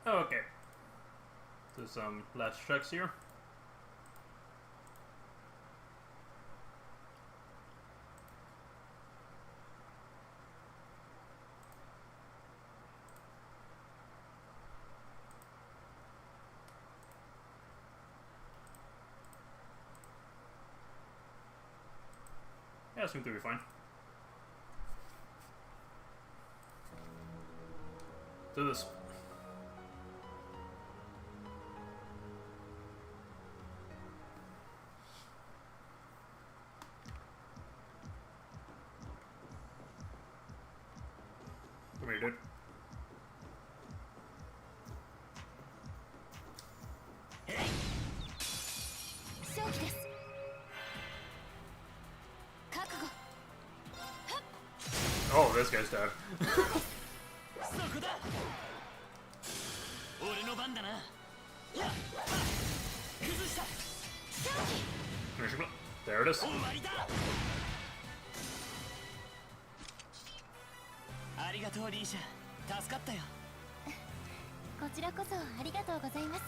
Okay. So some last checks here. Yeah, it seems to be fine. Do this. Come here, dude. 勝機です。覚悟。 Oh, this guy's dead. そこだ。俺の番だな。やっ。崩した。 There it is. 終わりだ。ありがとうリーシャ。助かったよ。こちらこそありがとうございます。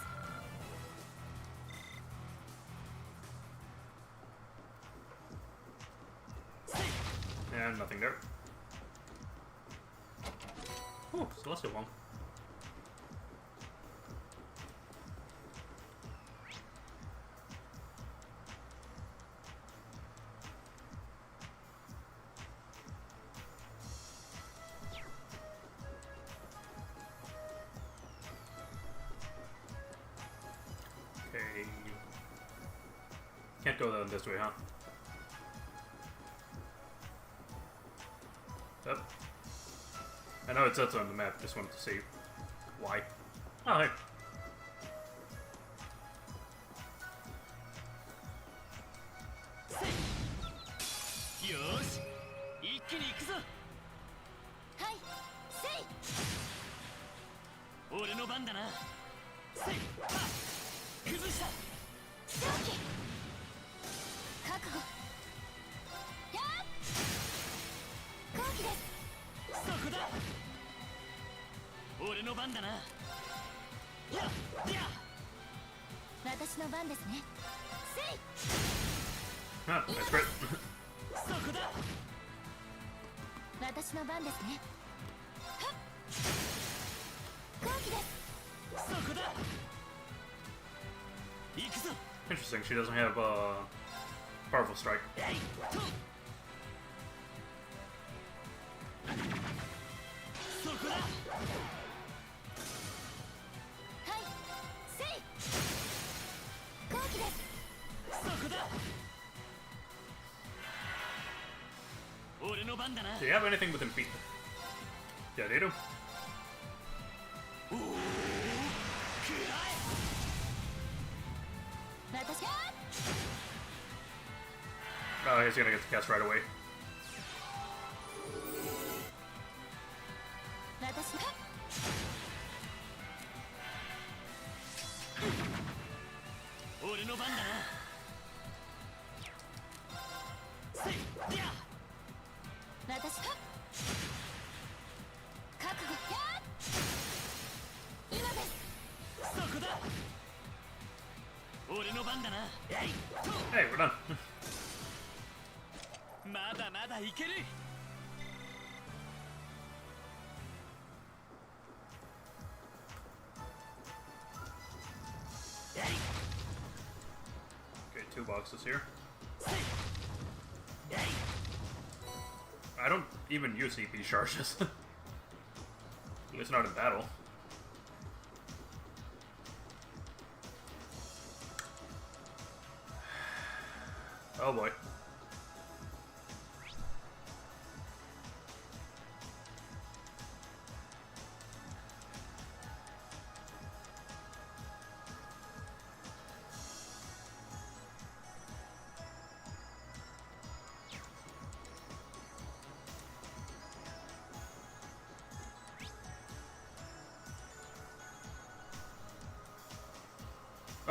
And nothing there. Oh, Celestial one. Okay. Can't go down this way, huh? Yep. I know it says on the map, just wanted to see why. Oh, hey. Yosh! 一気に行くぞ。はい。せい。俺の番だな。せい。はっ。崩した。勝機。覚悟。やっ。後期です。 そこだ。俺の番だな。やっ。やっ。私の番ですね。せい。 Ah, that's great. そこだ。私の番ですね。はっ。後期です。そこだ。行くぞ。 Interesting, she doesn't have powerful strike. えいと。そこだ。はい。せい。後期です。 そこだ。俺の番だな。 Do you have anything with impede? Yeah, they do. おお。くらえ。私が。 Oh, he's gonna get the cast right away. 私が。 俺の番だな。せいや。私が。覚悟。やっ。今です。そこだ。俺の番だな。えいと。 Hey, we're done. まだまだいける。 Okay, 2 boxes here. せい。えい。 I don't even use EP charges. At least not in battle. Oh boy.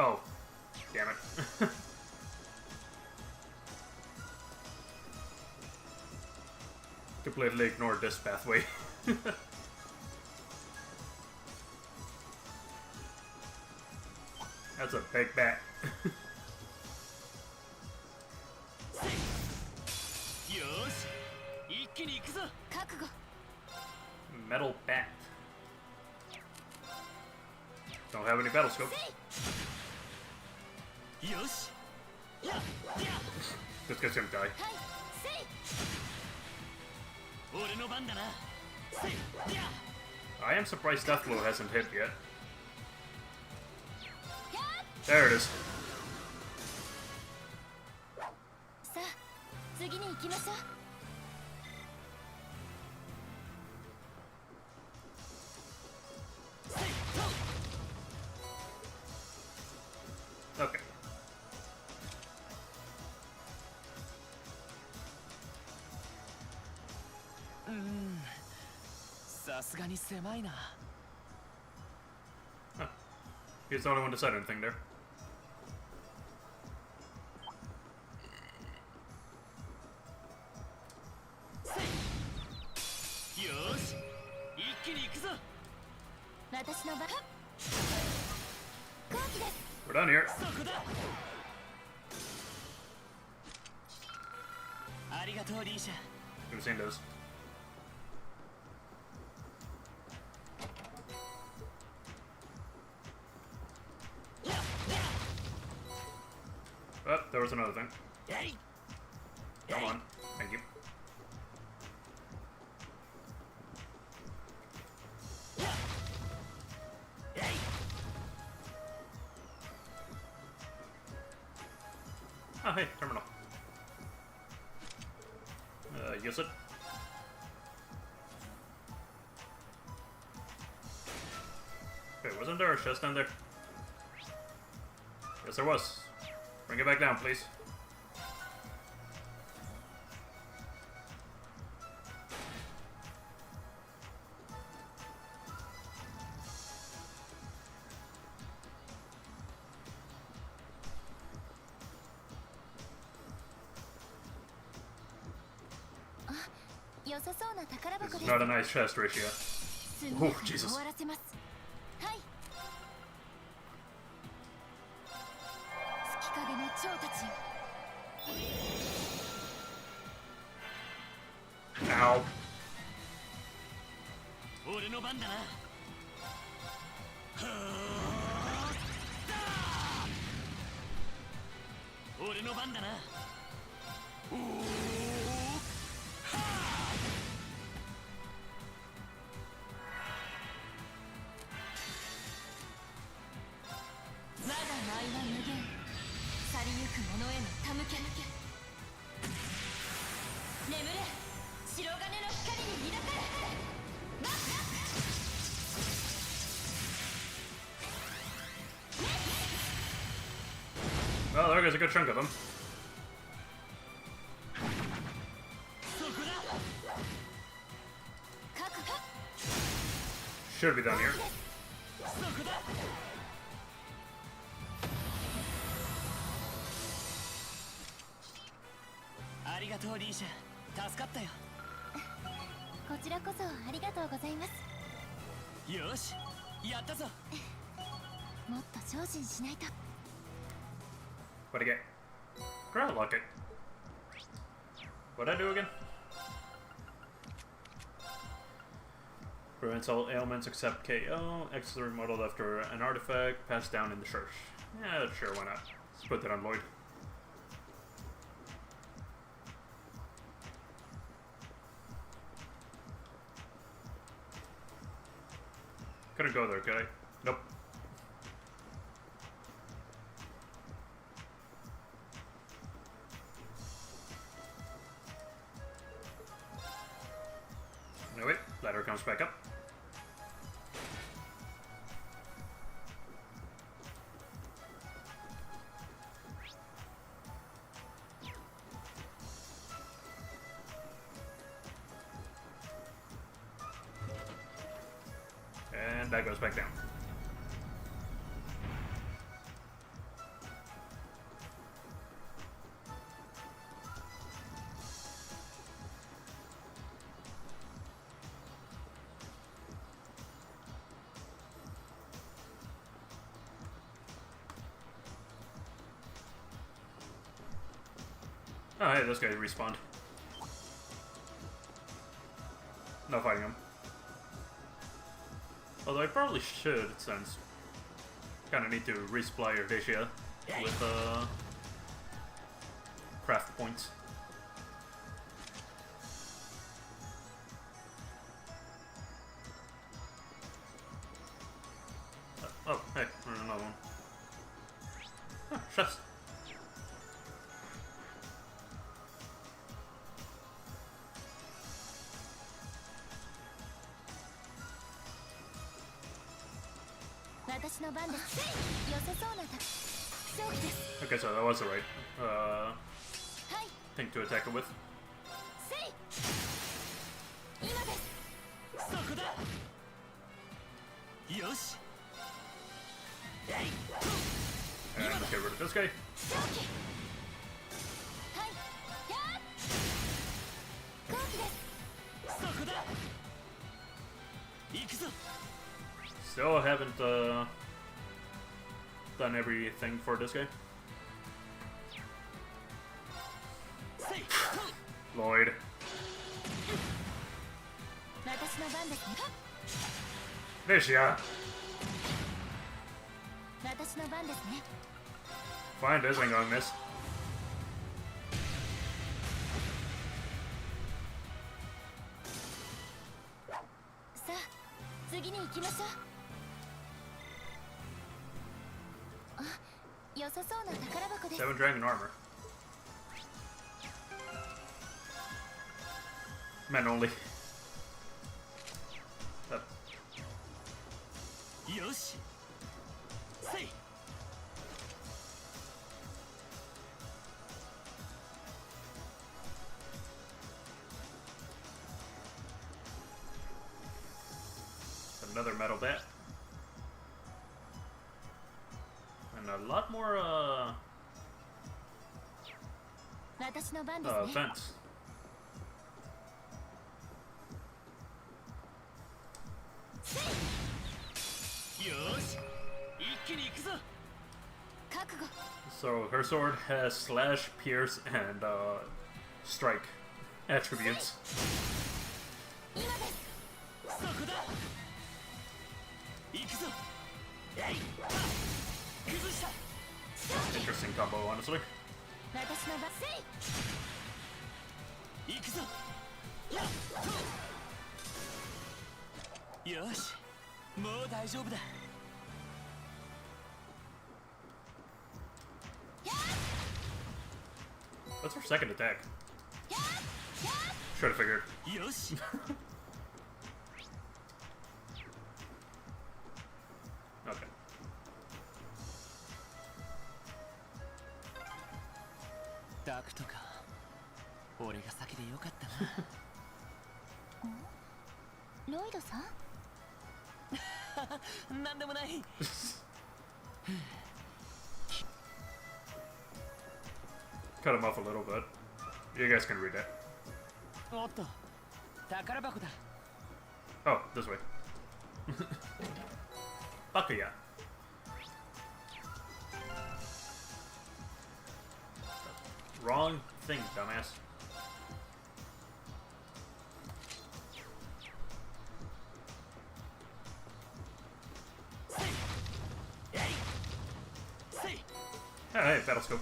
Oh, damn it. Completely ignored this pathway. That's a big bat. よーし一気に行くぞ覚悟 Metal bat. Don't have any battle scope. よしやや This guy's gonna die. はいせい俺の番だなせいや I am surprised Deathblow hasn't hit yet. や There it is. ーさあ次に行きましょう せい Okay. さすがに狭いな He's the only one to said anything there. せいよーし一気に行くぞ私の番後期です We're done here. そこだありがとうリーシャ We've seen those. Oh, there was another thing. やい Come on. Thank you. やい Oh, hey, terminal. Use it. Wait, wasn't there a chest down there? Yes, there was. Bring it back down, please. Ah, 良さそうな宝 This 箱 is です not a nice chest ratio. 速やかに Jesus. 終わらせますはい月影の蝶たちよ Ow. 俺の番だな俺の番だなおーは我が舞は無限去りゆく者への手向け眠れ白金の光に抱かれバック Well, there goes a good chunk of them. そこだ 覚悟 Should be down here. そこだありがとうリーシャ助かったよこちらこそありがとうございますよしやったぞもっと精進しないと What'd I get? Ground locket. What'd I do again? Prevents all ailments except KO. Exits are remodeled after an artifact passed down in the church. Yeah, sure, why not? Let's put that on Lloyd. Couldn't go there, could I? Nope. No, wait. Ladder comes back up. And that goes back down. Oh, hey, this guy respawned. No fighting him. Although I probably should, since kind of need to resupply Ardea with craft points. Oh, hey, there's another one. Huh, chefs. Okay, so that was the right thing to attack it with. そこだよし And get rid of this guy. そこだ行くぞ Still haven't done everything for this guy. せい Lloyd. 私の番ですね Nisha. 私の番ですね Fine, this ain't gonna miss. さあ次に行きましょうあ良さそうな宝箱です 7 dragon armor. Men only. That よしせい another metal bat. And a lot more 私の番ですね vents. よし一気に行くぞ 覚悟 So her sword has slash, pierce, and strike attributes. 今です そこだ行くぞえい崩した Interesting combo, honestly. 私の番せい行くぞやっよしもう大丈夫だ What's her second attack? Should have figured. よし Okay. ダクトか俺が先でよかったなロイドさんなんでもない Cut him off a little bit. You guys can read that. おっと宝箱だ Oh, this way. Bakuya. Wrong thing, dumbass. Hey, battle scope.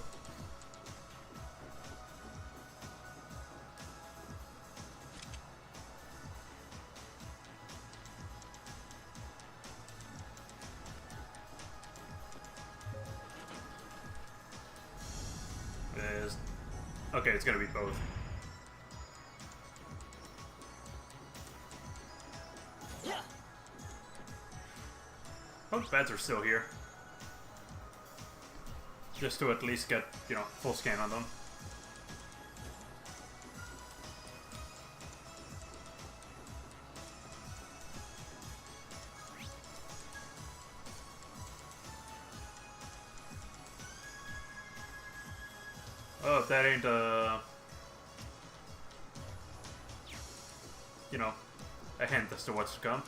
Is okay, it's gonna be both. Yeah. Both beds are still here. Just to at least get, full scan on them. Oh, if that ain't, a hint as to what's to come.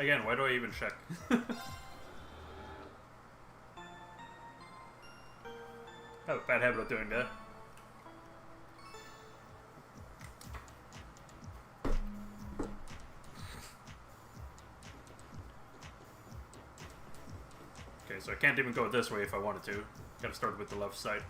Again, why do I even check? I have a bad habit of doing that. Okay, so I can't even go this way if I wanted to. Gotta start with the left side.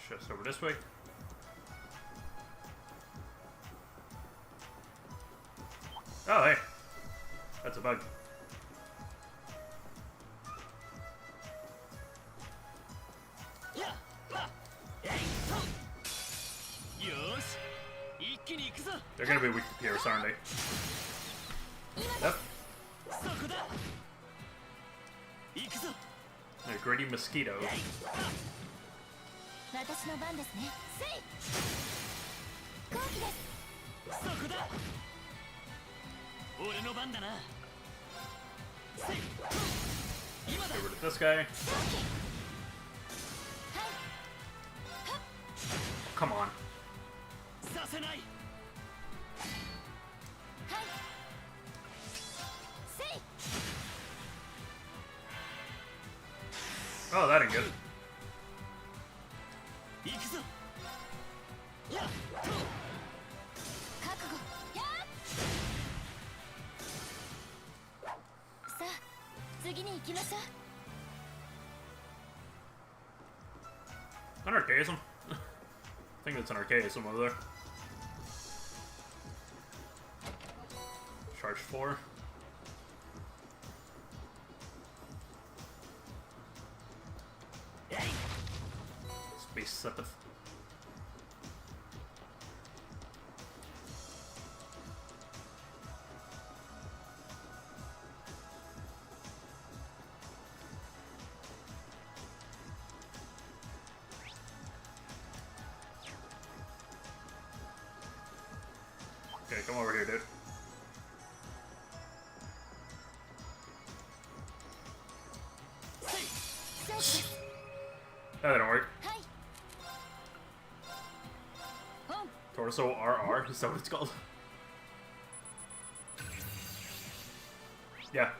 Just over this way. Oh, hey. That's a bug. They're gonna be weak to Pierce, aren't they? Yep. A gritty mosquito. 私の番ですね。せい。後期です。そこだ。俺の番だな。せい。今だ。 Get rid of this guy. Come on. させない。 Oh, that ain't good. 行くぞ。覚悟。やっ。さあ、次に行きましょう。 An archaism? I think that's an archaism over there. Charge 4. Space Sepith. Okay, come over here, dude. That didn't work. Torso RR? Is that what it's called? Yeah.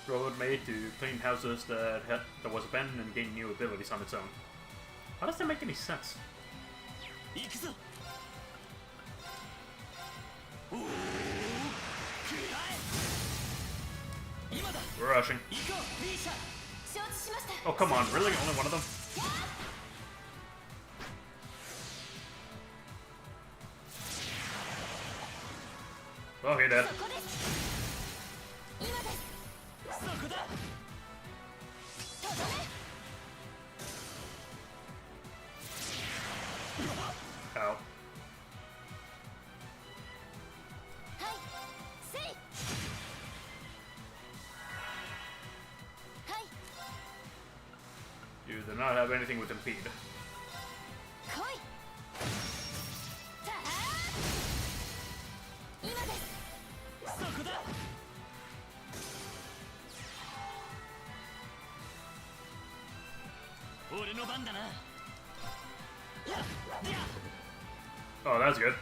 Robot made to clean houses that was abandoned and gain new abilities on its own. How does that make any sense? We're rushing. Oh, come on, really? Only one of them? Okay, Dad. Ow. You do not have anything with impede. Oh, that's good.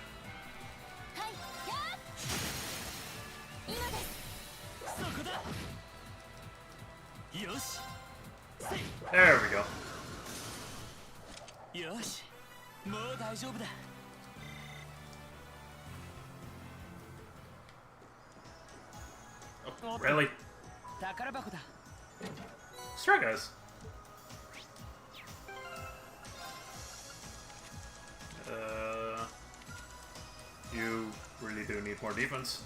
There we go. よし、もう大丈夫だ。 Oh, really? 宝箱だ。 Stragas. You really do need more defense.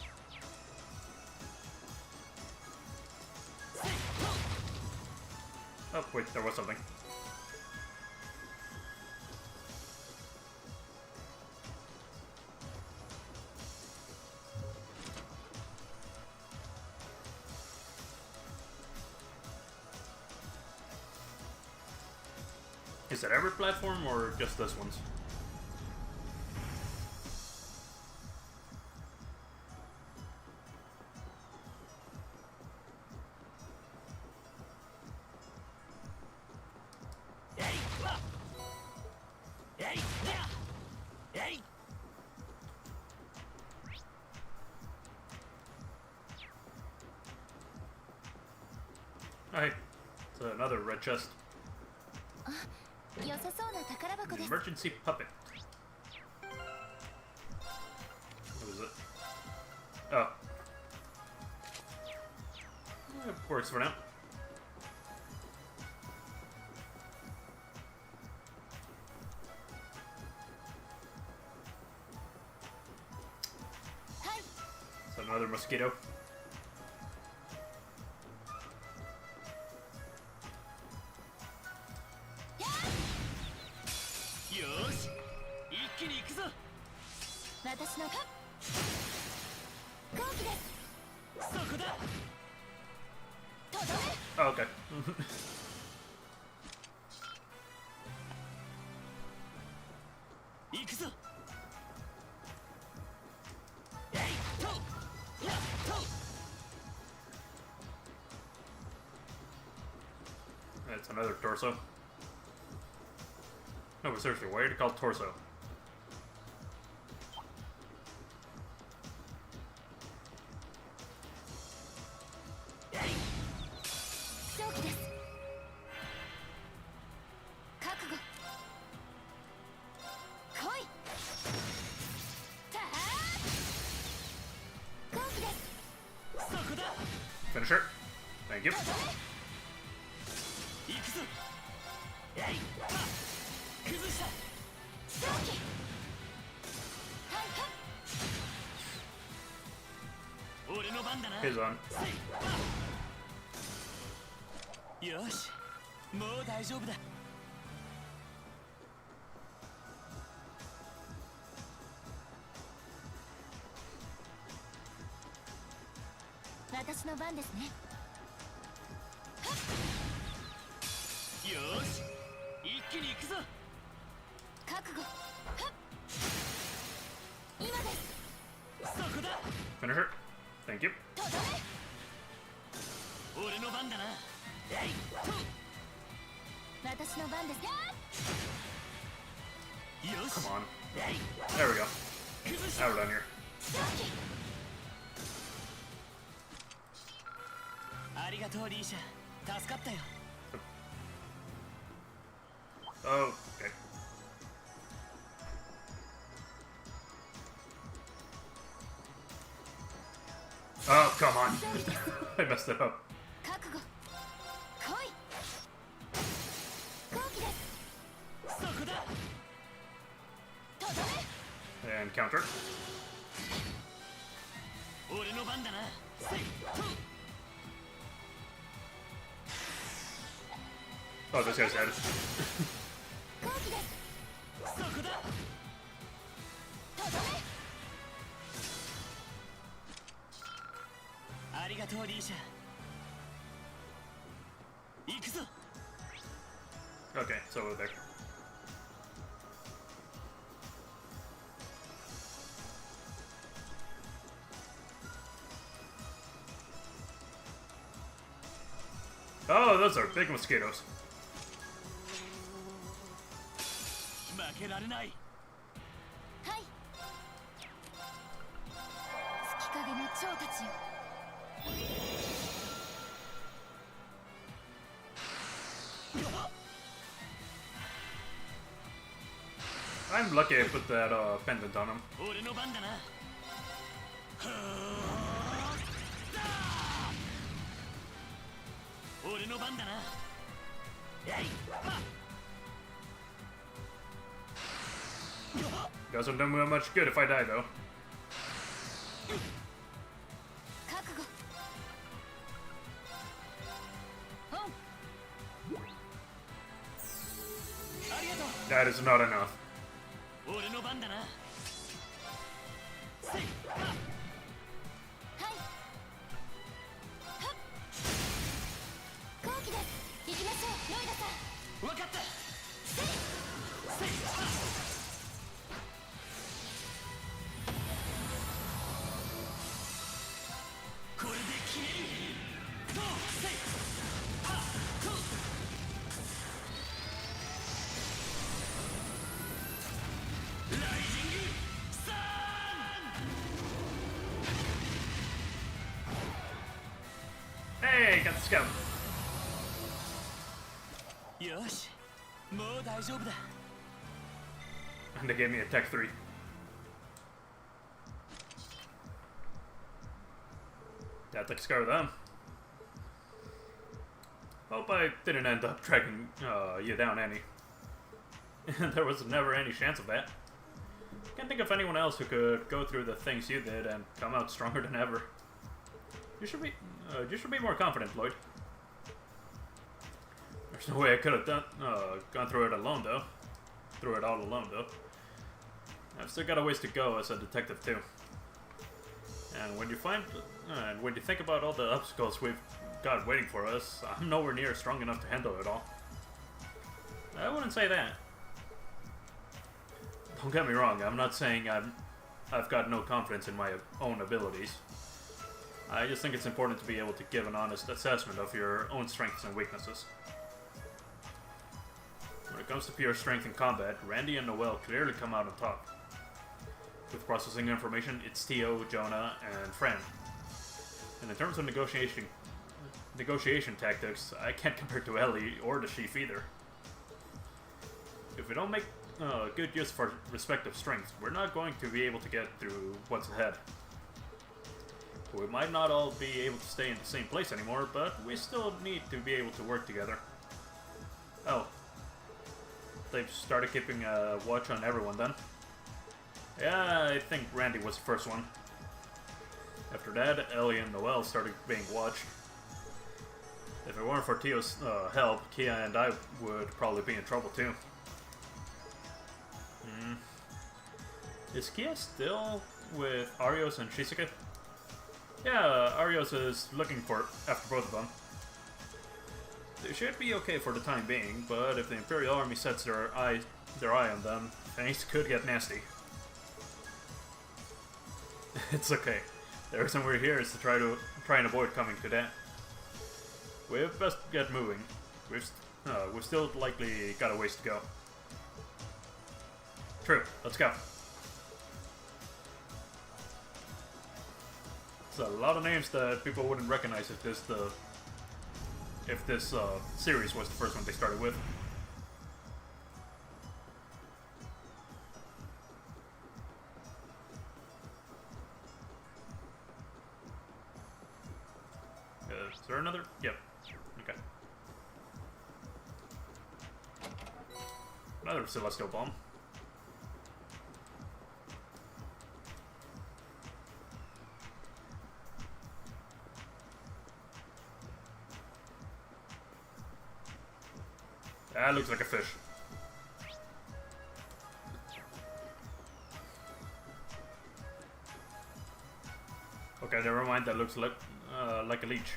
Oh, wait, there was something. Is it every platform or just this one's? chest. 良さそうな宝箱です。 Emergency puppet. What is it? Oh. It works for now. So another mosquito. Yosh, 一気に行くぞ。私の後期です。そこだ。とどめ。 Oh, okay. 行くぞ。えいと、やっと。 That's another torso. No, but seriously, why are they called torso? 勝機です。覚悟。来い。たあ。後期です。そこだ。 Finisher. Thank you. とどめ。行くぞ。えいは崩した。勝機。はいは俺の番だな。 His on. よし、もう大丈夫だ。私の番ですね。よし、一気に行くぞ。覚悟。はっ。今です。そこだ。 Finisher. Thank you. とどめ。俺の番だな。えいと。私の番です。よし。 Come on. えい There we go. 崩し Now we're done here. 勝機。ありがとうリーシャ、助かったよ。 Oh, okay. Oh, come on. I messed it up. 覚悟。来い。後期です。そこだ。とどめ。 And counter. 俺の番だな。せいと。 Oh, this guy's dead. 後期です。そこだ。とどめ。ありがとうリーシャ。行くぞ。 Okay, so over there. Oh, those are big mosquitoes. 負けられない。はい。月影の蝶たちよ。 I'm lucky I put that pendant on him. 俺の番だな。俺の番だな。えい。 Doesn't do me much good if I die, though. 覚悟。オン。ありがとう。 That is not enough. 俺の番だな。せい。はい。はっ。後期です。行きましょう、ロイラさん。わかった。せい。せい。これで決める。と、せい。は、と。ライジングサン。 Hey, got the scout. もう大丈夫だ And they gave me a Tech 3. That takes care of them. Hope I didn't end up tracking you down any. There was never any chance of that. Can't think of anyone else who could go through the things you did and come out stronger than ever. You should be more confident, Lloyd. There's no way I could have gone through it alone, though. Through it all alone, though. I've still got a ways to go as a detective, too. And when you think about all the obstacles we've got waiting for us, I'm nowhere near strong enough to handle it all. I wouldn't say that. Don't get me wrong, I'm not saying I've got no confidence in my own abilities. I just think it's important to be able to give an honest assessment of your own strengths and weaknesses. When it comes to pure strength in combat, Randy and Noel clearly come out on top. With processing information, it's Tio, Jonah, and Fran. And in terms of negotiation tactics, I can't compare to Ellie or the Chief either. If we don't make good use of our respective strengths, we're not going to be able to get through what's ahead. We might not all be able to stay in the same place anymore, but we still need to be able to work together. Oh. They've started keeping a watch on everyone then. Yeah, I think Randy was the first one. After that, Ellie and Noel started being watched. If it weren't for Tio's help, Kia and I would probably be in trouble too. Is Kia still with Arios and Shizuke? Yeah, Arios is looking after both of them. They should be okay for the time being, but if the Imperial Army sets their eye on them, things could get nasty. It's okay. The reason we're here is to try and avoid coming to that. We've best get moving. We've still likely got a ways to go. True. Let's go. It's a lot of names that people wouldn't recognize if this series was the first one they started with. Is there another? Yep. Okay. Another Celestial Bomb. That looks like a fish. Okay, never mind. That looks like a leech.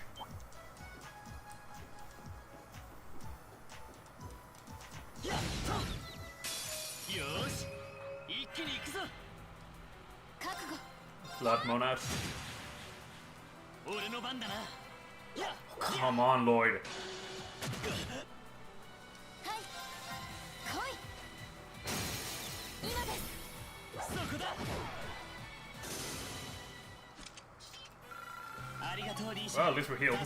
Blood Monad. Come on, Lloyd. Well, at least we're healed.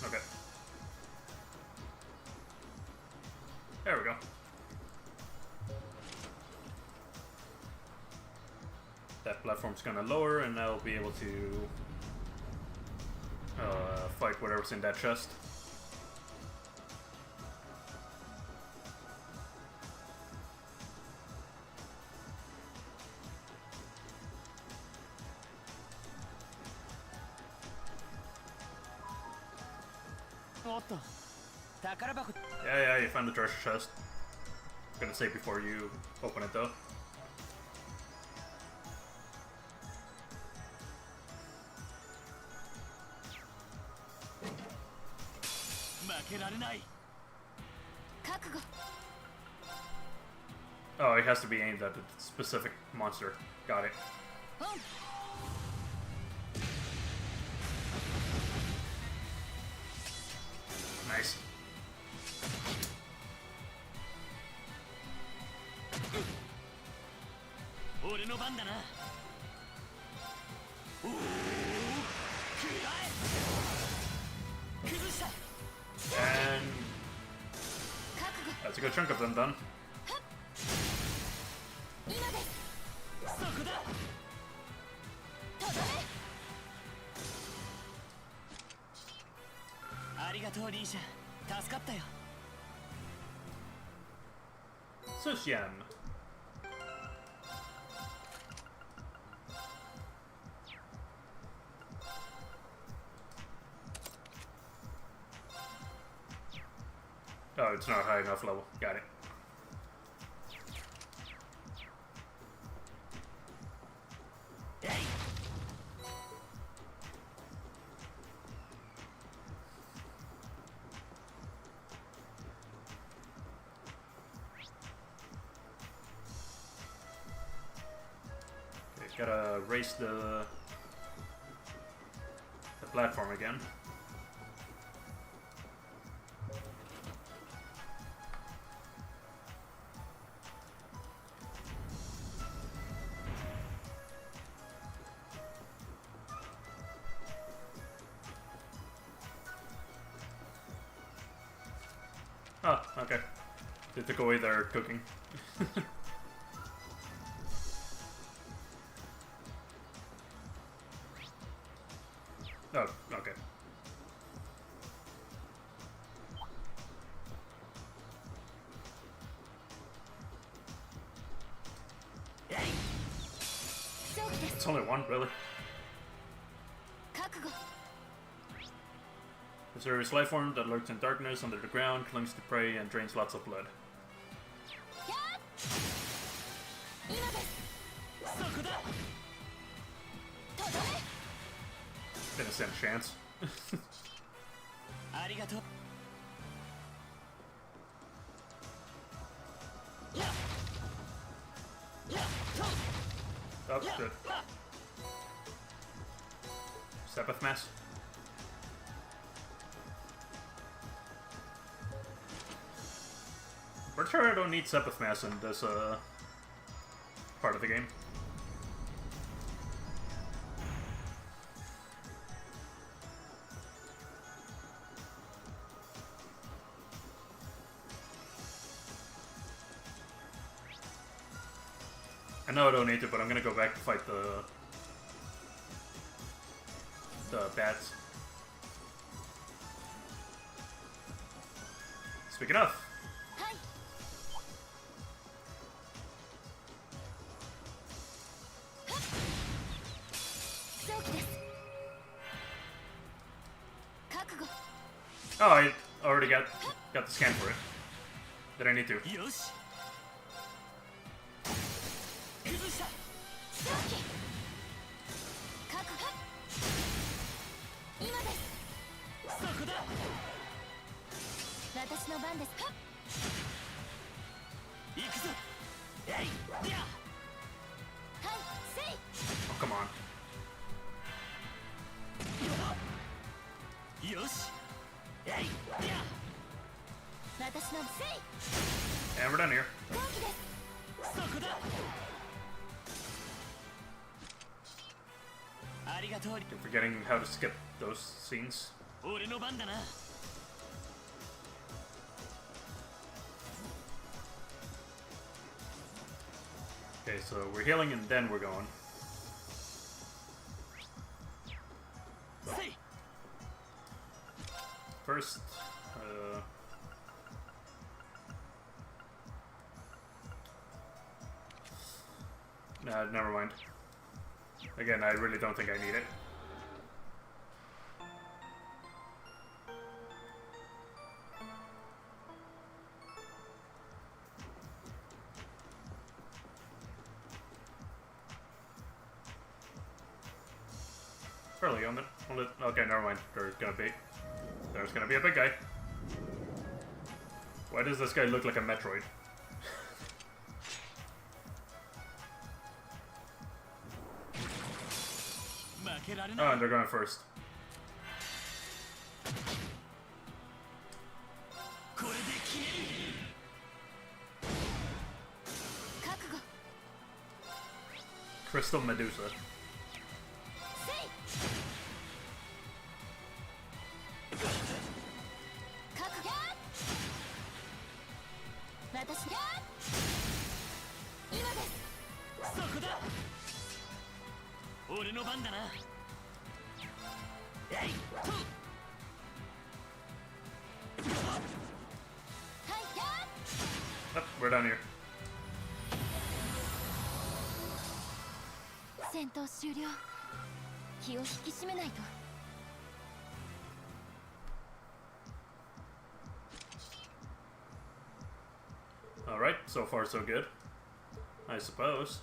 Okay. There we go. That platform's gonna lower, and I'll be able to fight whatever's in that chest. Yeah, you found the treasure chest. I'm gonna say before you open it though. Oh, it has to be aimed at a specific monster. Got it. Nice. Ore no ban da na. O o. Kurai. Kuzushita. And 覚悟 that's a good chunk of them done. 今ですそこだ。とどめありがとうリーシャ。助かったよ。 Sushian. Oh, it's not high enough level. Got it. Okay, gotta race the platform again. Oh, okay. They took away their cooking. Oh, okay. It's only one, really. 覚悟 Mysterious life form that lurks in darkness under the ground, clings to prey, and drains lots of blood. やっ今ですそこだ。とどめ Didn't stand a chance. ありがとう。Oh, good. Sepith Mass. Pretty sure I don't need Sepith Mass in this part of the game. I know I don't need to, but I'm gonna go back to fight the bats. Speaking of, はい早期です覚悟 oh, I already got the scan for it. Did I need to? よし。崩した。早期覚悟今ですそこだ。私の番ですはっ行くぞ。えい。や。はいせい Oh, come on. よし。えい。や。私のせい And we're done here. 後期ですそこだ。ありがとう。 Keep forgetting how to skip those scenes. 俺の番だな。 Okay, so we're healing and then we're going. せい。 First, nah, never mind. Again, I really don't think I need it. Early on it. Okay, never mind. There's gonna be a big guy. Why does this guy look like a Metroid? Oh, and they're going first. Crystal Medusa. せい覚悟私が今ですそこだ俺の番だなえいふんはいや Oh, we're down here. 戦闘終了気を引き締めないと Alright, so far so good. I suppose.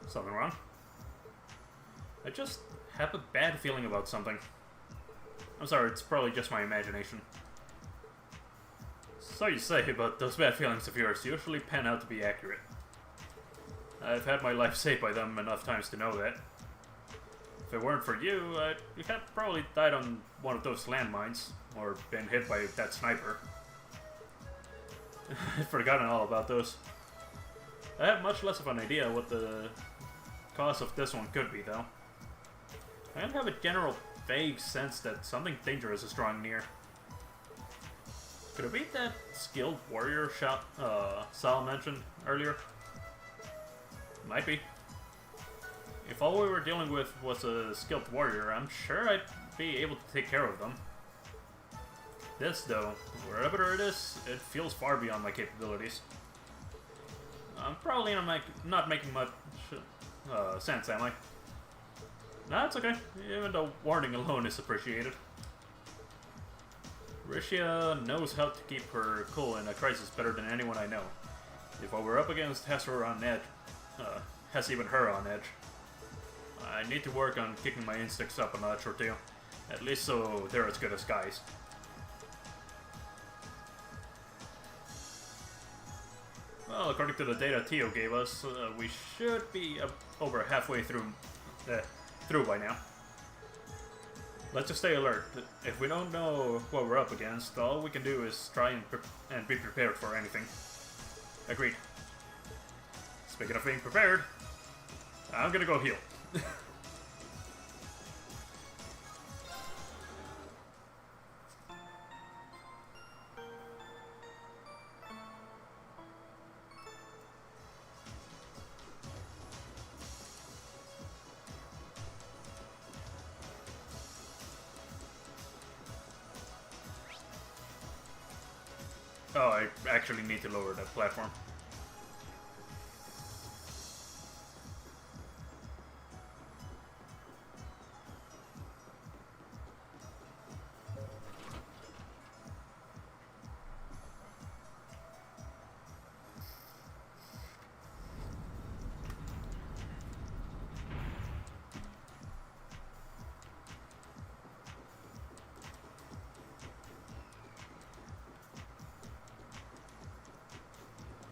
Something wrong? I just have a bad feeling about something. I'm sorry, it's probably just my imagination. So you say, but those bad feelings of yours usually pan out to be accurate. I've had my life saved by them enough times to know that. If it weren't for you, you had probably died on one of those landmines, or been hit by that sniper. I've forgotten all about those. I have much less of an idea what the cause of this one could be, though. I have a general vague sense that something dangerous is drawing near. Could it be that skilled warrior Sal mentioned earlier? Might be. If all we were dealing with was a skilled warrior, I'm sure I'd be able to take care of them. This, though, wherever it is, it feels far beyond my capabilities. I'm probably not making much sense, am I? Nah, it's okay. Even though warning alone is appreciated. Rishia knows how to keep her cool in a crisis better than anyone I know. If what we're up against has her on edge, has even her on edge. I need to work on kicking my instincts up a notch or two. At least so they're as good as guys. Well, according to the data Tio gave us, we should be over halfway through by now. Let's just stay alert. If we don't know what we're up against, all we can do is try and be prepared for anything. Agreed. Speaking of being prepared, I'm gonna go heal. Oh, I actually need to lower that platform.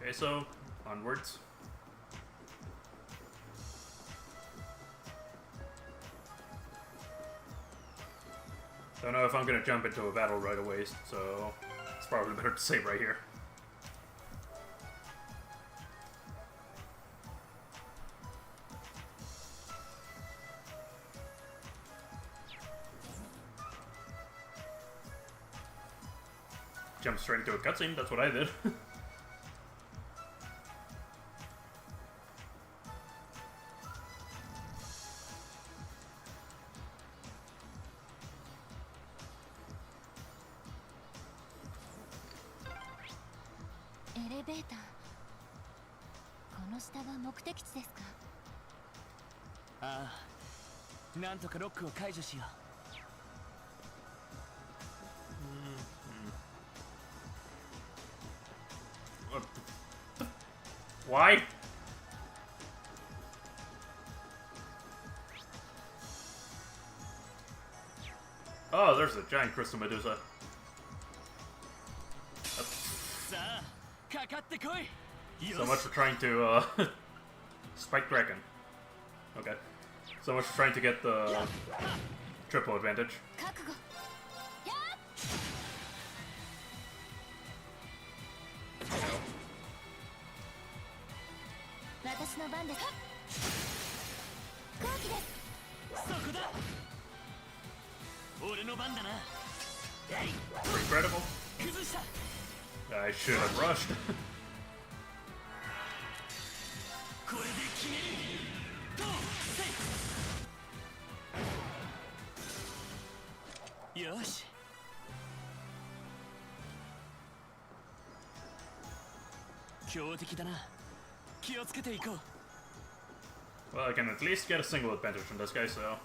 Okay, so, onwards. Don't know if I'm gonna jump into a battle right away, so it's probably better to save right here. Jump straight into a cutscene, that's what I did. Elevator. この下が目的地ですか？ああなんとかロックを解除しよう Why? Oh, there's a giant crystal Medusa. さあかかってこい So much for trying to, Spike Dragon. Okay. So much for trying to get the triple advantage. 覚悟やっ私の番です後期です。そこだ。俺の番だな。えい。 Regrettable. 崩した。 I should have rushed. これで決める。とせい。よし。強敵だな。気をつけていこう。 Well, I can at least get a single advantage from this guy, so.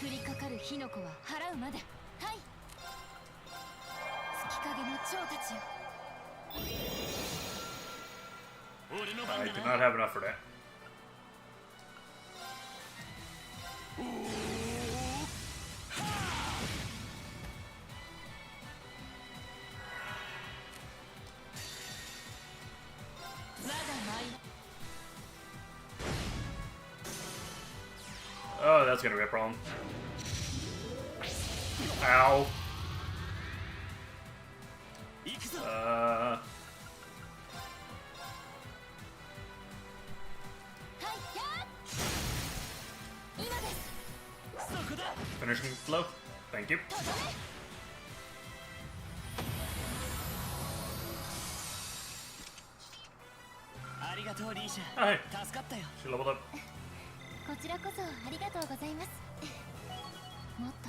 降りかかる火の粉は払うまで。はい。月影の蝶たちよ。俺の番 I だ do な。 not have enough for that. 我が舞。 Oh, that's gonna be a problem. Ow. 行くぞ。はいやー。今です。そこだ。 Finishing blow. Thank you. とどめ。ありがとうリーシャ。 Hi. 助かったよ。 She leveled up. こちらこそありがとうございます。もっと。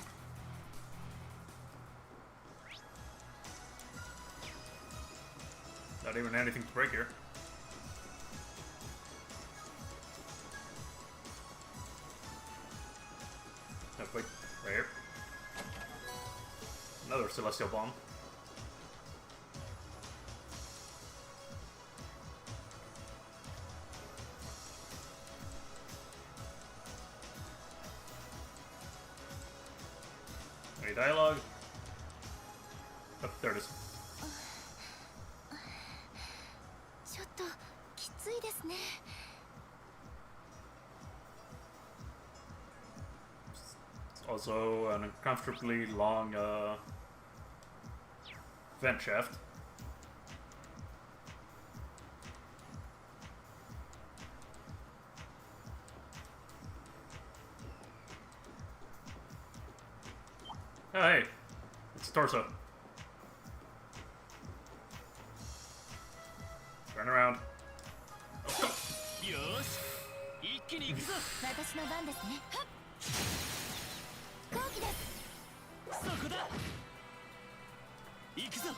Not even anything to break here. Oh, wait, right here. Another celestial bomb. Any dialogue? Oh, there it is. ちょっときついですね。 Also, an uncomfortably long vent shaft. Oh, hey, it's torso. Turn around. よし。一気に行くぞ。私の番ですね。はっ。後期です。そこだ。行くぞ。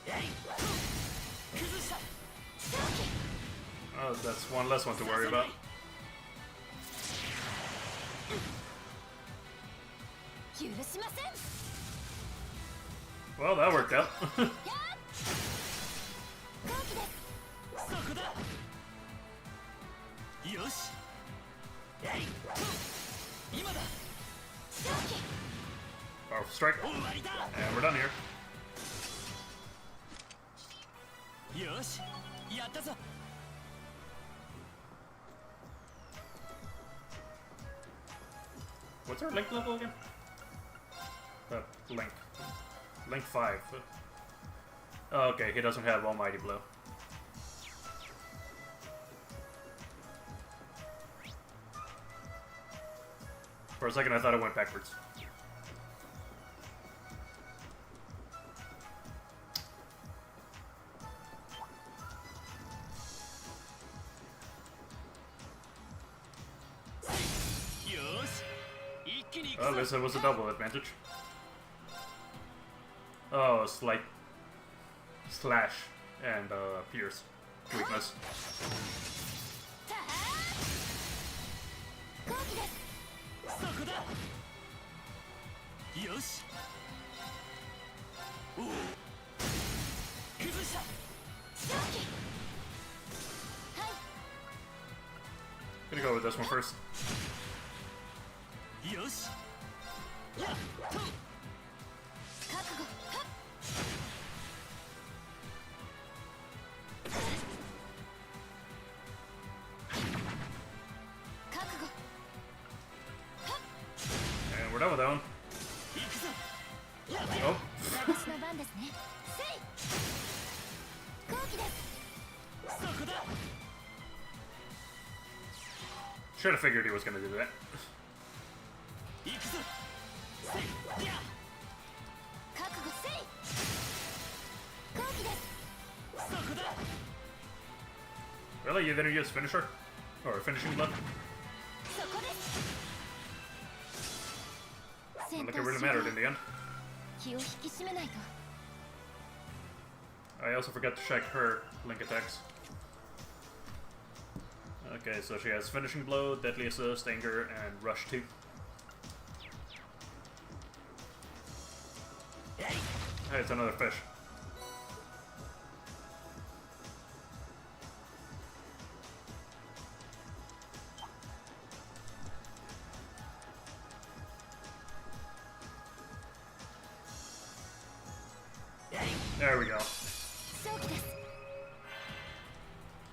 えい。崩した。 Oh, that's one less one to worry about. 許しません。 Well, that worked out. やー。後期です。そこだ。よし。えい。今だ。後期。 Powerful strike. 終わりだ。 And we're done here. よし。やったぞ。 What's our link level again? Link. Link 5. Oh, okay, he doesn't have Almighty Blow. For a second, I thought it went backwards. Oh, at least it was a double advantage. Oh, a slight slash and pierce weakness. 後期です。そこだ。よし。おお。崩した。後期。はい。 Gonna go with this one first. よし。やっと。覚悟。はっ。覚悟。 And we're done with that one. 行くぞ。 Oh, 私の番ですね。せい。後期です。そこだ Should have figured he was gonna do that. 行くぞせいや覚悟せい。後期です。そこだ Really? You didn't use finisher? Or finishing blood? そこです。 Not 戦 like it 闘 really 終 mattered 了 in the end. 気を引き締めないと。 I also forgot to check her link attacks. Okay, so she has finishing blow, deadly assist, anger, and rush 2. Hey, it's another fish. There we go. 早期です。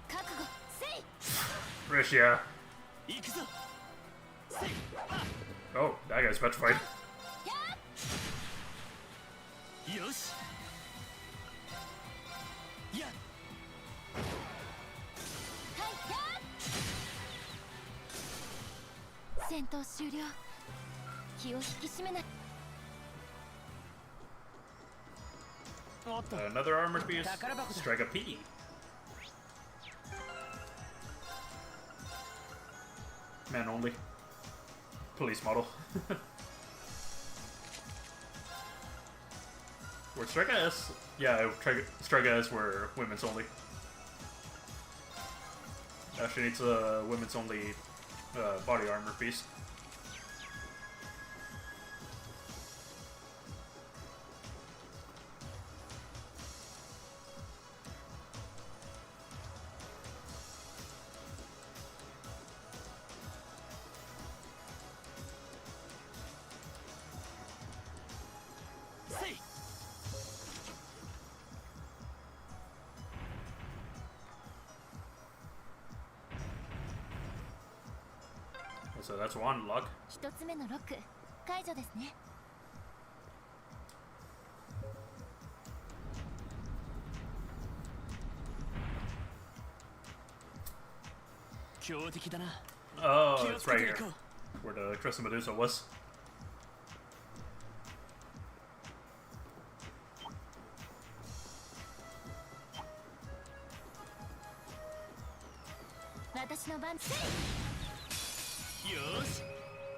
覚悟せい。 Rishia. 行くぞせい Oh, that guy's about to fight. よしや戦闘終了。気を引き締めない。 おっと Another armored piece. Strike a P. Man only. Police model. Were Strega S? Yeah, Strega S were women's only. She needs a women's only body armor piece. So that's one lock. 一つ目のロック解除ですね。強敵だな Oh, 気を it's つけ right てい here, こう where the Crystal Medusa was. Watashi 私の番せい。よーし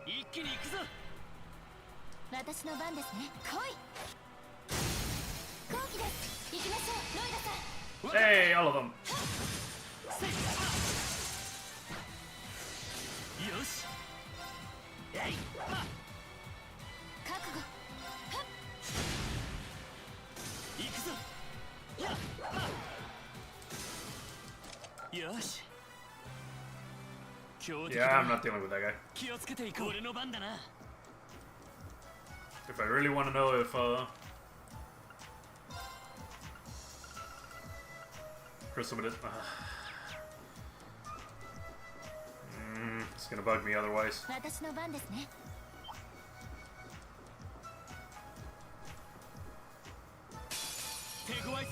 一気に行くぞ私の番ですね。来い。後期です。行きましょう、ロイダさん。 Hey, all of them. よしえい覚悟。はっ。行くぞやよし強敵 Yeah, だ I'm not dealing with that guy. 気をつけていこう俺の番だな If I really want to know if Crystal Medusa, it's gonna bug me otherwise. 私の番ですね。手強いぞ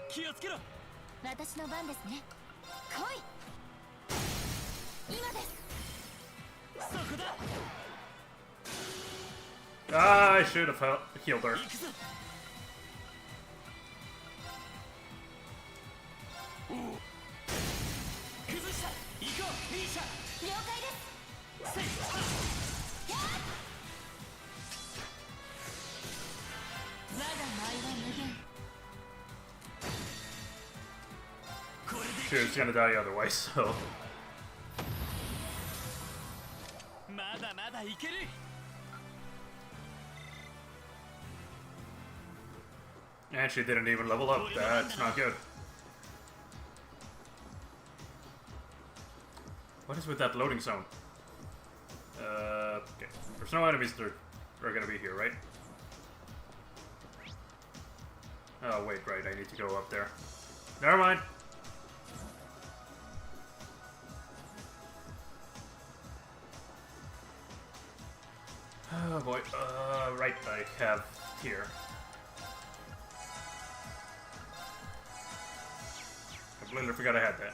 気をつけろ私の番ですね。来い。今です。そこだ Ah, I should have healed her. 行くぞ崩した行こうミーシャ了解です。せいやっ。我が舞は無限。これ She was gonna die otherwise, so. でまだまだいける And she didn't even level up. That's not good. What is with that loading zone? Okay. There's no enemies that are gonna be here, right? Oh, wait, right. I need to go up there. Never mind. Oh boy. Right, I have here. Completely forgot I had that.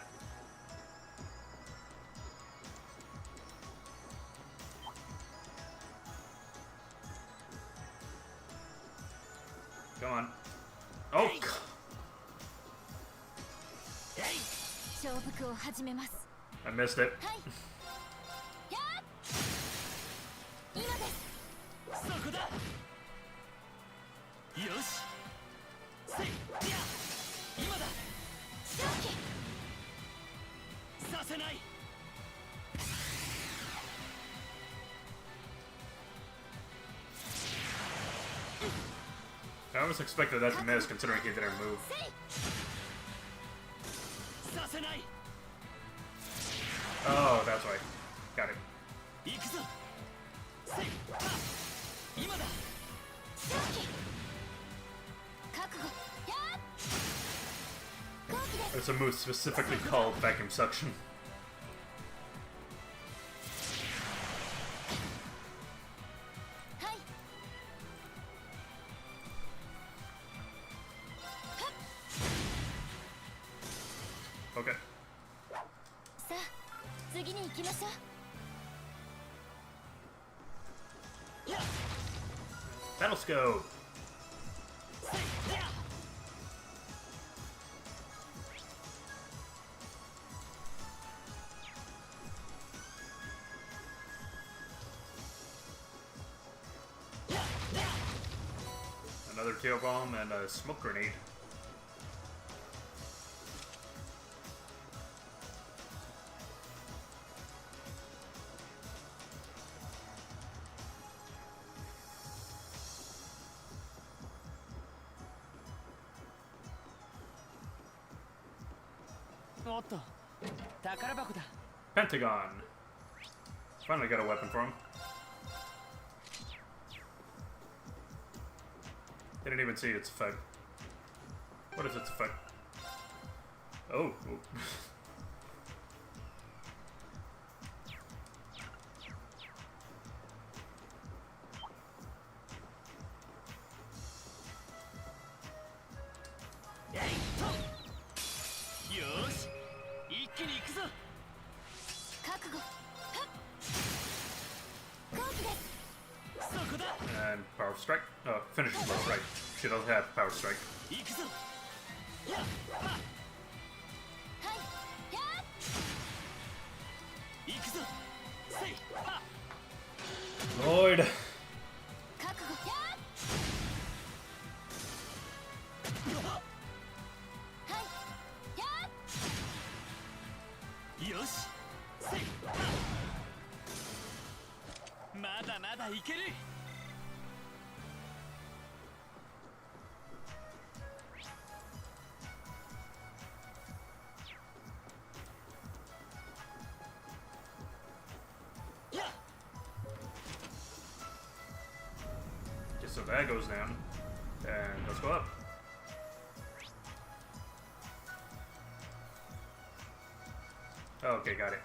Come on. Oh! 勝負区を始めます。 I missed it. はい。やっ。今です。そこだ。よし。せいや。今だ。勝機。させない。 I almost expected that to miss, considering he didn't move. させない。 Oh, that's right. Got it. 行くぞ。せいは。今だ。勝機。覚悟。やっ。後期です。 There's a move specifically called vacuum suction. はい。 Okay. さあ、次に行きましょう。 Battle scope. せいや。 Another tail bomb and a smoke grenade. Pentagon. Finally got a weapon for him. Didn't even see its effect. What is its effect? Oh. And power strike. Oh, finishes blow, right. She doesn't have power strike. 行くぞ。やっ。は。はい。やっ。行くぞ。せいは。 Lloyd! 覚悟。やっ。はい。やっ。よし。せいは。まだまだいける。 Just so that goes down. And let's go up. Okay, got it.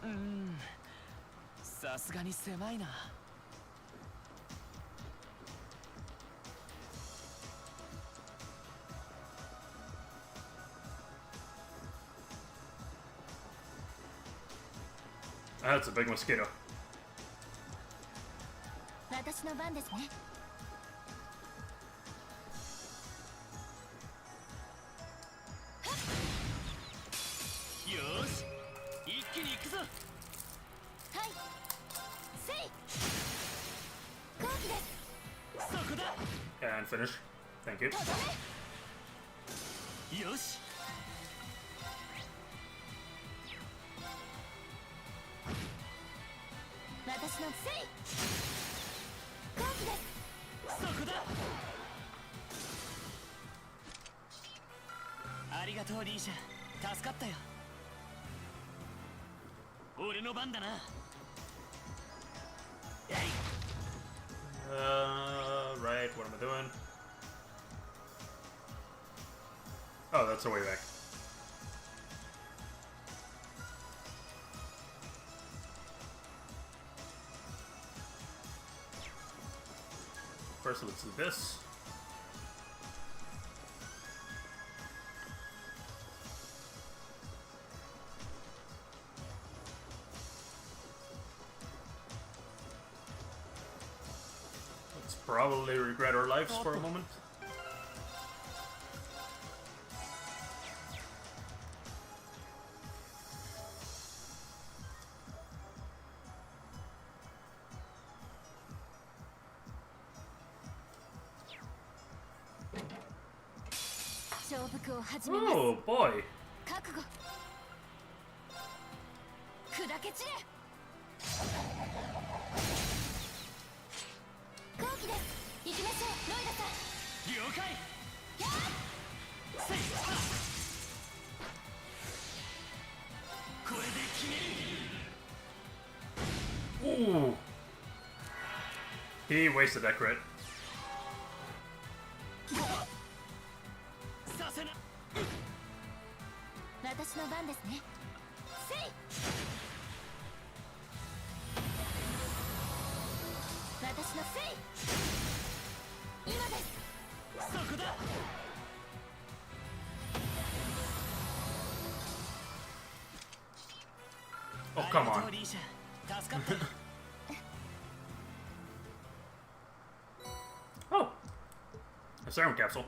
Hmm. さすがに狭いな。 That's a big mosquito. 私の番ですね。 よし。一気に行くぞ。はい。せい。後期です。そこだ。 And finish. Thank you. とどめ。よし。 私のせい。後期です。そこだ。ありがとうリーシャ。助かったよ。俺の番だな。Right, what am I doing? Oh, that's the way back. first let's do this. Let's probably regret our lives for a moment. Oh boy! 覚悟砕け散れ後期です行きましょうロイダさん了解やっせいはこれで決める Ooh! He wasted that crit. させな私の番ですねせい私のせい今ですそこだ Oh, come ありがと on. うリーシャ助かった Oh! A serum capsule.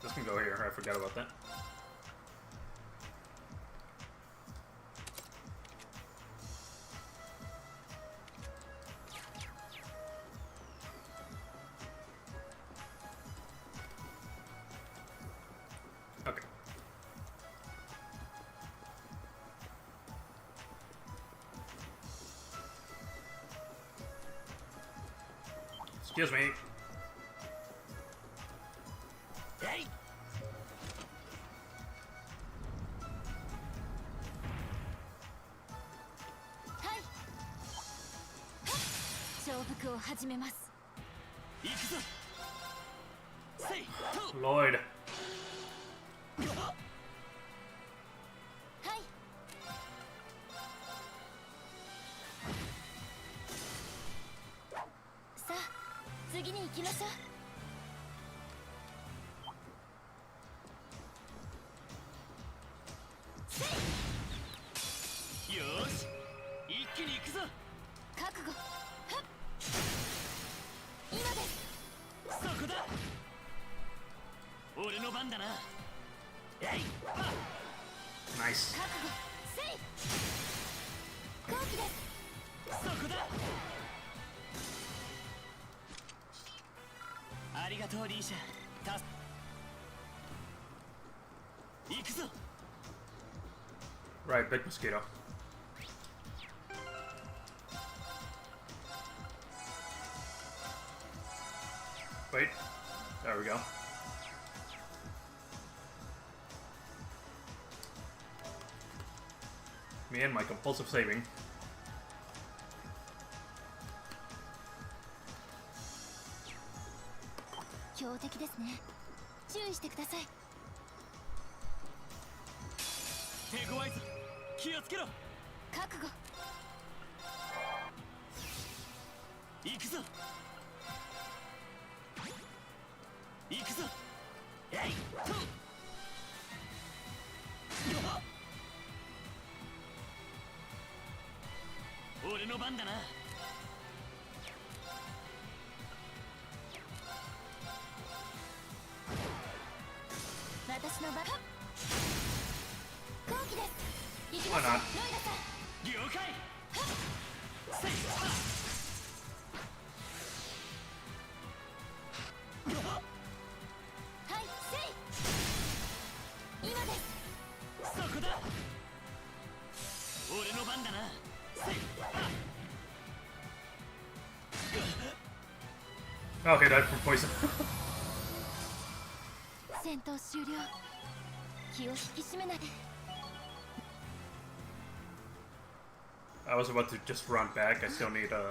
This can go here. I forgot about that. Okay. Excuse me. えい はい勝負を始めます行くぞせいと Lloyd. はいさあ次に行きましょうせいよーし一気に行くぞ覚悟はっ今ですそこだ俺の番だなえいはっ Nice. 覚悟せい後期ですそこだありがとうリーシャ行くぞ Right, big mosquito. Wait. There we go. Me and my compulsive saving.標的ですね注意してください手強いぞ気をつけろ覚悟行くぞ行くぞえいと俺の番だな私の番後期です行きま Why しょう not? ロイダさん了解せいはいせい今ですそこだ俺の番だなせい Okay, died from poison. 戦闘終了気を引き締めない I was about to just run back. I still need to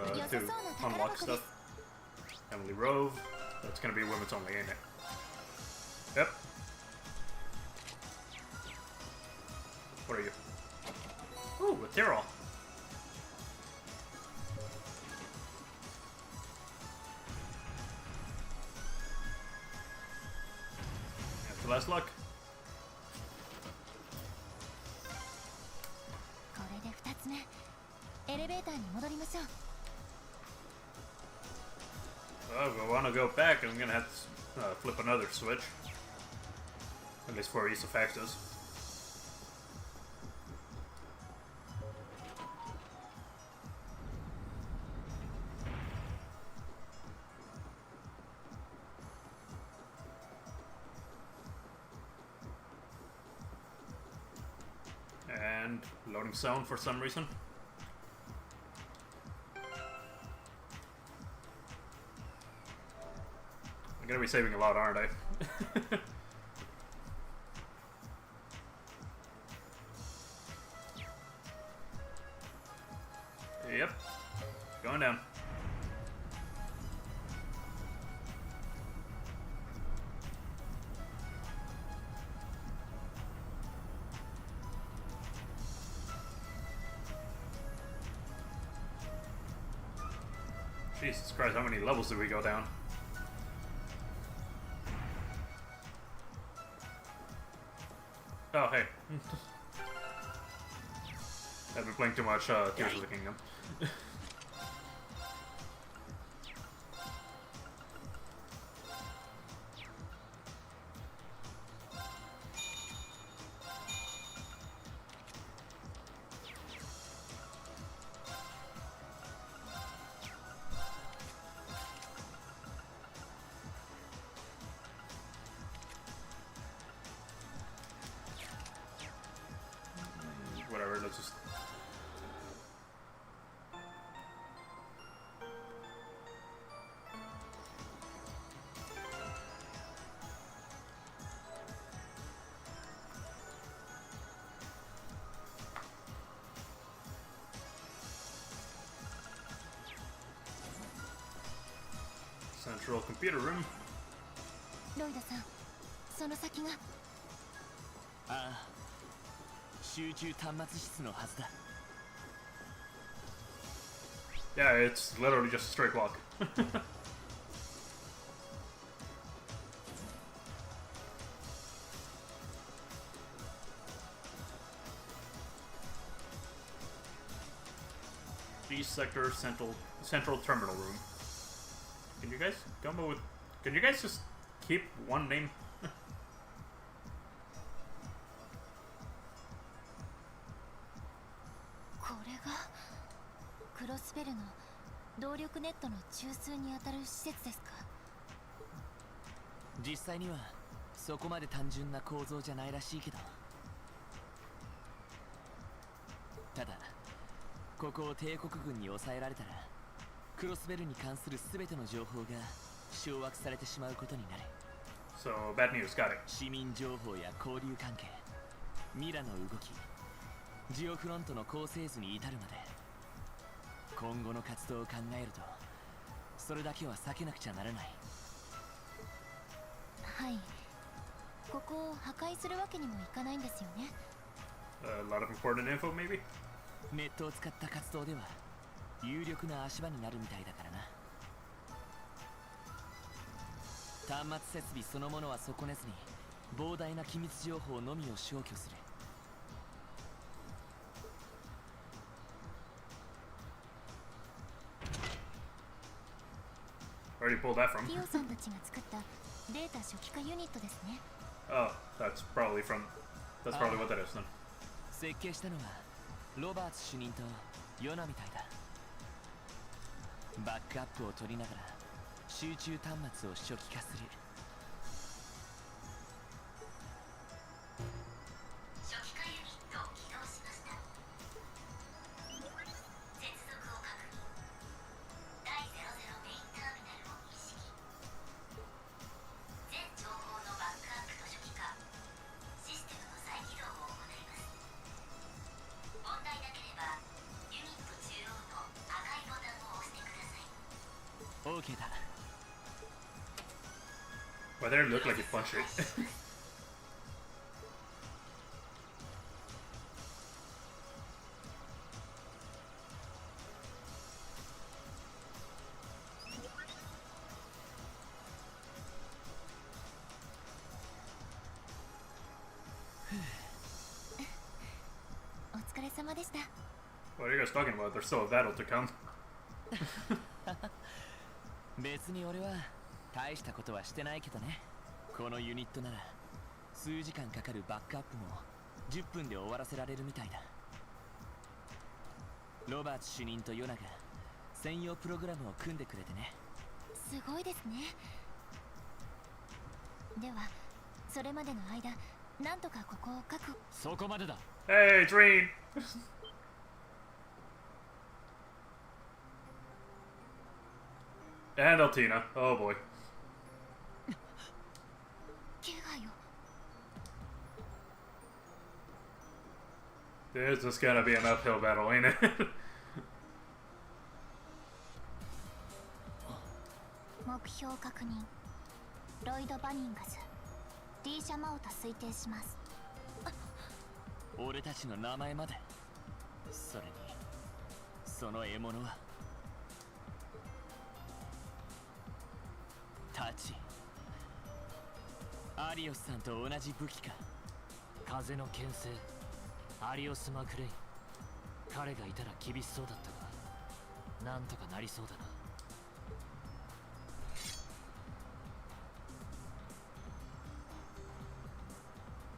unlock stuff. Emily Rove. That's gonna be women's only, ain't it? Yep. What are you? Ooh, a Tyrrell. That's the last luck. これで2つ目。エレベーターに戻りましょう。 Oh, if I want to go back, I'm gonna have to flip another switch. At least for Issa Factus. And loading sound for some reason. I'm gonna be saving a lot, aren't I? Yep. Going down. Jesus Christ, how many levels did we go down? Oh, hey. I've been playing too much Tears of the Kingdom. Whatever, let's just... Central computer room. ロイドさん、その先が。ああ、集中端末室のはずだ。 Yeah, it's literally just a straight walk. G sector central terminal room. Can you guys come up with? Can you guys just keep one name? これがクロスベルの動力ネットの中枢にあたる施設ですか。実際にはそこまで単純な構造じゃないらしいけど、ただここを帝国軍に抑えられたらクロスベルに関する全ての情報が掌握されてしまうことになる。 So bad news, got it. 市民情報や交流関係、ミラの動き、ジオフロントの構成図に至るまで、今後の活動を考えるとそれだけは避けなくちゃならない。はい。ここを破壊するわけにもいかないんですよね。A lot of important info, maybe? ネットを使った活動では有力な足場になるみたいだからな。端末設備そのものは損ねずに膨大な機密情報のみを消去する。 Where did you pull that from? ティオさんたちが作ったデータ初期化ユニットですね。Oh, that's probably what that is then. 設計したのはロバーツ主任とヨナみたいだ。バックアップを取りながら集中端末を初期化する。初期化ユニット起動しました。接続を確認。第00メインターミナルを認識。全情報のバックアップと初期化、システムの再起動を行います。問題なければユニット OK だ。 Why did it look like he punched it? お疲れ様でした。 What are you guys talking about? There's still a battle to come. 別に俺は大したことはしてないけどね。このユニットなら数時間かかるバックアップも10分で終わらせられるみたいだ。ロバーツ主任とヨナが専用プログラムを組んでくれてね。すごいですね。ではそれまでの間なんとかここを確保。そこまでだ。 Hey, Dream! And Altina. Oh boy. 怪我よ。 This is gonna be an uphill battle, ain't it? 目標確認。ロイド・バニンガズ、リーシャ・マオと推定します。俺たちの名前まで。それにその獲物はタチ。アリオスさんと同じ武器か。風の牽制、アリオス・マクレイン。彼がいたら厳しそうだったがなんとかなりそうだな。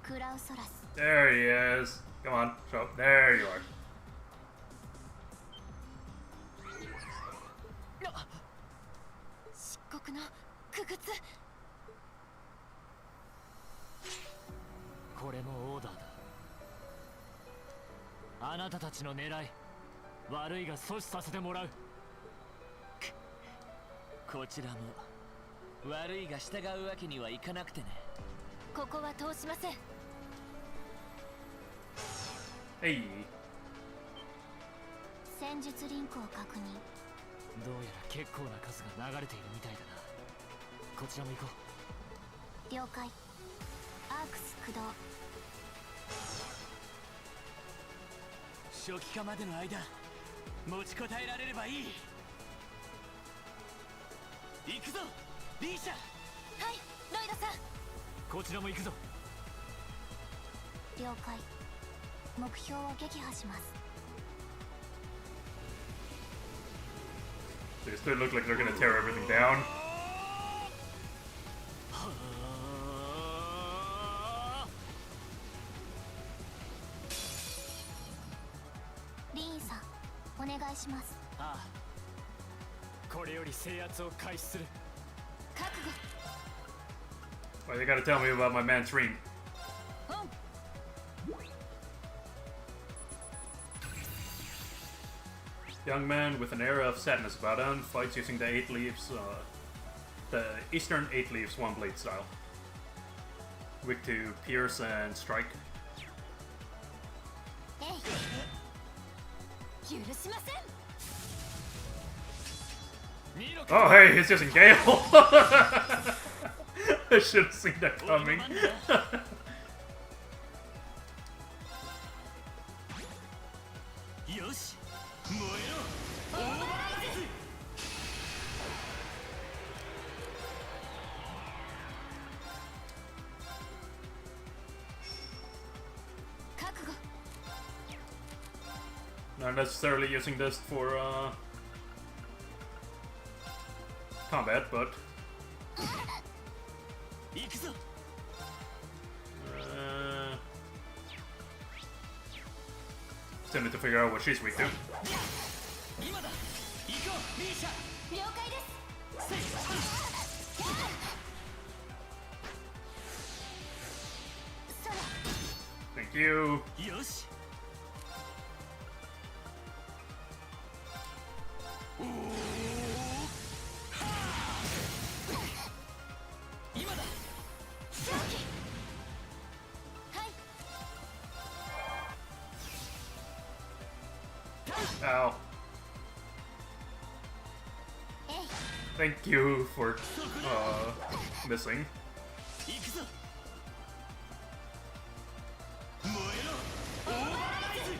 クラウソラス。 There he is. Come on, show up. There you are. 漆黒の傀儡。これもオーダーだ。あなたたちの狙い、悪いが阻止させてもらう。こちらも悪いが従うわけにはいかなくてね。ここは通しません。 Hey. 戦術リンクを確認。どうやら結構な数が流れているみたいだな。こちらも行こう。了解。アークス駆動。初期化までの間持ちこたえられればいい。行くぞリーシャ。はい、ロイドさん。こちらも行くぞ。了解。目標を撃破します。 They still look like they're gonna tear everything down. リーンさん、お願いします。ああ、これより制圧を開始する。覚悟。 Well, you gotta tell me about my man Dream. オン。 Young man with an air of sadness about him fights using the eight leaves, the Eastern eight leaves one blade style. Weak to pierce and strike. えい。許しません。 Oh, hey, he's using Gale. I should have seen that coming. よし、燃えろ。オーバーライズ。覚悟。 Not necessarily using this for combat, but 行くぞ。 still need to figure out what she's weak to. 今だ。行こうリーシャ。了解です。それ。 Thank you. よし。今だ。はい。 Ow. えい。Thank you for missing. 行くぞ燃えろオーバーライズ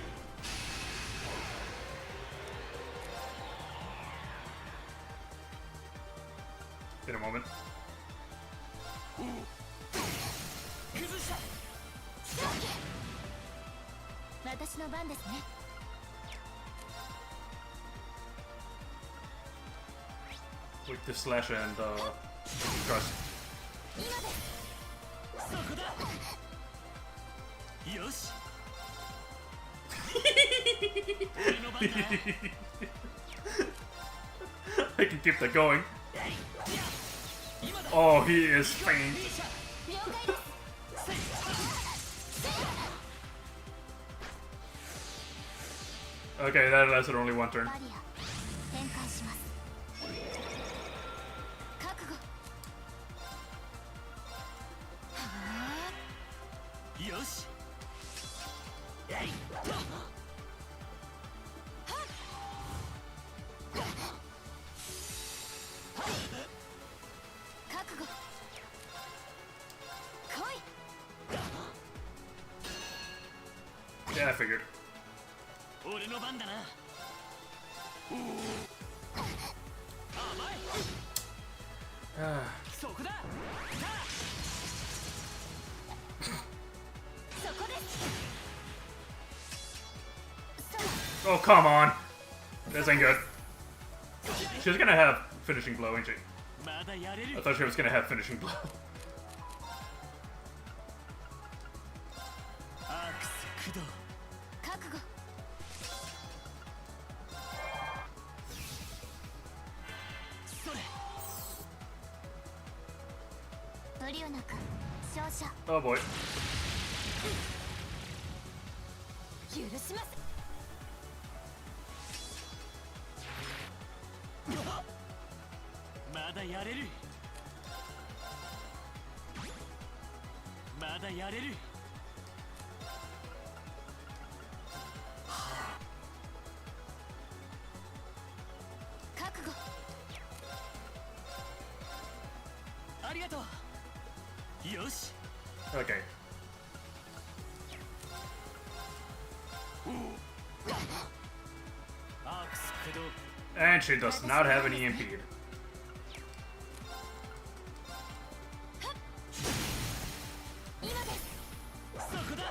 In a moment. 崩した私の番ですね。 With the slash and trust. 今です。そこだよし俺の番だな I can keep that going. 今だ Oh, he is faint. 了解です。 Okay, that lasted only one turn. バリア展開します。覚悟。はよしあ、覚悟。来い。 Yeah, I figured. 俺の番だな甘いそこだそこです。そう。 Oh, come on. This ain't good. She's gonna have finishing blow, ain't she? まだやれ I る thought she was gonna have finishing blow. アークス駆動覚悟。それ無理をなく勝者 Oh boy. 許します。まだやれるまだやれる覚悟。ありがとうよし Okay. アークス駆動 And she does not have any impede. 今です。そこだ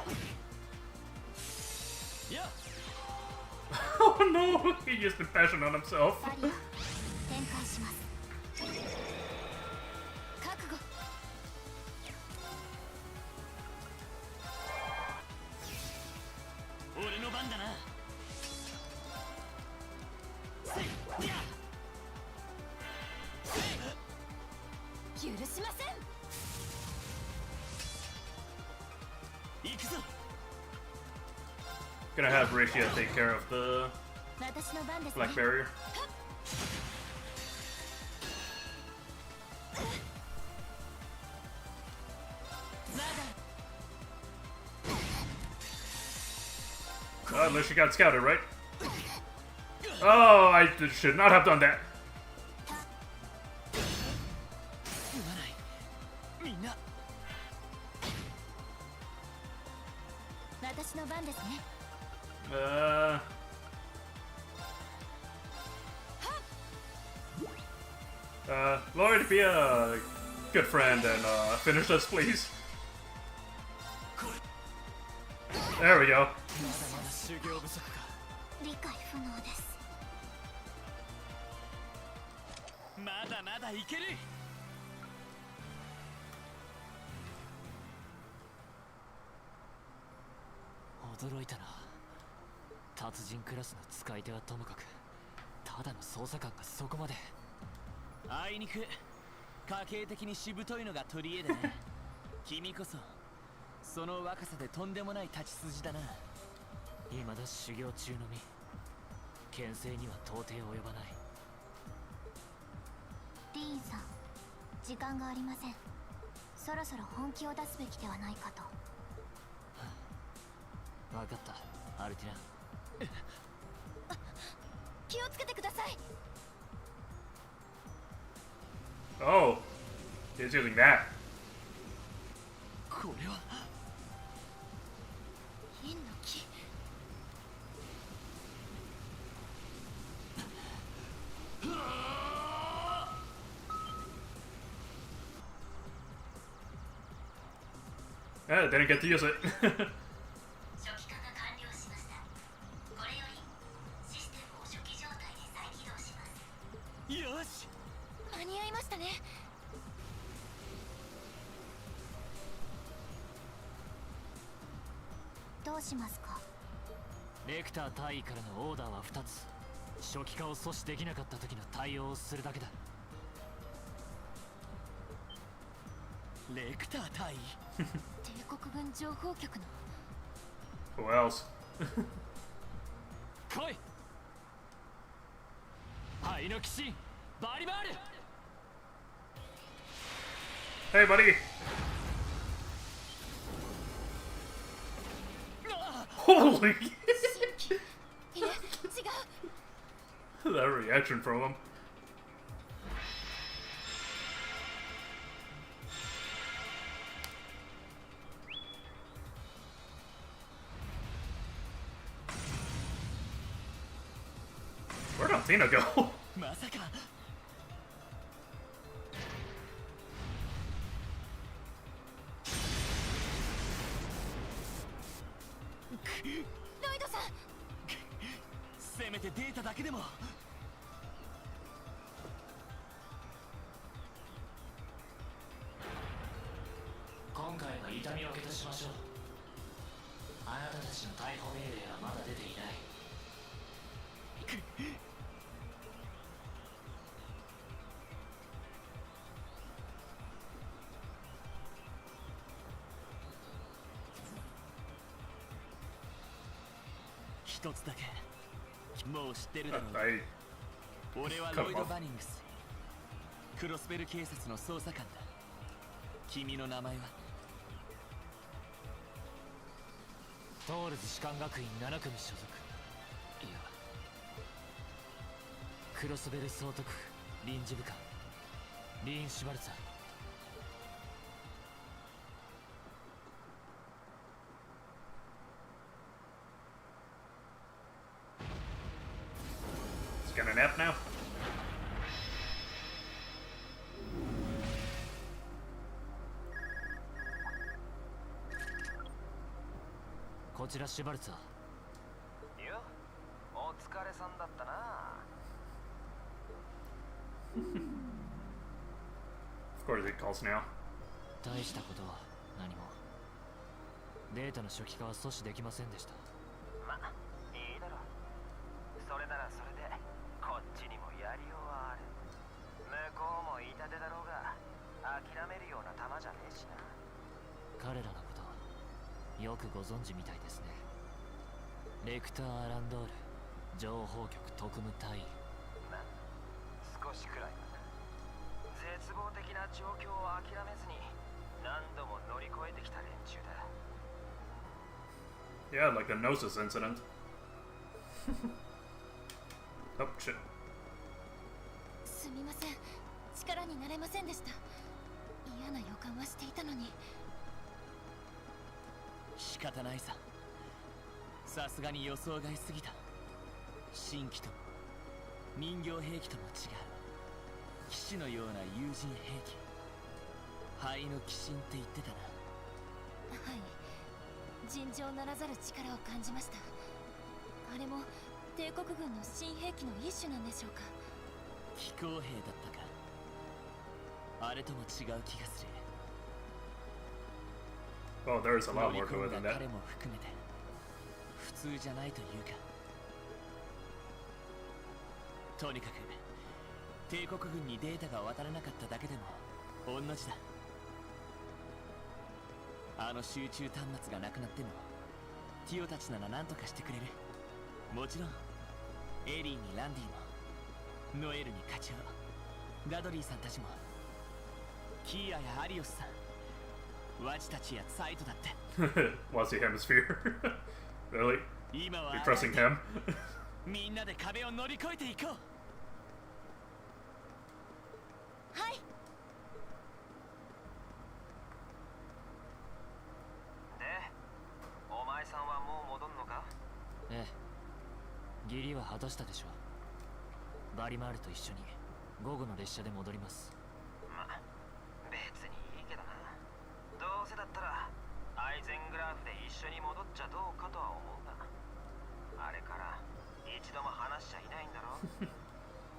や Oh no! He used compassion on himself. バリア展開します。覚悟。俺の番だなせいや許しません。 行くぞ Gonna have Rachia take care of the 私の番ですね。 black barrier. まだ At least she got scouted, right? Oh, I should not have done that. すまないみんな私の番ですね。 Lord, be a good friend and finish us, please. There we go. まだまだ修行不足か理解不能です。まだまだいける驚いたな達人クラスの使い手はともかくただの捜査官がそこまであいにく家系的にしぶといのが取り柄でね君こそその若さでとんでもない立ち筋だな未だ修行中の身牽制には到底及ばないリーンさん、時間がありません。そろそろ本気を出すべきではないかと。分かったアルティナ気をつけてください。Oh, he's using that. これは銀の木。 I didn't get to use it. 初期化が完了しました。これよりシステムを初期状態で再起動します。よし。間に合いましたね。どうしますか。レクター大尉からのオーダーは2つ。初期化を阻止できなかった時の対応をするだけだ。レクター対帝国軍情報局の。 Who else? 来い。灰の騎士バリバール。 Hey, buddy. Holy! いえ、違う。 That reaction from him. Where'd Athena go? まさかロイドさん。せめてデータだけでも。今回は痛み分けとしましょう。あなたたちの逮捕命令はまだ出ていない。一つだけもう知ってるだろう。 I 俺はロイド・バニングス、クロスベル警察の捜査官だ。君の名前は？トールズ士官学院7組所属。いや、クロスベル総督府臨時部官リーン・シュバルツァー。 He's gonna nap now. こちらシュバルツァー。いや、お疲れさんだったな。 Of course he calls now. 大したことは何も。データの初期化は阻止できませんでした。ま、いいだろう。それならそれでこっちにもやりようはある。向こうも痛手だろうが諦めるような玉じゃねえしな。彼らのことよくご存知みたいですね。レクター・アランドール情報局特務隊員。ま、少しくらいはな。絶望的な状況を諦めずに何度も乗り越えてきた連中だ。 Yeah, like the Gnosis incident. Oh, shit. すみません。力になれませんでした。嫌な予感はしていたのに。仕方ないさ。さすがに予想外すぎた。新規とも人形兵器とも違う騎士のような友人兵器。灰の鬼神って言ってたな。はい。尋常ならざる力を感じました。あれも帝国軍の新兵器の一種なんでしょうか。飛行兵だったか。あれとも違う気がする。 Oh, there's a 乗 lot り more 込 to ん it だ than that. 彼も含めて普通じゃないというか。とにかく帝国軍にデータが渡らなかっただけでも同じだ。あの集中端末がなくなってもティオたちなら何とかしてくれる。もちろんエリーにランディもノエルに課長ダドリーさんたちもキーラやアリオスさんワジたちやサイトだって。 Wants the hemisphere. Really? 今は You're trusting him? みんなで壁を乗り越えていこう。はい。果たしたでしょう。バリマールと一緒に午後の列車で戻ります。ま、別にいいけどな。どうせだったらアイゼングラーフで一緒に戻っちゃどうかとは思うが、あれから一度も話しちゃいないんだろ。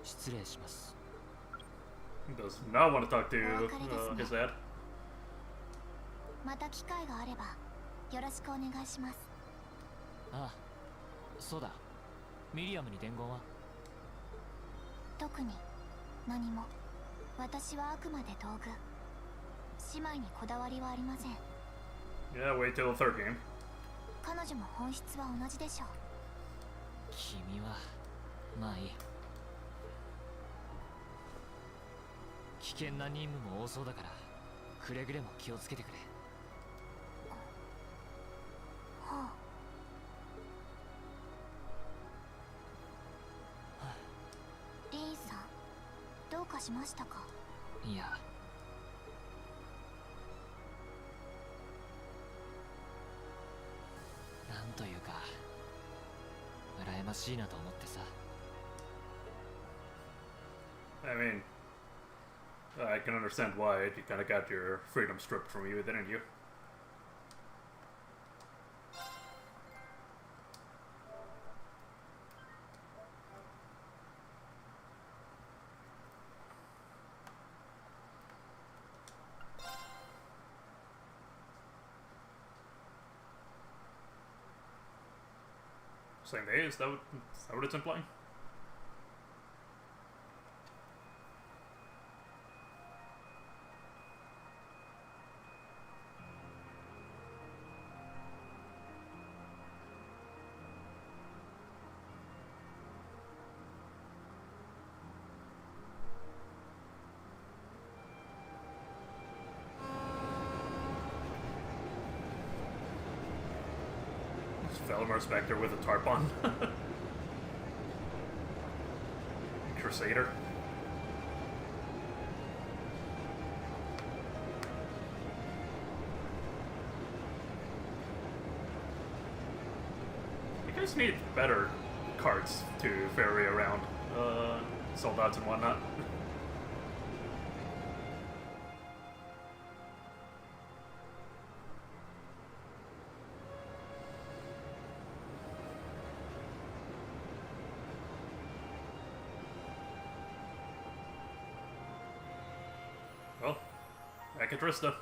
失礼します。 He does not want to talk to his dad. また機会があればよろしくお願いします。ああ、そうだ。ミリアムに伝言は？特に何も。私はあくまで道具。姉妹にこだわりはありません。 Yeah, wait till the third game. 彼女も本質は同じでしょう。君はまあいい。危険な任務も多そうだからくれぐれも気をつけてくれ。はあ、リーンさん、どうかしましたか？いや、なんというか羨ましいなと思ってさ。 I mean, I can understand why you kind of got your freedom stripped from you, didn't you? Same day? Is that what it's implying? Felomar Spectre with a tarp on. Crusader. You guys need better carts to ferry around soldats and whatnot. Well, back at Trista.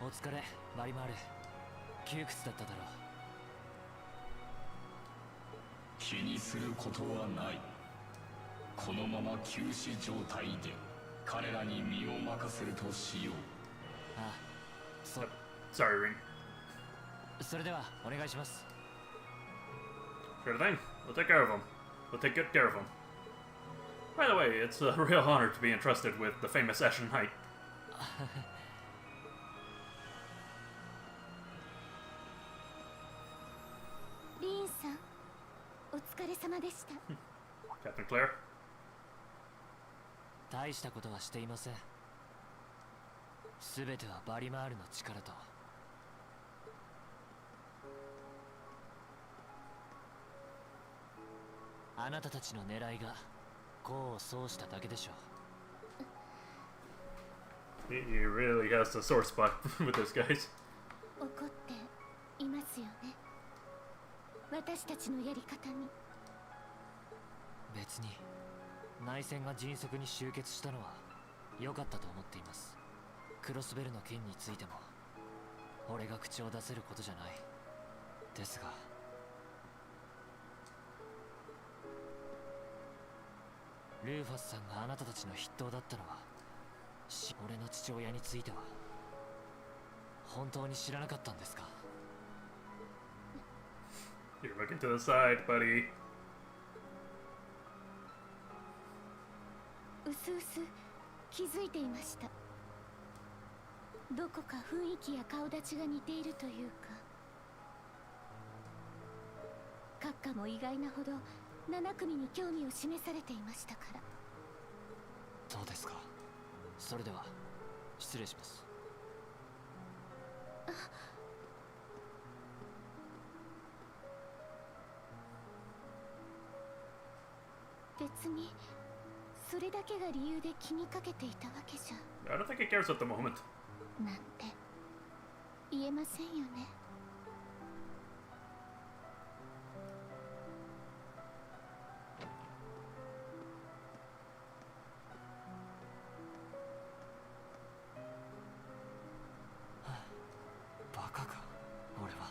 お疲れ、バリマール。窮屈だっただろう。気にすることはない。このまま休止状態で彼らに身を任せるとしよう。ああ、Sorry, Ring. それではお願いします。 Sure thing. We'll take care of him. We'll take good care of him. By the way, it's a real honor to be entrusted with the famous Ashen Knight. リーンさん、お疲れ様でした。Captain Claire. 大したことはしていません。すべてはバリマールの力と。あなたたちの狙いが功を奏しただけでしょう。He really has a sore spot with this, guys. 怒っていますよね。私たちのやり方に。別に内戦が迅速に終結したのは良かったと思っています。クロスベルの件についても俺が口を出せることじゃない。ですがルーファスさんがあなたたちの筆頭だったのは俺の父親については本当に知らなかったんですか？ You're looking to the side, buddy. うすうす気づいていました。どこか雰囲気や顔立ちが似ているというか、閣下も意外なほど7組に興味を示されていましたから。そうですか。それでは失礼します。別にそれだけが理由で気にかけていたわけじゃ I don't think he cares at the moment. なんて言えませんよね。バカか俺は。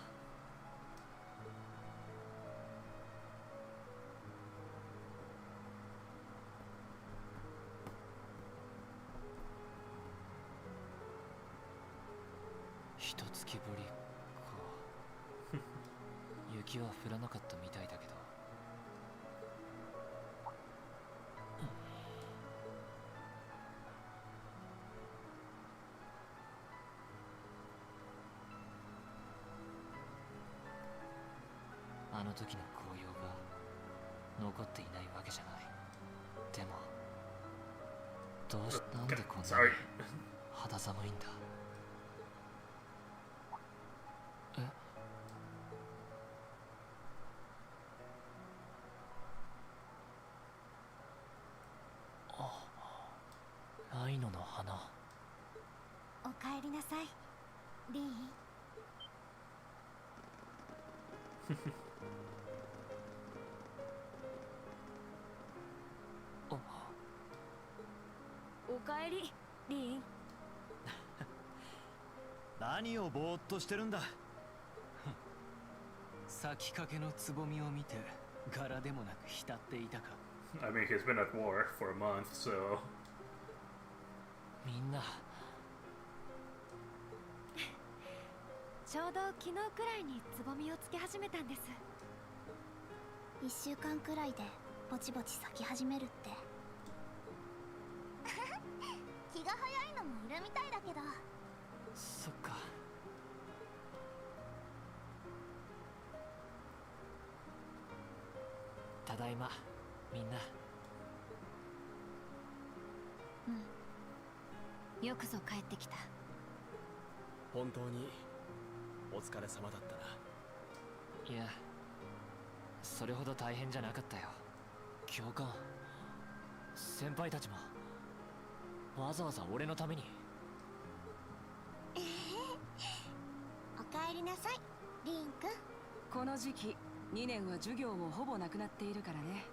一月ぶりか。雪は降らなかったみたいだけど。あの時の紅葉が残っていないわけじゃない。でもどうしなんでこんなに Sorry. 肌寒いんだ。ライノの花。おかえりなさい、リーン。おかえり、リーン。何をぼーっとしてるんだ。咲きかけのつぼみを見て柄でもなく浸っていたか。 I mean, he's been at war for a month, so. みんなちょうど昨日くらいにつぼみをつけ始めたんです。1週間くらいでぼちぼち咲き始めるって。気が早いのもいるみたいだけど。そっか。ただいまみんな。うん、よくぞ帰ってきた。本当にお疲れ様だったな。いや、それほど大変じゃなかったよ。教官、先輩たちもわざわざ俺のために。おかえりなさい、リーンくん。この時期2年は授業もほぼなくなっているからね。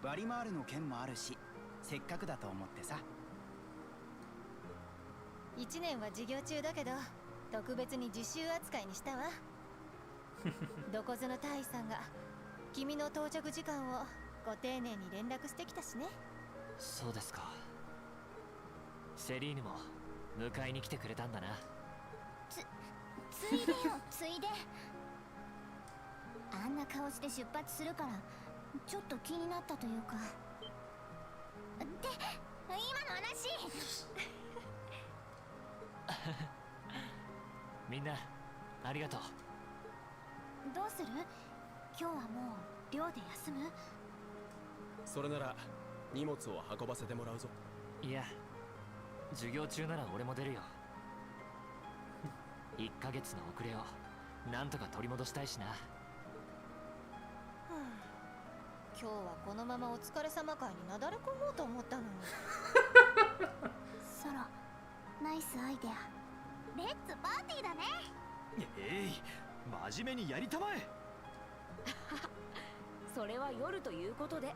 割り回るの件もあるし、せっかくだと思ってさ。1年は授業中だけど特別に自習扱いにしたわ。どこぞの大尉さんが君の到着時間をご丁寧に連絡してきたしね。そうですか。セリーヌも迎えに来てくれたんだな。ついでよ、ついで。あんな顔して出発するからちょっと気になったというか。って今の話。みんなありがとう。どうする？今日はもう寮で休む？それなら荷物を運ばせてもらうぞ。いや、授業中なら俺も出るよ。1ヶ月の遅れをなんとか取り戻したいしな。今日はこのままお疲れ様会になだれ込もうと思ったのに。ソロ、ナイスアイデア。レッツパーティーだね。真面目にやりたまえ。それは夜ということで。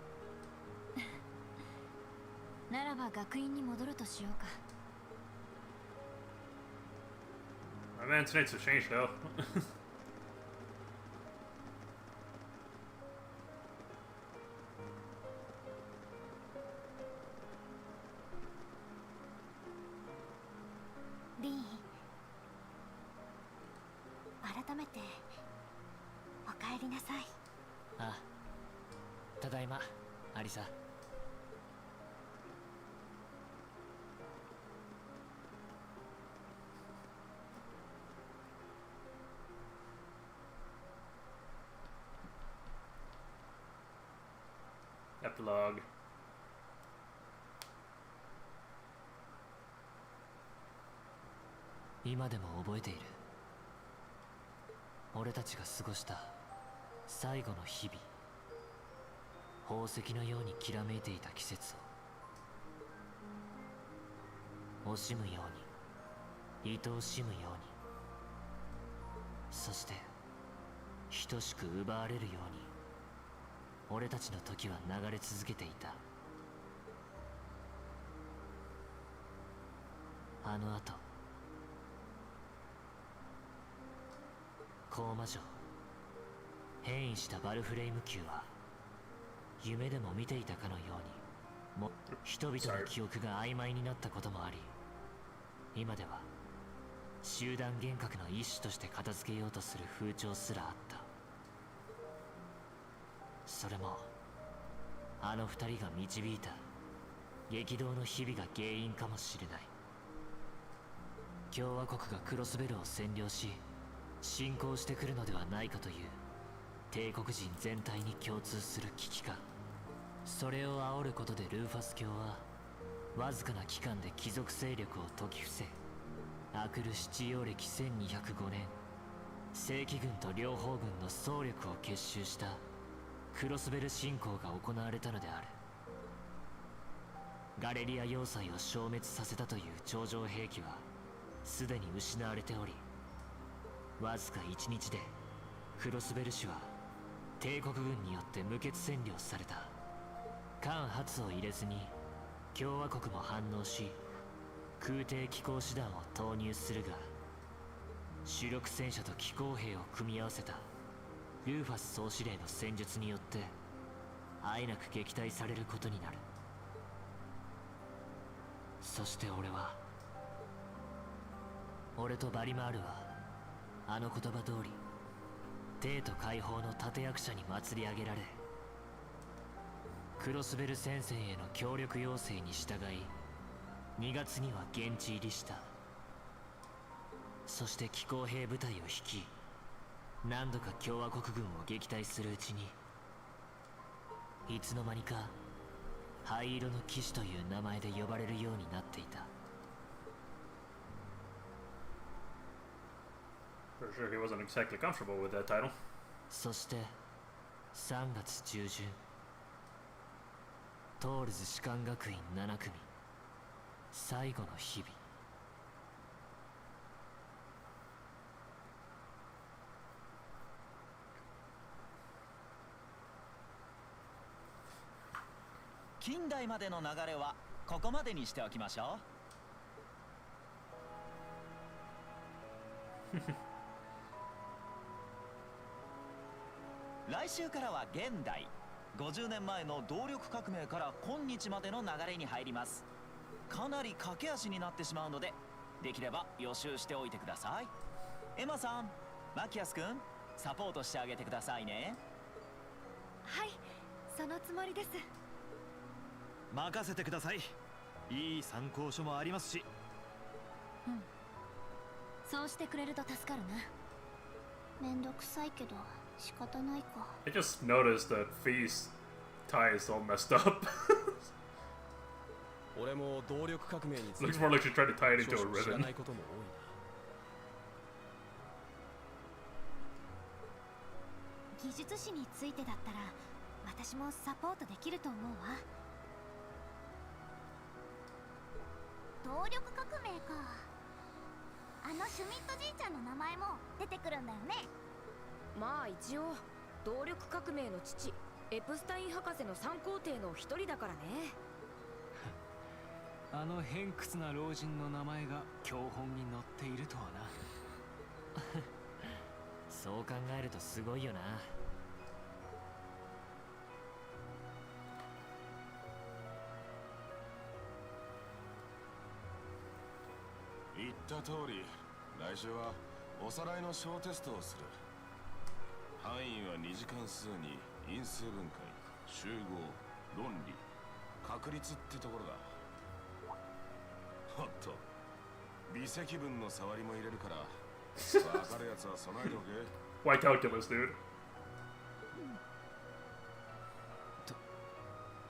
ならば学院に戻るとしようか。My man's needs to change though. リーン、改めておか帰りなさい。ああ、ただいまアリサ。Epilogue. 今でも覚えている。俺たちが過ごした最後の日々。宝石のようにきらめいていた季節を惜しむように、愛おしむように、そして等しく奪われるように、俺たちの時は流れ続けていた。あの後、コーマ城、変異したバルフレイム級は夢でも見ていたかのように、も人々の記憶が曖昧になったこともあり、今では集団幻覚の一種として片付けようとする風潮すらあった。それもあの二人が導いた激動の日々が原因かもしれない。共和国がクロスベルを占領し侵攻してくるのではないかという帝国人全体に共通する危機感。それを煽ることでルーファス教はわずかな期間で貴族勢力を解き伏せ、アクル七葉暦1205年、正規軍と両方軍の総力を結集したクロスベル侵攻が行われたのである。ガレリア要塞を消滅させたという超常兵器はすでに失われており、わずか1日でクロスベル市は帝国軍によって無血占領された。間髪を入れずに共和国も反応し空挺機甲師団を投入するが、主力戦車と機甲兵を組み合わせたルーファス総司令の戦術によってあえなく撃退されることになる。そして俺とバリマールはあの言葉通り帝都解放の立役者に祭り上げられ、クロスベル戦線への協力要請に従い2月には現地入りした。そして機甲兵部隊を率い何度か共和国軍を撃退するうちに、いつの間にか灰色の騎士という名前で呼ばれるようになっていた。For sure he wasn't exactly comfortable with that title. そして3月中旬、トールズ士官学院7組最後の日々。近代までの流れはここまでにしておきましょう。来週からは現代。50年前の動力革命から今日までの流れに入ります。かなり駆け足になってしまうので、できれば予習しておいてください。エマさん、マキアス君、サポートしてあげてくださいね。はい、そのつもりです。任せてください。いい参考書もありますし。うん、そうしてくれると助かるな。めんどくさいけど仕方ないか。 I just noticed that Fee's tie is all messed up. 俺も動力革命について Looks more like she tried to tie it into a 知ら ribbon. ないことも多いな。技術士についてだったら私もサポートできると思うわ。動力革命か。あのシュミットじいちゃんの名前も出てくるんだよね。まあ一応動力革命の父エプスタイン博士の三皇帝の一人だからね。あの偏屈な老人の名前が教本に載っているとはな。そう考えるとすごいよな。言った通り、来週はおさらいの小テストをする。範囲は2次関数に因数分解、集合、論理、確率ってところだ。おっと、微積分の触りも入れるから分かるやつは備えておけ。Why calculus, dude?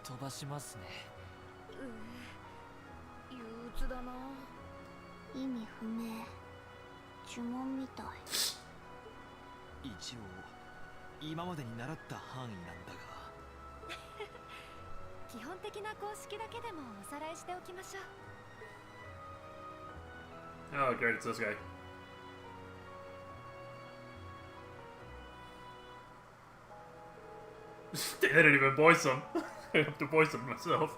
飛ばしますね。憂鬱だな。意味不明。呪文みたい。一応今までに習った範囲なんだが基本的な公式だけでもおさらいしておきましょう。Oh, great, it's this guy. They didn't even voice him. I have to voice him myself.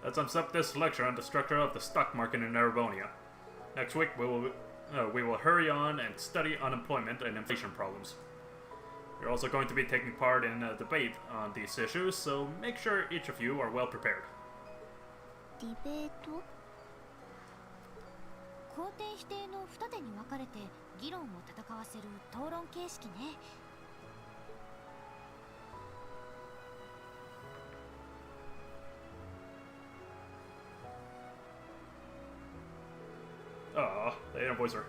That sums up this lecture on the structure of the stock market in Erebonia. Next week, we will hurry on and study unemployment and inflation problems. We're also going to be taking part in a debate on these issues, so make sure each of you are well prepared. ディベート？肯定否定の二手に分かれて議論を戦わせる討論形式ね。Ah, they didn't voice her.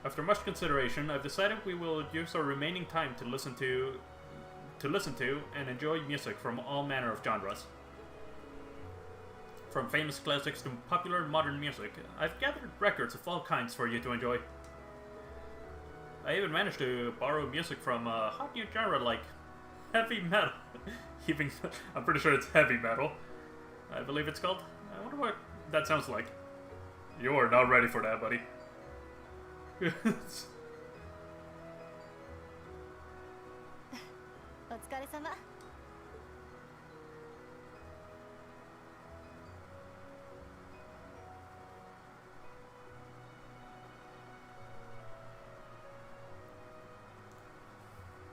After much consideration, I've decided we will use our remaining time to listen to and enjoy music from all manner of genres. From famous classics to popular modern music, I've gathered records of all kinds for you to enjoy. I even managed to borrow music from a hot new genre like heavy metal. Even I'm pretty sure it's heavy metal. I believe it's called. I wonder what that sounds like. You are not ready for that, buddy. お疲れ様。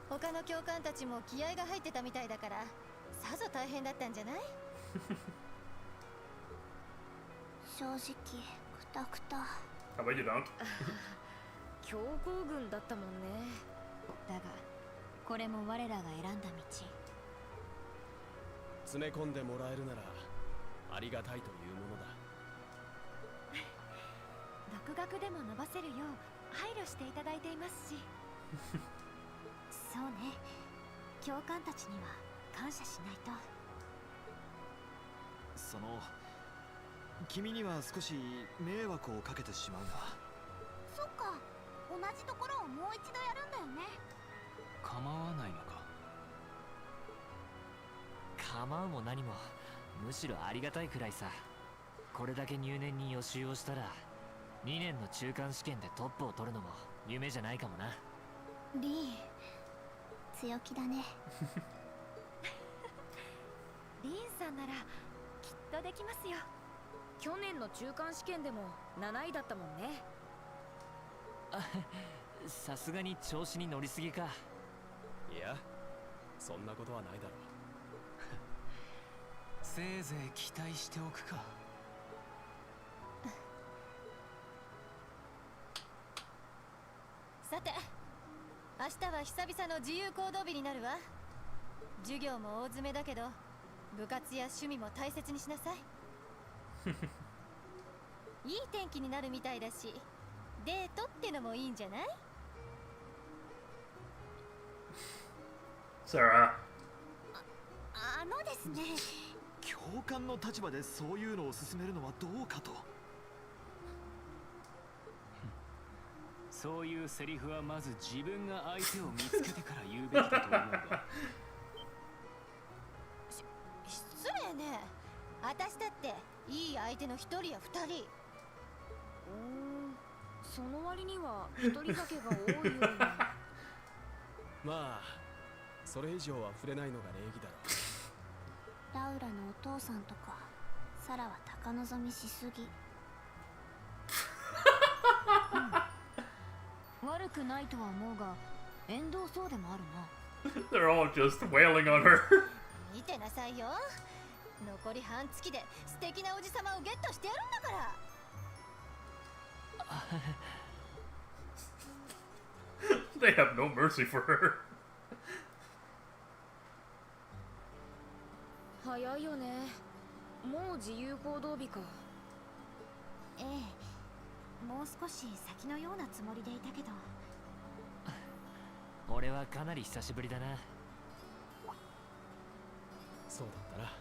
他の教官たちも気合が入ってたみたいだから、さぞ大変だったんじゃない？正直、くたくた。How about you don't? 強行軍だったもんね。だが、これも我らが選んだ道。詰め込んでもらえるならありがたいというものだ。独学でも伸ばせるよう配慮していただいていますし。そうね。教官たちには感謝しないと。その君には少し迷惑をかけてしまうが。そっか、同じところをもう一度やるんだよね。構わないのか。構うも何も、むしろありがたいくらいさ。これだけ入念に予習をしたら2年の中間試験でトップを取るのも夢じゃないかもな。リー、強気だね。リーンさんならきっとできますよ。去年の中間試験でも7位だったもんね。さすがに調子に乗りすぎか。いや、そんなことはないだろう。せいぜい期待しておくか。さて、明日は久々の自由行動日になるわ。授業も大詰めだけど、部活や趣味も大切にしなさい。いい天気になるみたいだし、デートってのもいいんじゃない？ Sarah. あのですね。教官の立場でそういうのを勧めるのはどうかと。そういうセリフはまず自分が相手を見つけてから言うべきだと思うが。失礼ね。私だっていい相手の一人や二人。その割には一人酒が多いような。まあ、それ以上は触れないのが礼儀だろう。ラウラのお父さんとか、サラは高望みしすぎ。悪くないとは思うが、縁遠そうでもあるな。They're all just wailing on her. 見てなさいよ。残り半月で素敵なおじさまをゲットしてやるんだから。They have no mercy for her. 早いよね。もう自由行動日か。ええ、もう少し先のようなつもりでいたけど。俺はかなり久しぶりだな。そうだったな。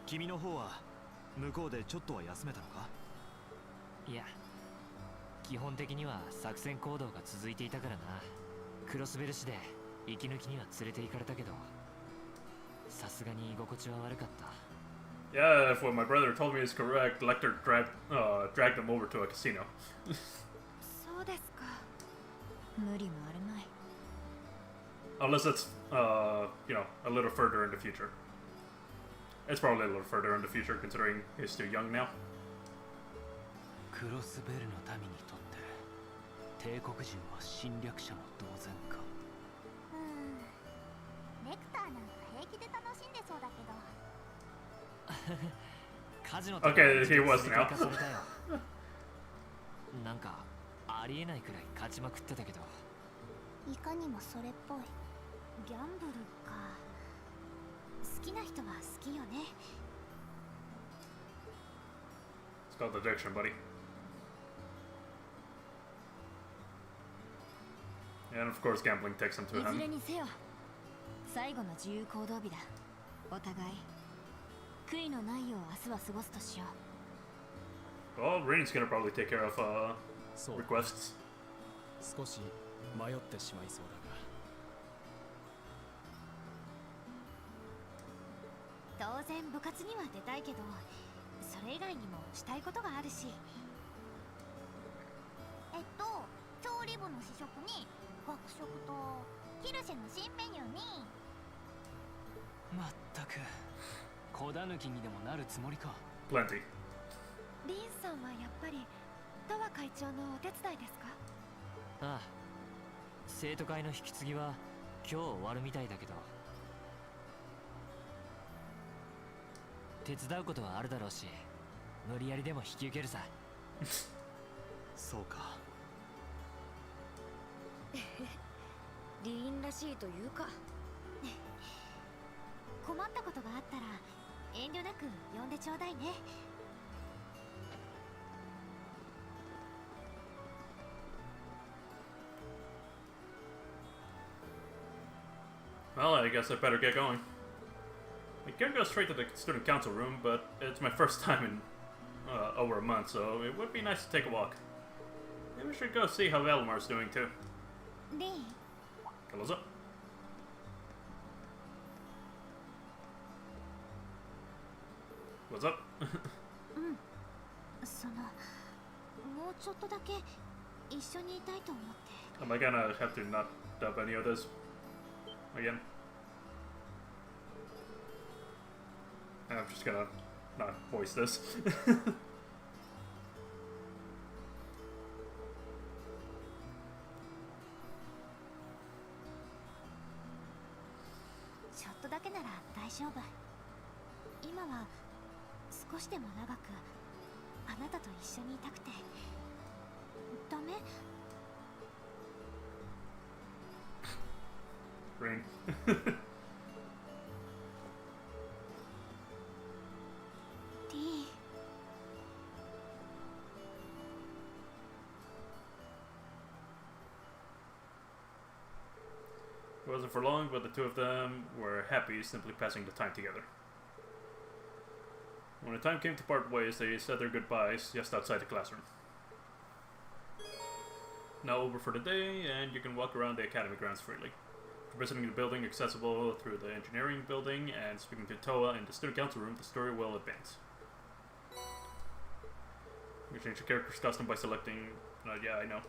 君の方は向こうでちょっとは休めたのか？いや、基本的には作戦行動が続いていたからな。クロスベル市で息抜きには連れて行かれたけど、さすがに居心地は悪かった。Yeah, if what my brother told me is correct, Lecter dragged them over to a casino. そうですか。無理もあるまい。 Unless it's, you know, a little further in the future. It's probably a little further in the future, considering he's still young now. クロスベルの民にとって帝国人は侵略者の同然か。レクターなんか平気で楽しんでそうだけど。カジノとか Okay, he was 連れて now. 行かされたよ。なんかありえないくらい勝ちまくってたけど。いかにもそれっぽい。ギャンブルか。好きな人は好きよね。 It's called addiction, buddy. And of course, gambling takes him to いずれ him. にせよ、最後の自由行動日だ。お互い悔いのないよう明日は過ごすとしよう。 Well, Rain's gonna probably take care of そう。 requests. 少し迷ってしまいそうだが。当然部活には出たいけど、それ以外にもしたいことがあるし。調理部の試食に学食とキルシェの新メニューに。まったく小狸にでもなるつもりか。 Plenty. リンさんはやっぱりトワ会長のお手伝いですか？ああ、生徒会の引き継ぎは今日終わるみたいだけど、手伝うことはあるだろうし、無理やりでも引き受けるさ。そうか。リーンらしいというか。困ったことがあったら遠慮なく呼んでちょうだいね。 Well, I guess I better get going. I can go straight to the student council room, but it's my first time in over a month, so it would be nice to take a walk. Maybe we should go see how Valimar's doing too. リン、 Hello, up. What's up? そのもうちょっとだけ一緒にいたいと思って。 Am I gonna have to not dub any of this again? I'm just gonna not voice this. ちょっとだけなら大丈夫。今は少しでも長くあなたと一緒にいたくて。ダメ？ Rain. D. It wasn't for long, but the two of them were happy simply passing the time together. When the time came to part ways, they said their goodbyes just outside the classroom. Now over for the day, and you can walk around the academy grounds freely. For visiting the building accessible through the engineering building and speaking to Toa in the student council room, the story will advance. You can change your character's custom by selecting... yeah, I know.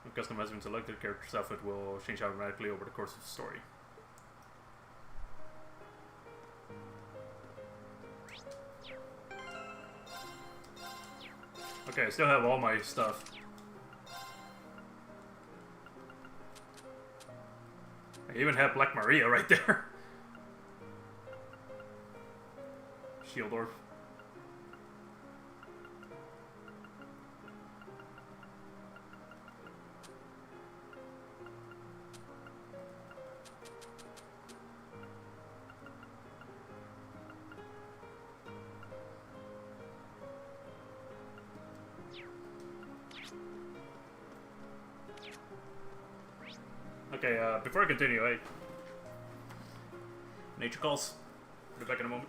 When custom has been selected, the character's outfit will change automatically over the course of the story. Okay, I still have all my stuff. I even have Black Maria right there. Shieldorf. Okay, before I continue, nature calls. Be back in a moment.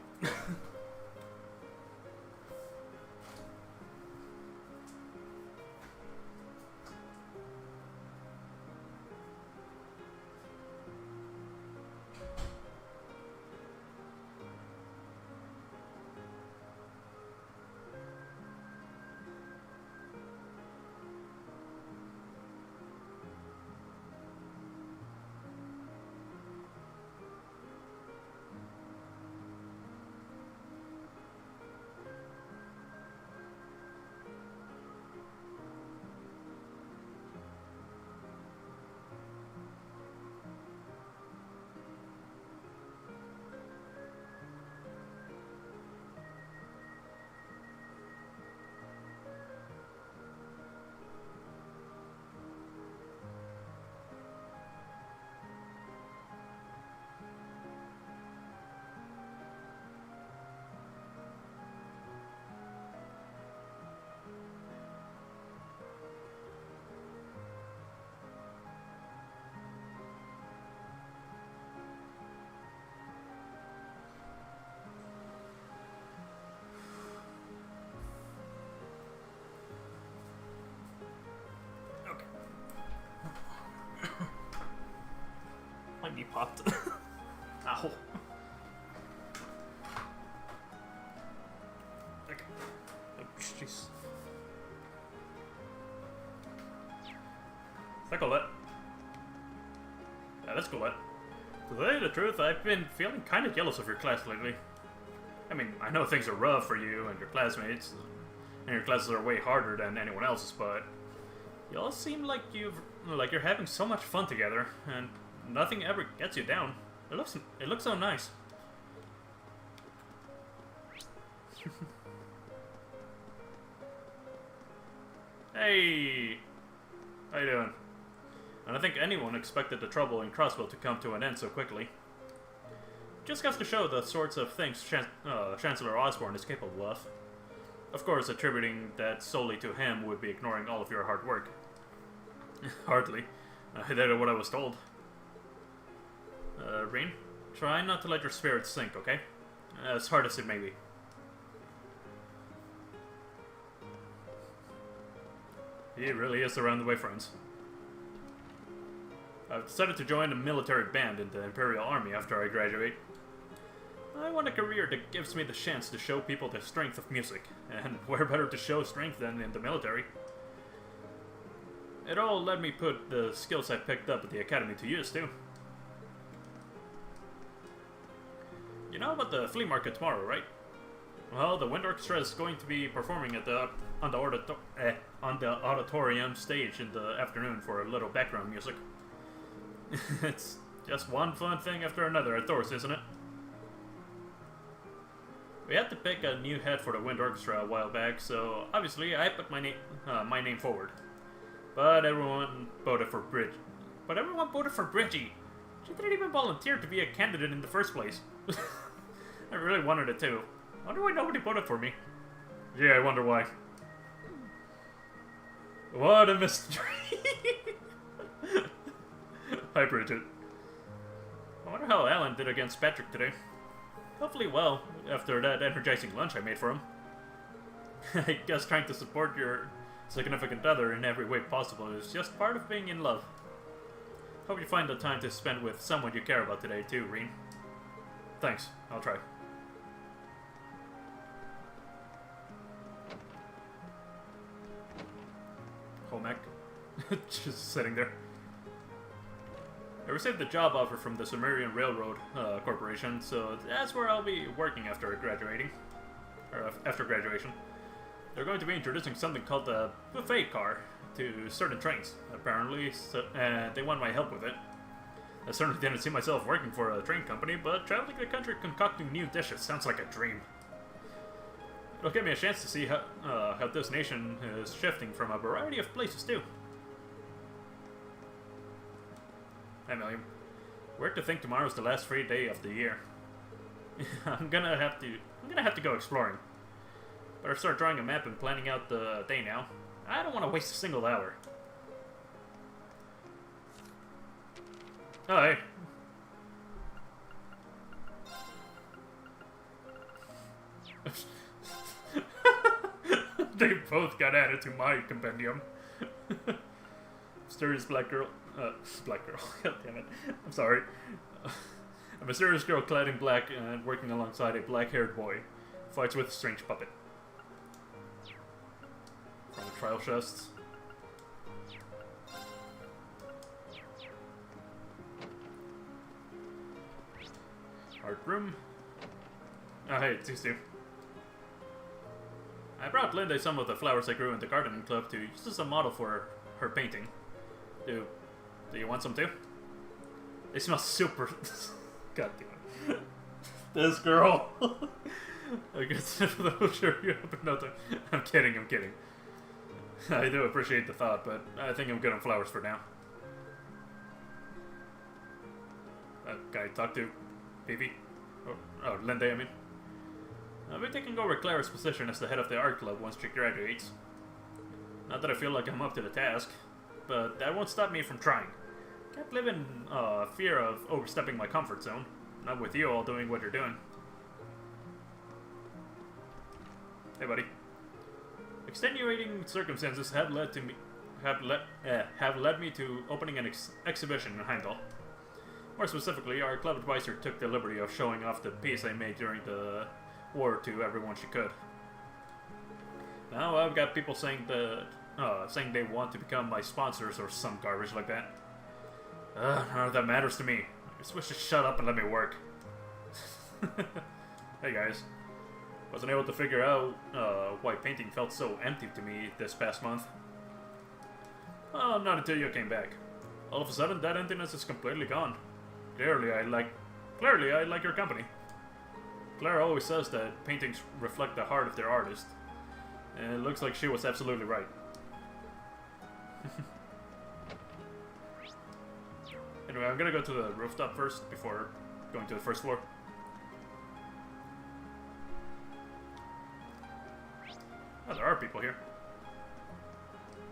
My knee popped. Ow. Okay. Oh, jeez. Is that Colette? Yeah, that's Colette. To tell you the truth, I've been feeling kind of jealous of your class lately. I mean, I know things are rough for you and your classmates, and your classes are way harder than anyone else's, but you all seem like you're having so much fun together, and nothing ever gets you down. It looks so nice. Hey, how you doing? I don't think anyone expected the trouble in Crossville to come to an end so quickly. Just goes to show the sorts of things Chancellor Osborne is capable of. Of course, attributing that solely to him would be ignoring all of your hard work. Hardly. That is what I was told. Rean, try not to let your spirits sink, okay? As hard as it may be. He really is the round-the-way friends. I've decided to join a military band in the Imperial Army after I graduate. I want a career that gives me the chance to show people the strength of music, and where better to show strength than in the military? It'll let me put the skills I picked up at the academy to use, too. You know about the flea market tomorrow, right? Well, the Wind Orchestra is going to be performing at on the auditorium stage in the afternoon for a little background music. It's just one fun thing after another at Thor's, isn't it? We had to pick a new head for the Wind Orchestra a while back, so obviously I put my name forward. But everyone voted for Bridgie. She didn't even volunteer to be a candidate in the first place. I really wanted it too. Wonder why nobody voted for me. Yeah, I wonder why. What a mystery. Hi, Bridget. I wonder how Alan did against Patrick today. Hopefully well, after that energizing lunch I made for him. I guess trying to support your significant other in every way possible is just part of being in love. Hope you find the time to spend with someone you care about today too, Rean. Thanks, I'll try. Homek. Just sitting there. I received a job offer from the Sumerian Railroad Corporation, so that's where I'll be working after graduating. Or after graduation. They're going to be introducing something called the buffet car to certain trains, apparently, so, and they want my help with it. I certainly didn't see myself working for a train company, but traveling the country concocting new dishes sounds like a dream. It'll give me a chance to see how this nation is shifting from a variety of places too. Hey, William. Weird to think tomorrow's the last free day of the year. I'm gonna have to go exploring. Better start drawing a map and planning out the day now. I don't want to waste a single hour. Oh, hey. They both got added to my compendium. Mysterious black girl. Black girl. God damn it. I'm sorry. A mysterious girl clad in black and working alongside a black-haired boy fights with a strange puppet. From the trial chests. Art room. Oh, hey, it's Stu. I brought Linda some of the flowers I grew in the gardening club to use as a model for her painting. Do you want some too? They smell super... God damn it. This girl! I guess I'll show you up another... I'm kidding. I do appreciate the thought, but I think I'm good on flowers for now. Can I talk to Phoebe? Oh, Linda, I mean. I'll be taking over Clara's position as the head of the art club once she graduates. Not that I feel like I'm up to the task, but that won't stop me from trying. Can't live in fear of overstepping my comfort zone. Not with you all doing what you're doing. Hey, buddy. Extenuating circumstances have led me to opening an exhibition in Heimdall. More specifically, our club advisor took the liberty of showing off the piece I made during the war to everyone she could. Now I've got people saying they want to become my sponsors or some garbage like that. None of that matters to me. I just wish to shut up and let me work. Hey guys. Wasn't able to figure out why painting felt so empty to me this past month. Well, not until you came back. All of a sudden, that emptiness is completely gone. Clearly, I like your company. Clara always says that paintings reflect the heart of their artist. And it looks like she was absolutely right. Anyway, I'm gonna go to the rooftop first before going to the first floor. Oh, there are people here.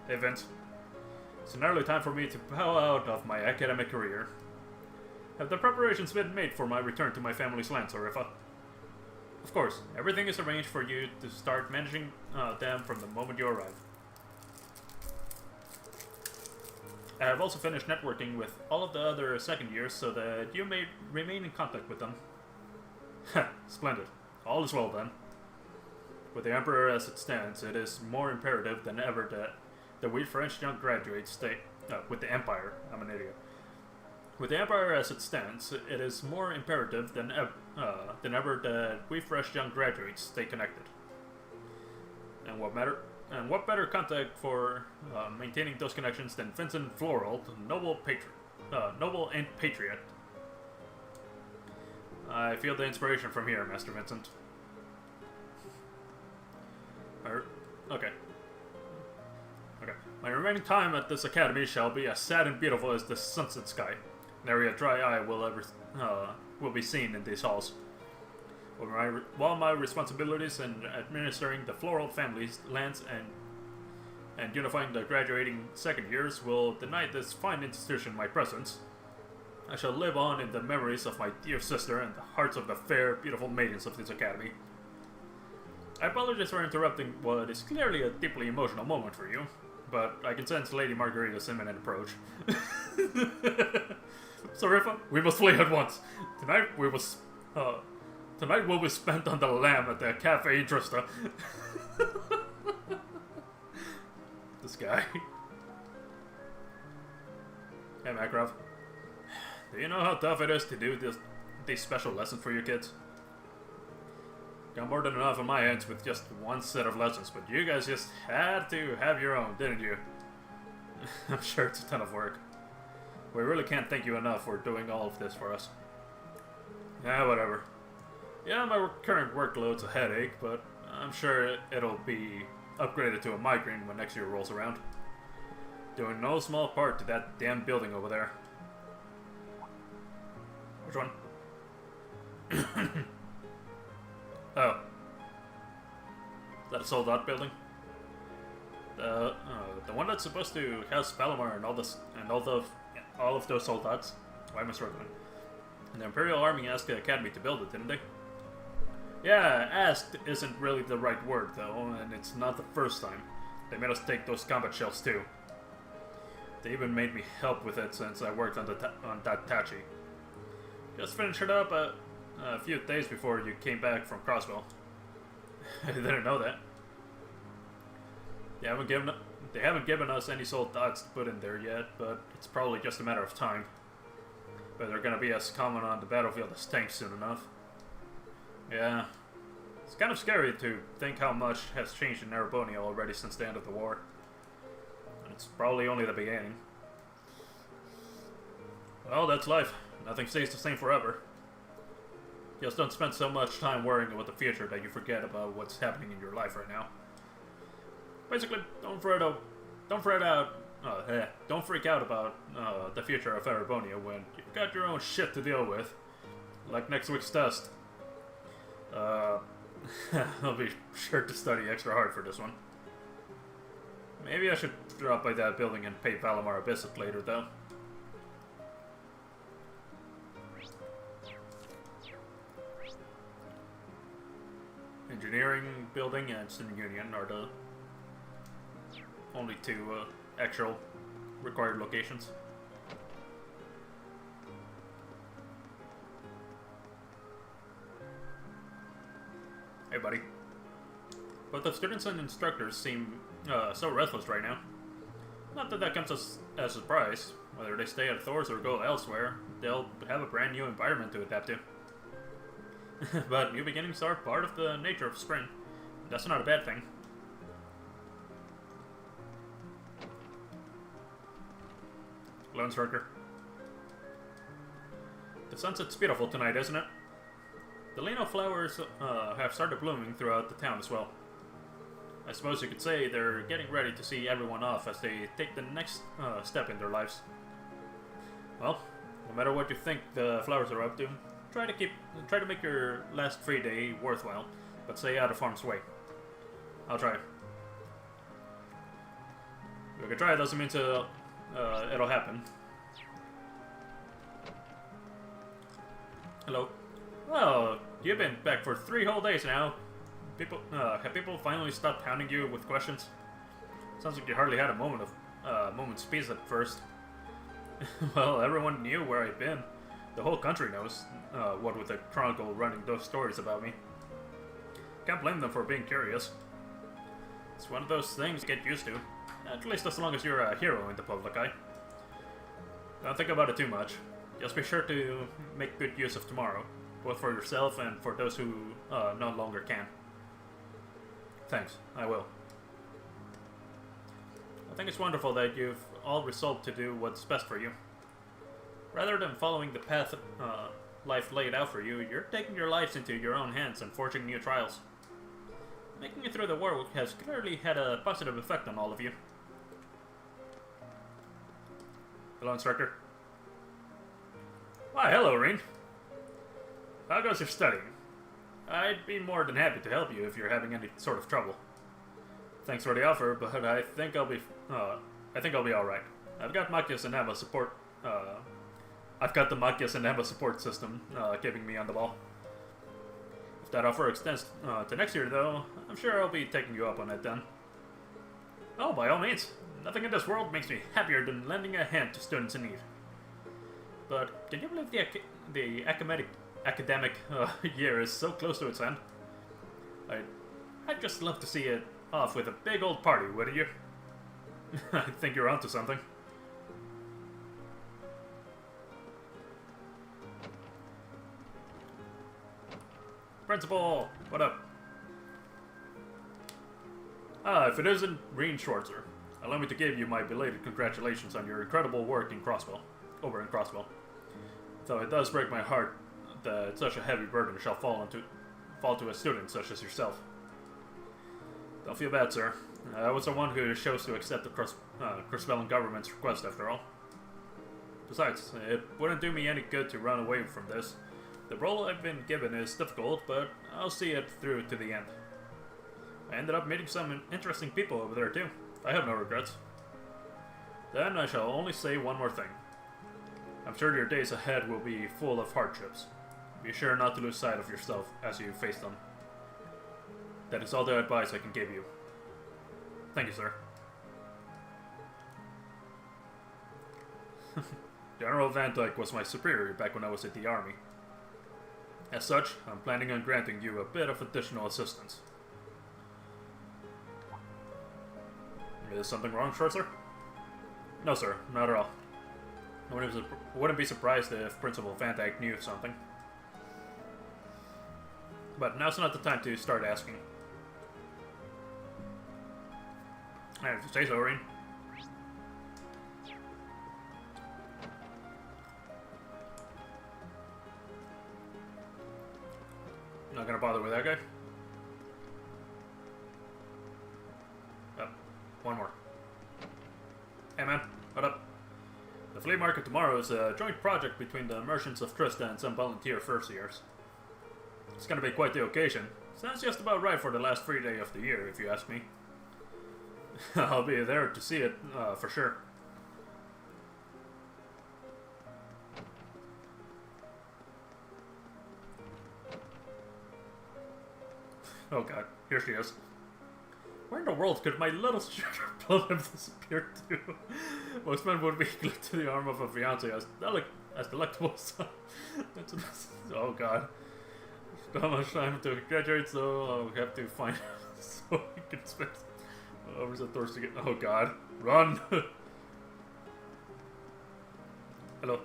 Hey, Vince. It's nearly time for me to bow out of my academic career. Have the preparations been made for my return to my family's land, Sorifa? Of course, everything is arranged for you to start managing them from the moment you arrive. I have also finished networking with all of the other second years so that you may remain in contact with them. Splendid. All is well then. With the Emperor as it stands, it is more imperative than ever that we French young graduates stay... with the Empire. I'm an idiot. With the Empire as it stands, it is more imperative than ever that we fresh young graduates stay connected. And what better contact for maintaining those connections than Vincent Floral, noble and patriot. I feel the inspiration from here, Master Vincent. Okay. My remaining time at this academy shall be as sad and beautiful as the sunset sky. Nary a dry eye will be seen in these halls. While my responsibilities in administering the Floral family's lands and unifying the graduating second years will deny this fine institution my presence, I shall live on in the memories of my dear sister and the hearts of the fair, beautiful maidens of this academy. I apologize for interrupting what is clearly a deeply emotional moment for you, but I can sense Lady Margarita's imminent approach. Sorifa, we must flee at once. Tonight will be spent on the lamb at the Cafe Trista. This guy. Hey, Makarov. Do you know how tough it is to do these special lessons for your kids? Got more than enough on my hands with just one set of lessons, but you guys just had to have your own, didn't you? I'm sure it's a ton of work. We really can't thank you enough for doing all of this for us. Yeah, whatever. Yeah, my current workload's a headache, but I'm sure it'll be upgraded to a migraine when next year rolls around. Doing no small part to that damn building over there. Which one? Oh. Is that a sold-out building? The one that's supposed to house Palomar and all of those soldats. Why am I struggling? And the Imperial Army asked the Academy to build it, didn't they? Yeah, asked isn't really the right word, though, and it's not the first time. They made us take those combat shells, too. They even made me help with it since I worked on that Tachi. Just finished it up a few days before you came back from Crosswell. I didn't know that. They haven't given us any soul dots to put in there yet, but it's probably just a matter of time. But they're gonna be as common on the battlefield as tanks soon enough. Yeah. It's kind of scary to think how much has changed in Erebonia already since the end of the war. And it's probably only the beginning. Well, that's life. Nothing stays the same forever. Just don't spend so much time worrying about the future that you forget about what's happening in your life right now. Basically, don't freak out about the future of Erebonia when you've got your own shit to deal with. Like next week's test. I'll be sure to study extra hard for this one. Maybe I should drop by that building and pay Valimar a visit later, though. Engineering building and Student Union are the only two actual required locations. Hey, buddy. But the students and instructors seem so restless right now. Not that that comes as a surprise. Whether they stay at Thor's or go elsewhere, they'll have a brand new environment to adapt to. But new beginnings are part of the nature of spring. That's not a bad thing. Hello, instructor. The sunset's beautiful tonight, isn't it? The Lino flowers have started blooming throughout the town as well. I suppose you could say they're getting ready to see everyone off as they take the next step in their lives. Well, no matter what you think the flowers are up to, try to make your last free day worthwhile, but stay out of harm's way. I'll try. If I can try, it doesn't mean it'll happen. Hello. Well, you've been back for 3 whole days now. Have people finally stopped hounding you with questions? Sounds like you hardly had a moment's peace at first. Well, everyone knew where I'd been. The whole country knows, what with the Chronicle running those stories about me. Can't blame them for being curious. It's one of those things to get used to, at least as long as you're a hero in the public eye. Don't think about it too much. Just be sure to make good use of tomorrow, both for yourself and for those who no longer can. Thanks, I will. I think it's wonderful that you've all resolved to do what's best for you. Rather than following the path life laid out for you, you're taking your lives into your own hands and forging new trials. Making it through the war has clearly had a positive effect on all of you. Hello, instructor. Why, hello, Rean. How goes your studying? I'd be more than happy to help you if you're having any sort of trouble. Thanks for the offer, but I think I'll be all right. I've got Machias and Emma support. I've got the Machias and Emma support system keeping me on the ball. If that offer extends to next year, though, I'm sure I'll be taking you up on it then. Oh, by all means. Nothing in this world makes me happier than lending a hand to students in need. But can you believe the academic year is so close to its end? I'd just love to see it off with a big old party, wouldn't you? I think you're onto something. Principal, what up? If it isn't Rean Schwarzer, allow me to give you my belated congratulations on your incredible work in Crosswell, over in Crosswell. Though it does break my heart that such a heavy burden shall fall to a student such as yourself. Don't feel bad, sir. I was the one who chose to accept the Crosswellan government's request, after all. Besides, it wouldn't do me any good to run away from this. The role I've been given is difficult, but I'll see it through to the end. I ended up meeting some interesting people over there, too. I have no regrets. Then I shall only say one more thing. I'm sure your days ahead will be full of hardships. Be sure not to lose sight of yourself as you face them. That is all the advice I can give you. Thank you, sir. General Van Dyke was my superior back when I was at the army. As such, I'm planning on granting you a bit of additional assistance. Is something wrong, Schwarzer? No, sir, not at all. I wouldn't be surprised if Principal Van Dyke knew something. But now's not the time to start asking. I have to say so, Rain. Not gonna bother with that guy. Oh, one more. Hey man, what up? The flea market tomorrow is a joint project between the Merchants of Trista and some volunteer first years. It's gonna be quite the occasion. Sounds just about right for the last free day of the year, if you ask me. I'll be there to see it, for sure. Oh god, here she is. Where in the world could my little sugar plum have disappeared to? Most men would be glued to the arm of a fiancé as delectable son. Oh god. Not much time to graduate, so I'll have to find so we can spend hours at Thor's to get. Oh god. Run! Hello.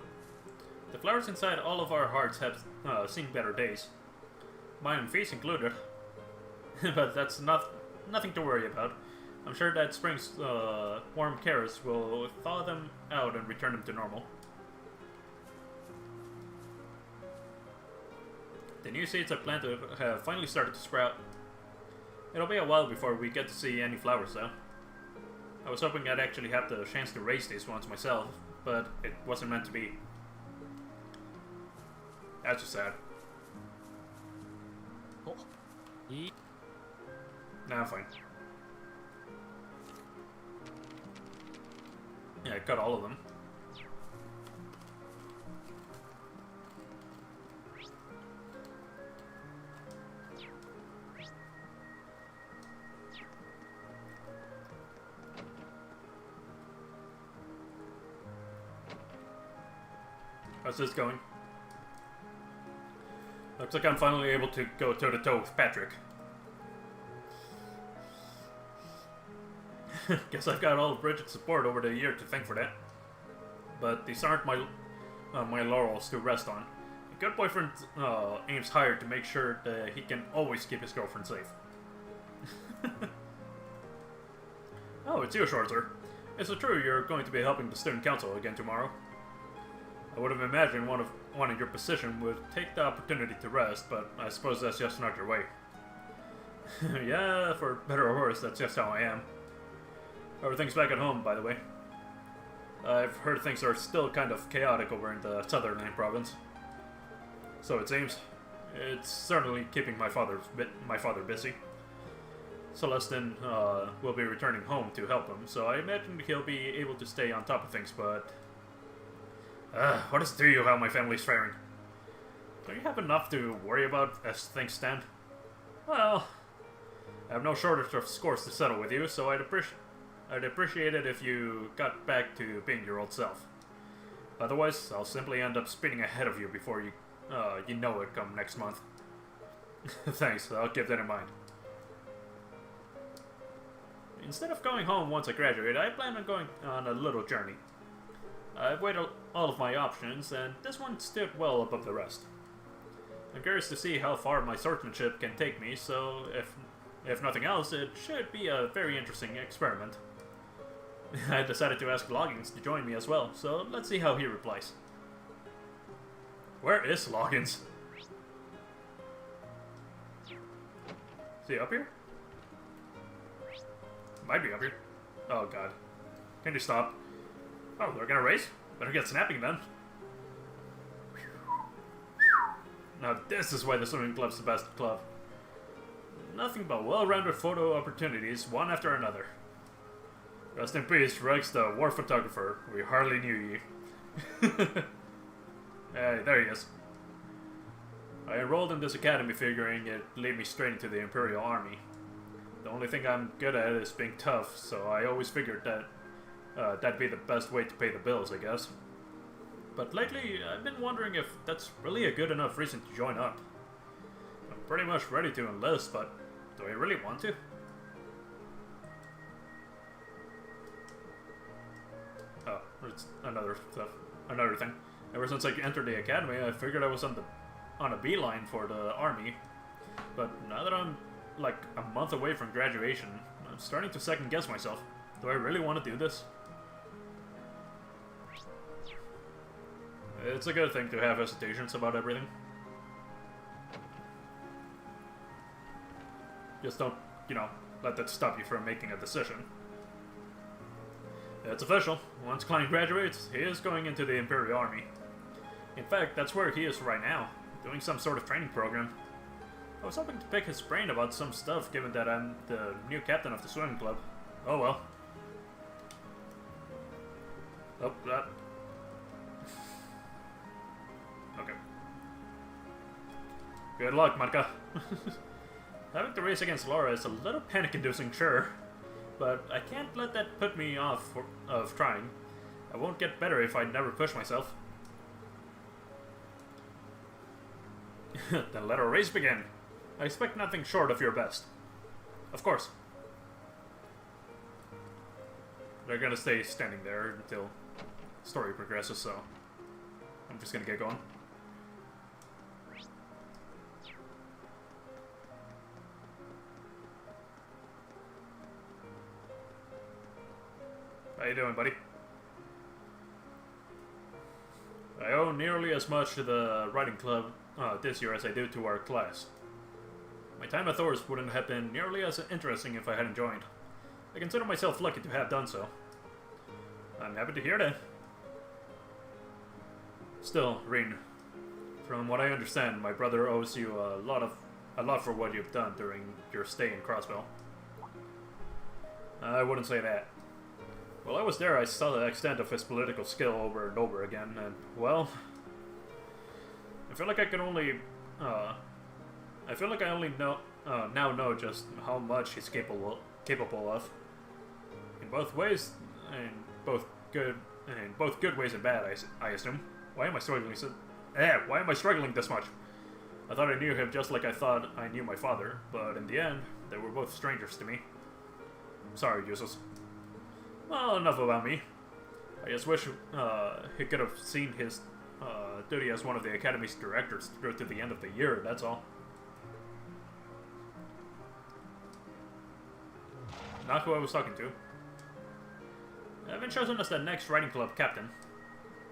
The flowers inside all of our hearts have seen better days. Mine and Feast included. But that's nothing to worry about. I'm sure that spring's warm cares will thaw them out and return them to normal. The new seeds I planted have finally started to sprout. It'll be a while before we get to see any flowers though. I was hoping I'd actually have the chance to raise these ones myself, but it wasn't meant to be. That's just sad. Nah, I'm fine. Yeah, I cut all of them. How's this going? Looks like I'm finally able to go toe-to-toe with Patrick. Guess I've got all of Bridget's support over the year to thank for that. But these aren't my laurels to rest on. A good boyfriend aims higher to make sure that he can always keep his girlfriend safe. Oh, it's you, Schwarzer. Is it true you're going to be helping the student council again tomorrow? I would have imagined one in your position would take the opportunity to rest, but I suppose that's just not your way. Yeah, for better or worse, that's just how I am. Everything's back at home, by the way. I've heard things are still kind of chaotic over in the Sutherland province. So it seems. It's certainly keeping my father busy. Celestin will be returning home to help him, so I imagine he'll be able to stay on top of things, but... what is it to you how my family's faring? Don't you have enough to worry about as things stand? Well, I have no shortage of scores to settle with you, so I'd appreciate it if you got back to being your old self. Otherwise, I'll simply end up spinning ahead of you before you know it come next month. Thanks, I'll keep that in mind. Instead of going home once I graduate, I plan on going on a little journey. I've weighed all of my options, and this one stood well above the rest. I'm curious to see how far my swordsmanship can take me, so if nothing else, it should be a very interesting experiment. I decided to ask Loggins to join me as well, so let's see how he replies. Where is Loggins? Is he up here? Might be up here. Oh god. Can you stop? Oh, they're gonna race? Better get snapping then. Now this is why the swimming club's the best club. Nothing but well-rounded photo opportunities, one after another. Rest in peace, Rex, the war photographer. We hardly knew you. Hey, there he is. I enrolled in this academy figuring it'd lead me straight into the Imperial Army. The only thing I'm good at is being tough, so I always figured that that'd be the best way to pay the bills, I guess. But lately, I've been wondering if that's really a good enough reason to join up. I'm pretty much ready to enlist, but do I really want to? Oh, it's another thing. Ever since I entered the academy, I figured I was on a beeline for the army. But now that I'm like a month away from graduation, I'm starting to second guess myself. Do I really want to do this? It's a good thing to have hesitations about everything. Just don't, you know, let that stop you from making a decision. It's official. Once Klein graduates, he is going into the Imperial Army. In fact, that's where he is right now, doing some sort of training program. I was hoping to pick his brain about some stuff, given that I'm the new captain of the swimming club. Oh well. Oh, that. Okay. Good luck, Marka. Having to race against Laura is a little panic-inducing, sure. But I can't let that put me off of trying. I won't get better if I never push myself. Then let our race begin. I expect nothing short of your best. Of course. They're gonna stay standing there until the story progresses, so I'm just gonna get going. How you doing, buddy? I owe nearly as much to the writing club this year as I do to our class. My time at Thor's wouldn't have been nearly as interesting if I hadn't joined. I consider myself lucky to have done so. I'm happy to hear that. Still, Rin, from what I understand, my brother owes you a lot for what you've done during your stay in Crossbell. I wouldn't say that. While I was there, I saw the extent of his political skill over and over again, and, well, I feel like I only now know just how much he's capable of. In both ways, in both good ways and bad, I assume. Why am I struggling this much? I thought I knew him just like I thought I knew my father, but in the end, they were both strangers to me. Sorry, Justus. Well, enough about me. I just wish he could have seen his duty as one of the Academy's directors through to the end of the year, that's all. Not who I was talking to. I've been chosen as the next writing club captain.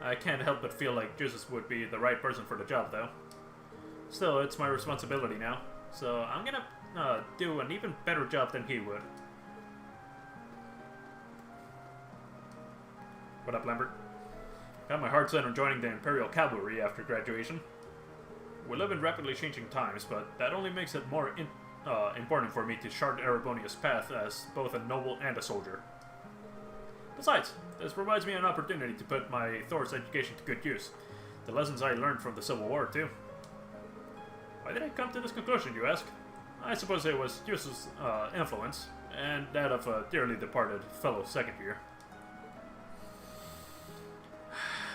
I can't help but feel like Jesus would be the right person for the job, though. Still, it's my responsibility now, so I'm gonna do an even better job than he would. What up, Lambert? Got my heart set on joining the Imperial Cavalry after graduation. We live in rapidly changing times, but that only makes it more important for me to chart Erebonia's path as both a noble and a soldier. Besides, this provides me an opportunity to put my Thor's education to good use. The lessons I learned from the Civil War, too. Why did I come to this conclusion, you ask? I suppose it was Justus' influence, and that of a dearly departed fellow second year.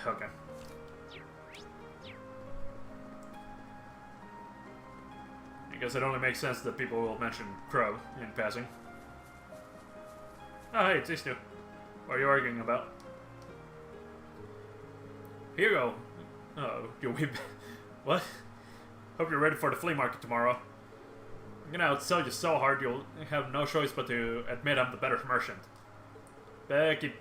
Okay. I guess it only makes sense that people will mention Crow in passing. Oh, hey, it's these two. What are you arguing about? Here you go. Oh, you weep. What? Hope you're ready for the flea market tomorrow. I'm gonna outsell you so hard you'll have no choice but to admit I'm the better merchant. Becky.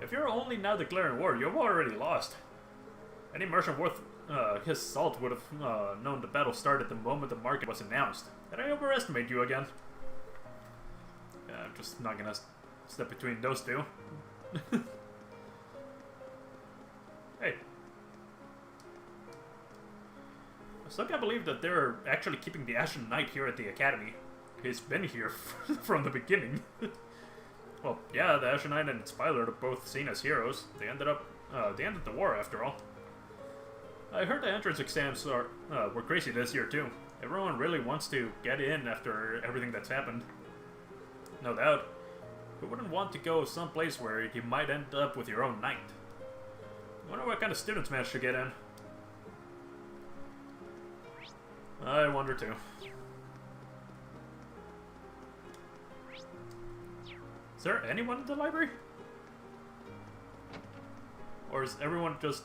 If you're only now declaring war, you've already lost. Any merchant worth his salt would have known the battle started the moment the market was announced. Did I overestimate you again? I'm just not gonna step between those two. Hey. I still can't believe that they're actually keeping the Ashen Knight here at the Academy. He's been here from the beginning. Well, yeah, the Ashen Knight and Spyler are both seen as heroes. They ended the war after all. I heard the entrance exams were crazy this year too. Everyone really wants to get in after everything that's happened. No doubt. Who wouldn't want to go someplace where you might end up with your own knight? I wonder what kind of students manage to get in. I wonder too. Is there anyone in the library? Or is everyone just...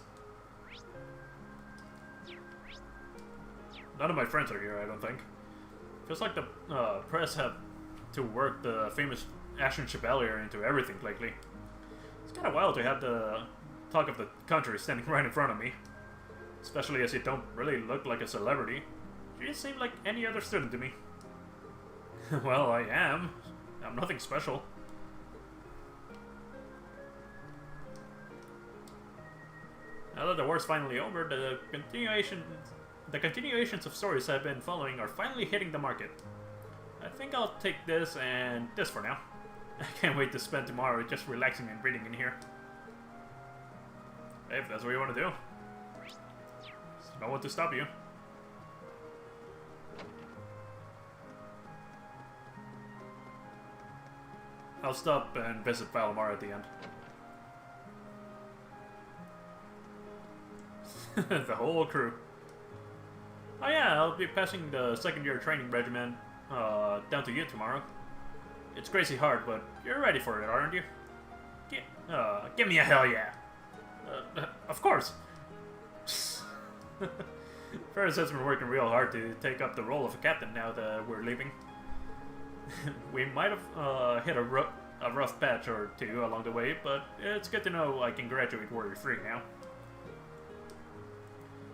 None of my friends are here, I don't think. Feels like the press have to work the famous Ashen Chevalier into everything lately. It's kind of wild to have the talk of the country standing right in front of me. Especially as you don't really look like a celebrity. You just seem like any other student to me. Well, I am. I'm nothing special. Now that the war's finally over, the continuations of stories I've been following are finally hitting the market. I think I'll take this and this for now. I can't wait to spend tomorrow just relaxing and reading in here. Hey, if that's what you want to do. There's no one to stop you. I'll stop and visit Valimar at the end. The whole crew. Oh yeah, I'll be passing the second year training regimen down to you tomorrow. It's crazy hard, but you're ready for it, aren't you? Give me a hell yeah. Of course. Ferris has been working real hard to take up the role of a captain now that we're leaving. We might have hit a rough patch or two along the way, but it's good to know I can graduate worry-free now.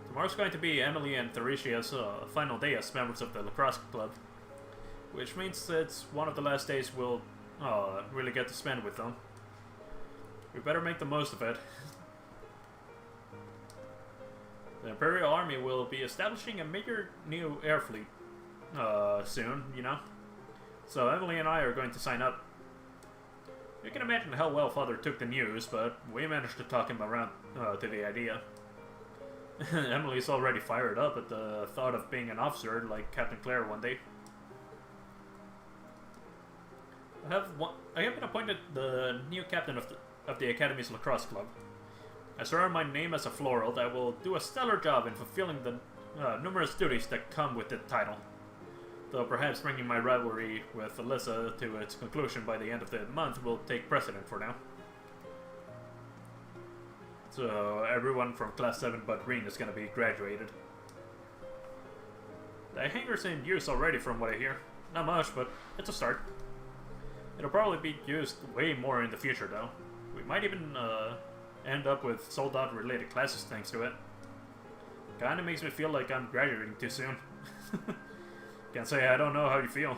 Tomorrow's going to be Emily and Theresia's final day as members of the lacrosse club, which means it's one of the last days we'll really get to spend with them. We better make the most of it. The Imperial Army will be establishing a major new air fleet soon, you know? So Emily and I are going to sign up. You can imagine how well Father took the news, but we managed to talk him around to the idea. Emily's already fired up at the thought of being an officer like Captain Claire one day. I have been appointed the new captain of the Academy's lacrosse club. As I earn my name as a Floral, I will do a stellar job in fulfilling the numerous duties that come with the title. Though perhaps bringing my rivalry with Alyssa to its conclusion by the end of the month will take precedent for now. So everyone from Class 7 but Green is going to be graduated. The hangar's in use already from what I hear. Not much, but it's a start. It'll probably be used way more in the future though. We might even end up with sold-out-related classes thanks to it. Kinda makes me feel like I'm graduating too soon. Can't say I don't know how you feel.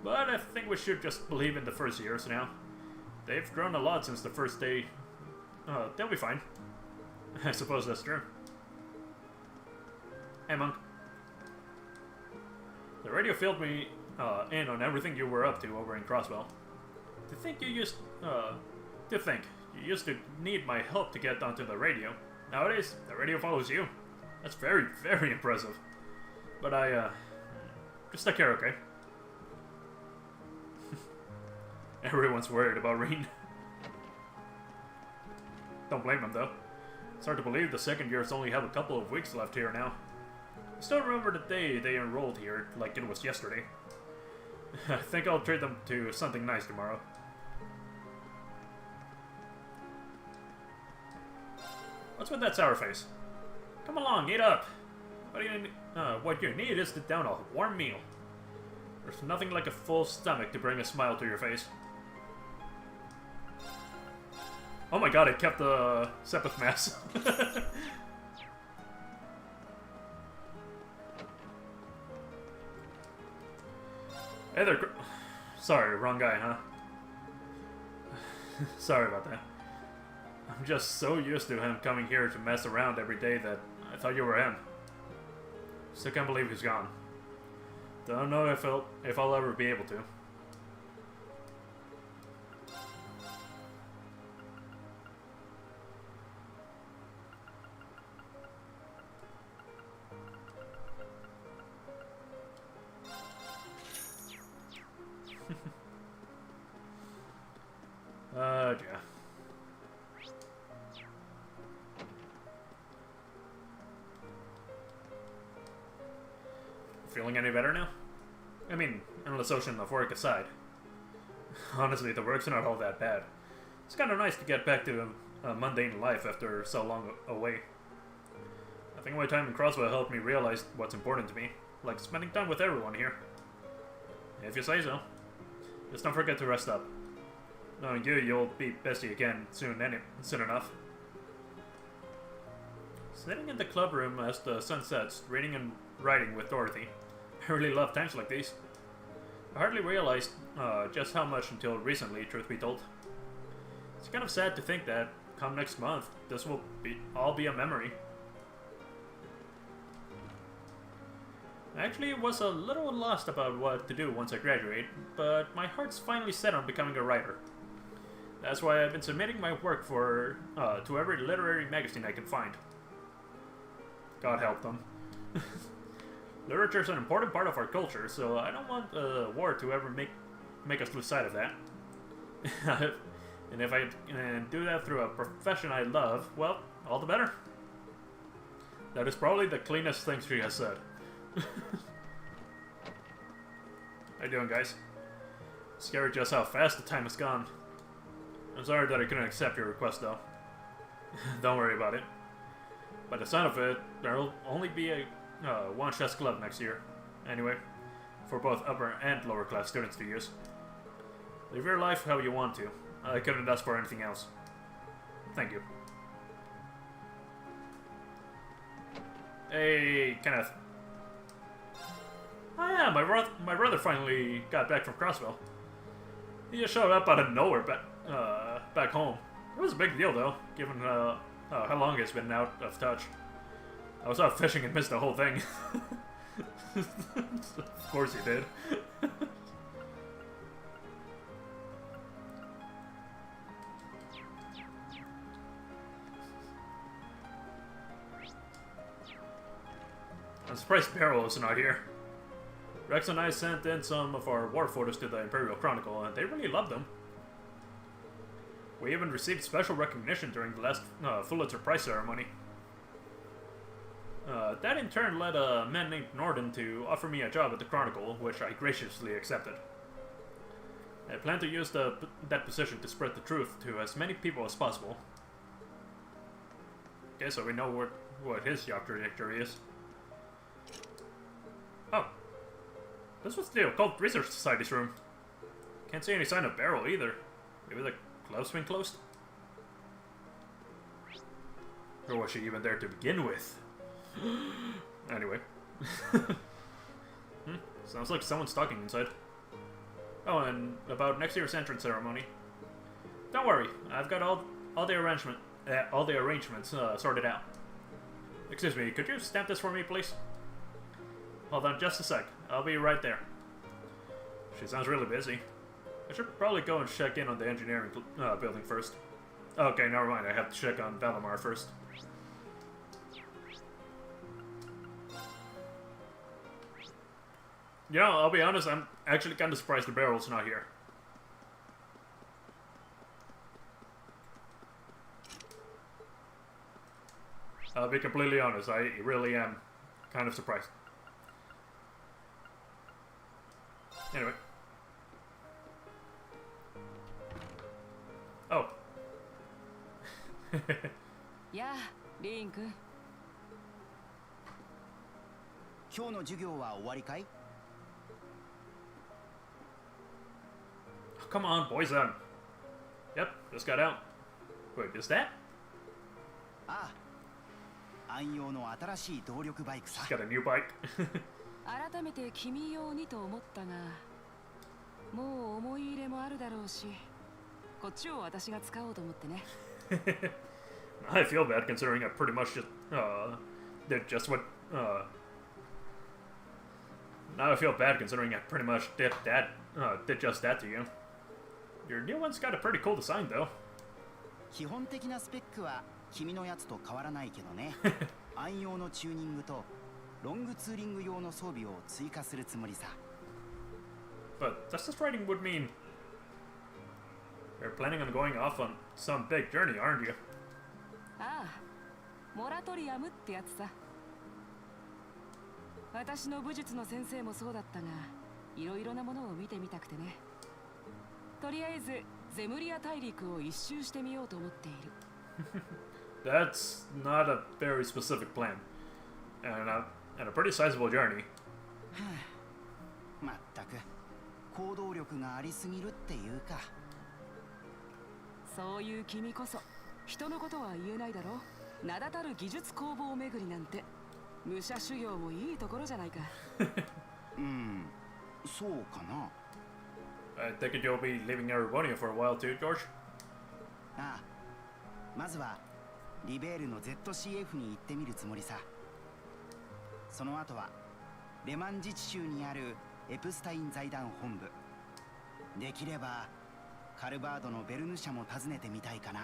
But I think we should just believe in the first years now. They've grown a lot since the first day. They'll be fine. I suppose that's true. Hey, Monk. The radio filled me in on everything you were up to over in Crosswell. To think you used to need my help to get onto the radio. Nowadays, the radio follows you. That's very, very impressive. But just take care, okay? Everyone's worried about Rean. Don't blame him, though. It's hard to believe the second years only have a couple of weeks left here now. I still remember the day they enrolled here, like it was yesterday. I think I'll treat them to something nice tomorrow. What's with that sour face? Come along, eat up! What you need is to down a warm meal. There's nothing like a full stomach to bring a smile to your face. Oh my god, it kept the Sepith mass. Hey there, sorry, wrong guy, huh? Sorry about that. I'm just so used to him coming here to mess around every day that I thought you were him. Still can't believe he's gone. Don't know if I'll ever be able to. Feeling any better now? I mean, endless ocean of work aside. Honestly, the work's not all that bad. It's kind of nice to get back to a mundane life after so long away. I think my time in Crosswell helped me realize what's important to me, like spending time with everyone here. If you say so. Just don't forget to rest up. Knowing you'll be bestie again soon enough. Sitting in the club room as the sun sets, reading and writing with Dorothy. I really love times like these. I hardly realized just how much until recently, truth be told. It's kind of sad to think that, come next month, this will all be a memory. I actually was a little lost about what to do once I graduate, but my heart's finally set on becoming a writer. That's why I've been submitting my work to every literary magazine I can find. God help them. Literature is an important part of our culture, so I don't want a war to ever make us lose sight of that. And if I can do that through a profession I love, well, all the better. That is probably the cleanest thing she has said. How you doing, guys? Scary just how fast the time has gone. I'm sorry that I couldn't accept your request, though. Don't worry about it. By the sound of it, there'll only be a one chess club next year. Anyway, for both upper and lower class students to use. Live your life how you want to. I couldn't ask for anything else. Thank you. Hey, Kenneth. Oh yeah, my brother finally got back from Crossville. He just showed up out of nowhere back home. It was a big deal though, given how long he's been out of touch. I was out fishing and missed the whole thing. Of course he did. I'm surprised Beryl is not here. Rex and I sent in some of our war photos to the Imperial Chronicle, and they really loved them. We even received special recognition during the last Pulitzer Prize ceremony. That in turn led a man named Norden to offer me a job at the Chronicle, which I graciously accepted. I plan to use that position to spread the truth to as many people as possible. Okay, so we know what his job trajectory is. Oh. This was the Occult Research Society's room. Can't see any sign of Beryl either. Maybe the glove's been closed? Or was she even there to begin with? Anyway. Sounds like someone's talking inside. Oh, and about next year's entrance ceremony. Don't worry, I've got all the arrangements sorted out. Excuse me, could you stamp this for me, please? Hold on just a sec. I'll be right there. She sounds really busy. I should probably go and check in on the engineering building first. Okay, never mind. I have to check on Valimar first. You know, I'll be honest, I'm actually kind of surprised the Beryl's not here. I'll be completely honest, I really am kind of surprised. Anyway. Oh. Yeah, リーン君。今日の授業は終わりかい? Come on, boys then. Yep, just got out. Wait, is that? ああ、暗用の新しい動力バイクさ。She's got a new bike. 改めて君用にと思ったが、もう思い入れもあるだろうし、こっちを私が使おうと思ってね。I feel bad considering I pretty much just did just what now I feel bad considering I pretty much did just that to you. Your new one's got a pretty cool design though. 基本的なスペックは君のやつと変わらないけどね。暗用のチューニングとロングツーリング用の装備を追加するつもりさ。But justice writing would mean you're planning on going off on some big journey, aren't you? ああ、モラトリアムってやつさ。私の武術の先生もそうだったが、いろいろなものを見てみたくてね。とりあえずゼムリア大陸を一周してみようと思っている。That's not a very specific plan, and a pretty sizable journey. まったく行動力がありすぎるっていうか。そういう君こそ人のことは言えないだろ。名だたる技術工房巡りなんて武者修行もいいところじゃないか。そうかな。I take it you'll be leaving Erevonia for a while too, George? ああ、まずはリベールの ZCF に行ってみるつもりさ。その後はレマン自治州にあるエプスタイン財団本部。できればカルバードのベルヌ社も訪ねてみたいかな。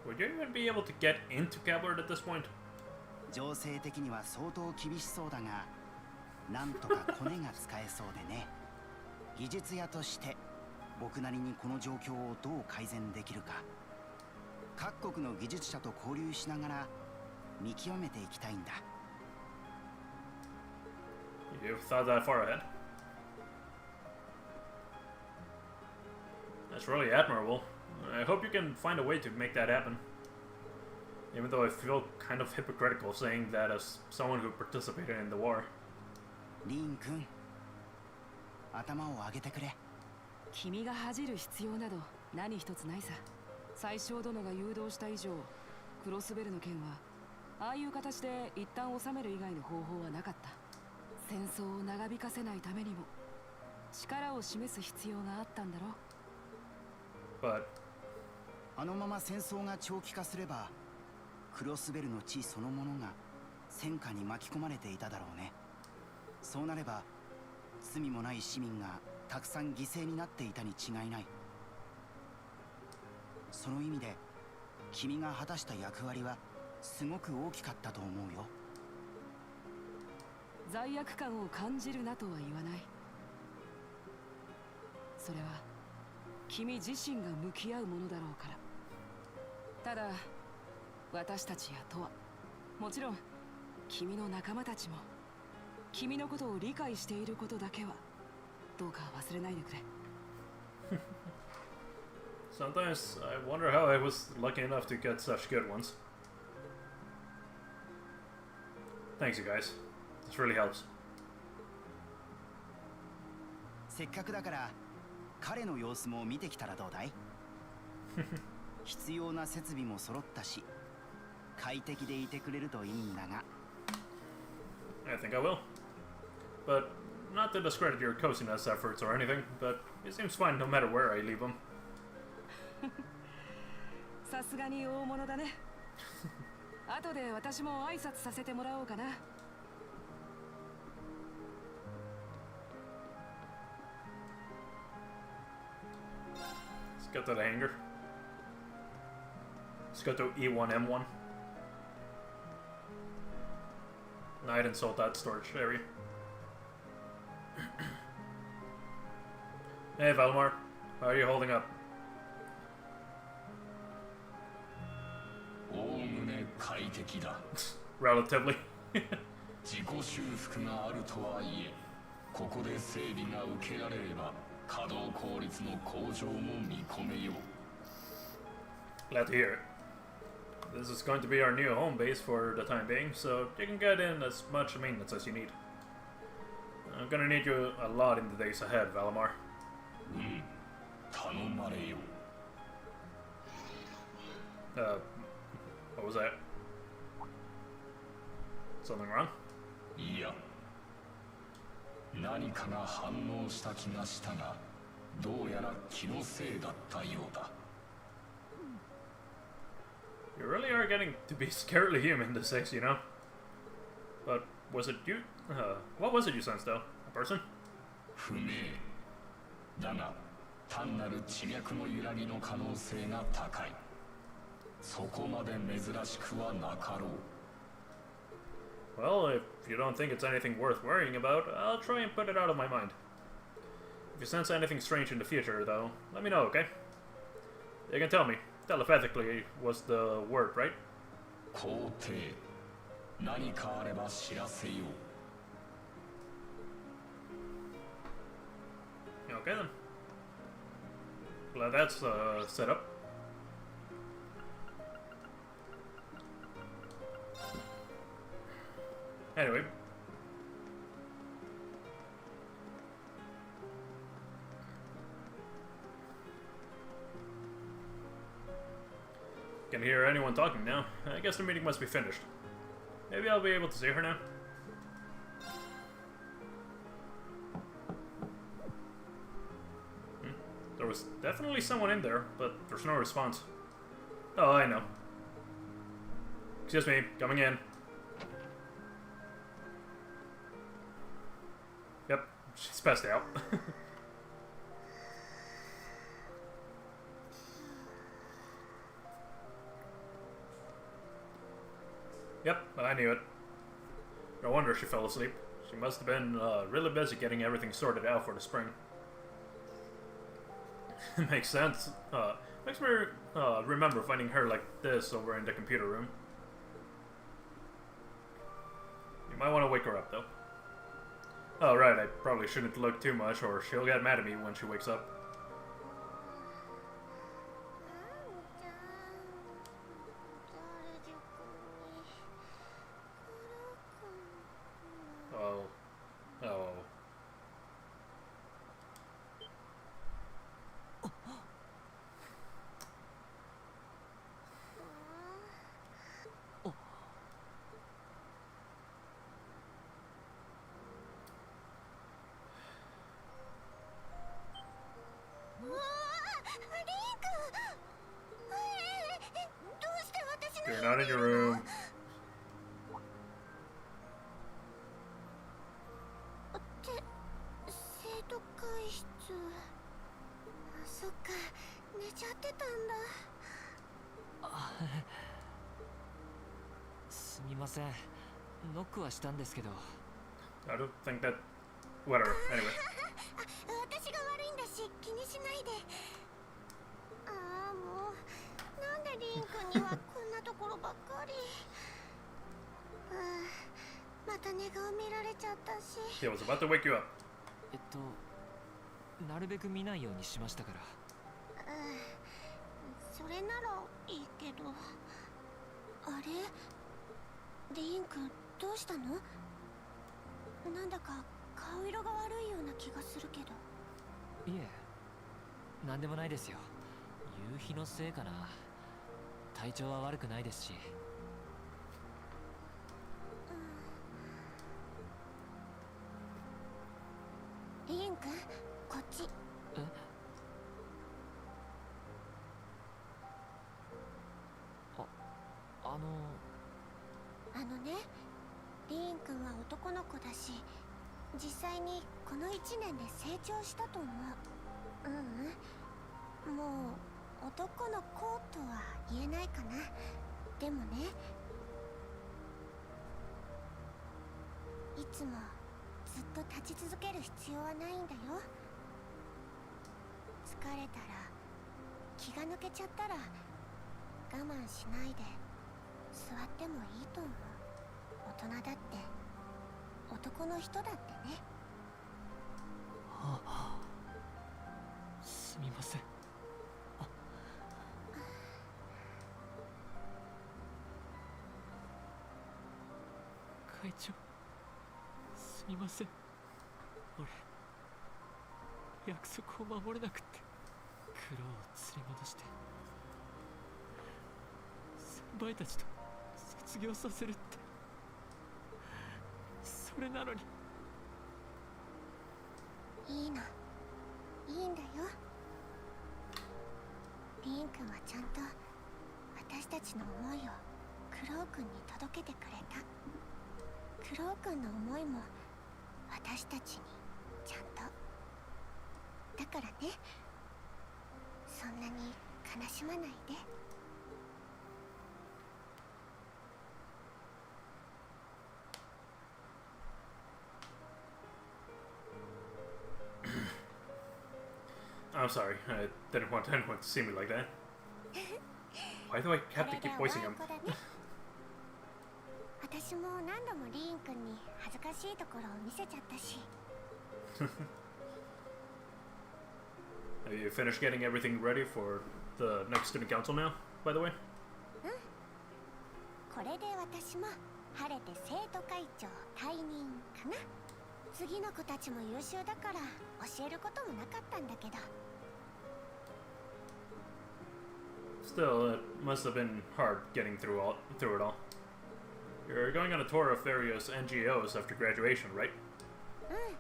Would you even be able to get into Cablard at this point? 情勢的には相当厳しそうだが、なんとかコネが使えそうでね。技術屋として僕なりにこの状況をどう改善できるか、各国の技術者と交流しながら見極めていきたいんだ。You've thought that far ahead. That's really admirable. I hope you can find a way to make that happen. Even though I feel kind of hypocritical saying that as someone who participated in the war. リン君、頭を上げてくれ。君が恥じる必要など何一つないさ。宰相殿が誘導した以上、クロスベルの件はああいう形で一旦収める以外の方法はなかった。戦争を長引かせないためにも力を示す必要があったんだろう。 But あのまま戦争が長期化すれば、クロスベルの地そのものが戦火に巻き込まれていただろうね。そうなれば罪もない市民がたくさん犠牲になっていたに違いない。その意味で君が果たした役割はすごく大きかったと思うよ。罪悪感を感じるなとは言わない。それは君自身が向き合うものだろうから。ただ私たちやとはもちろん君の仲間たちも君のことを理解していることだけはどうか忘れないでくれ。sometimes I wonder how I was lucky enough to get such good ones. Thanks, you guys. This really helps. せっかくだから彼の様子も見てきたらどうだい？必要な設備も揃ったし、快適でいてくれるといいんだが。I think I will. But not to discredit your coziness efforts or anything, but it seems fine no matter where I leave them. さすがに大物だね。後で私も挨拶させてもらおうかな。Let's get to the hangar. Let's go to E1M1. Night and Soldat storage area. Hey Valmar, how are you holding up? おおむね快適だ。Relatively. 自己修復があるとはいえ、ここで整備が受けられれば稼働効率の向上も見込めよう。 Glad to hear it. This is going to be our new home base for the time being, so you can get in as much maintenance as you need. I'm gonna need you a lot in the days ahead, Valimar. 頼まれよ。What was that? Something wrong? いや、何かが反応した気がしたが、どうやら気のせいだったようだ。You really are getting to be scarily human this days, you know? But was it you? What was it you sensed, though? A person? 不明。だが、単なる地脈の揺らぎの可能性が高い。そこまで珍しくはなかろう。Well, if you don't think it's anything worth worrying about, I'll try and put it out of my mind. If you sense anything strange in the future, though, let me know, okay? You can tell me. Telepathically was the word, right? 皇帝。何かあれば知らせよう。 Okay then. Glad that's set up. Anyway. Can hear anyone talking now. I guess the meeting must be finished. Maybe I'll be able to see her now. There was definitely someone in there, but there's no response. Oh, I know. Excuse me, coming in. Yep, she's passed out. Yep, I knew it. No wonder she fell asleep. She must have been really busy getting everything sorted out for the spring. Makes sense. Makes me remember finding her like this over in the computer room. You might want to wake her up, though. Oh, right, I probably shouldn't look too much, or she'll get mad at me when she wakes up. Oh. Oh. You're not in your room. 生徒会室。そっか、寝ちゃってたんだ。すみません。ノックはしたんですけど。I don't think that. Whatever. Anyway. 私が悪いんだし、気にしないで。ああ、もうなんでリン君にはこんなところばっかり。また寝顔見られちゃったし。He was about to wake you up. なるべく見ないようにしましたから。それならいいけど。あれ？リン君どうしたの？なんだか顔色が悪いような気がするけど。いえ、なんでもないですよ。夕日のせいかな。体調は悪くないですし。リン君、こっち。あのね、リン君は男の子だし、実際にこの1年で成長したと思う。もう男の子とは言えないかな。でもね、いつもずっと立ち続ける必要はないんだよ。疲れたら、気が抜けちゃったら我慢しないで座ってもいいと思う。大人だって男の人だってね。すみません。会長、すみません。俺、約束を守れなくって苦労を連れ戻して先輩たちと卒業させるって。それなのに。いいの、いいんだよ。リン君はちゃんと私たちの思いをクロウ君に届けてくれた。クロウ君の思いも私たちにちゃんと。だからね、そんなに悲しまないで。I'm sorry, I didn't want anyone to see me like that. Why do I have to keep voicing him? 私も何度もリーン君に恥ずかしいところを見せちゃったし。Have you finished getting everything ready for the next student council now, by the way? うん。これで私も晴れて生徒会長退任かな。次の子たちも優秀だから教えることもなかったんだけど。Still, it must have been hard getting through it all. You're going on a tour of various NGOs after graduation, right? うん。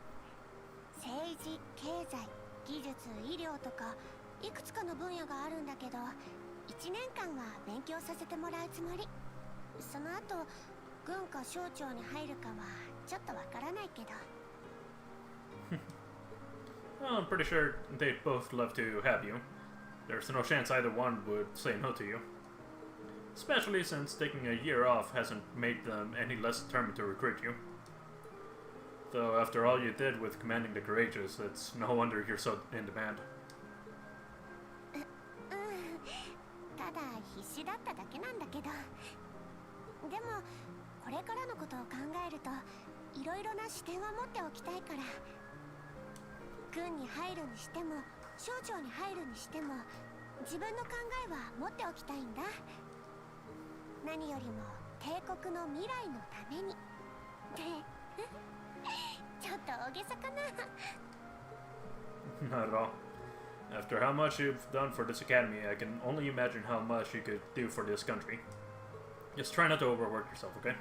政治、経済、技術、医療とかいくつかの分野があるんだけど、1年間は勉強させてもらうつもり。その後、軍か省庁に入るかはちょっとわからないけど。Well, I'm pretty sure they'd both love to have you. There's no chance either one would say no to you. Especially since taking a year off hasn't made them any less determined to recruit you. Though after all you did with commanding the Courageous, it's no wonder you're so in demand. ただ必死だっただけなんだけど。でもこれからのことを考えるといろいろな視点は持っておきたいから。軍に入るにしても省庁に入るにしても自分の考えは持っておきたいんだ。何よりも帝国の未来のために。ってちょっと大げさかな。Not at all. After how much you've done for this academy, I can only imagine how much you could do for this country. Just try not to overwork yourself, okay?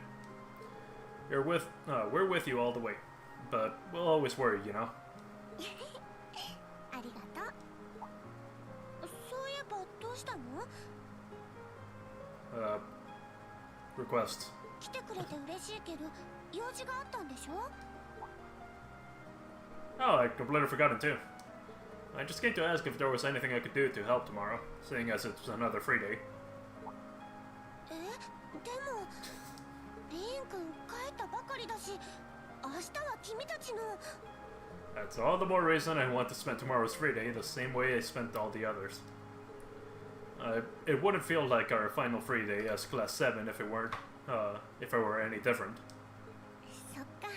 We're with you all the way, but we'll always worry, you know. ありがとう。そういえばどうしたの？Request. 来てくれて嬉しいけど用事があったんでしょ？ Oh, I completely forgotten too. I just came to ask if there was anything I could do to help tomorrow, seeing as it's another free day. でもリーン君帰ったばかりだし明日は君たちの。 That's all the more reason I want to spend tomorrow's free day the same way I spent all the others. It wouldn't feel like our final free day as Class 7 if it were any different. そっか。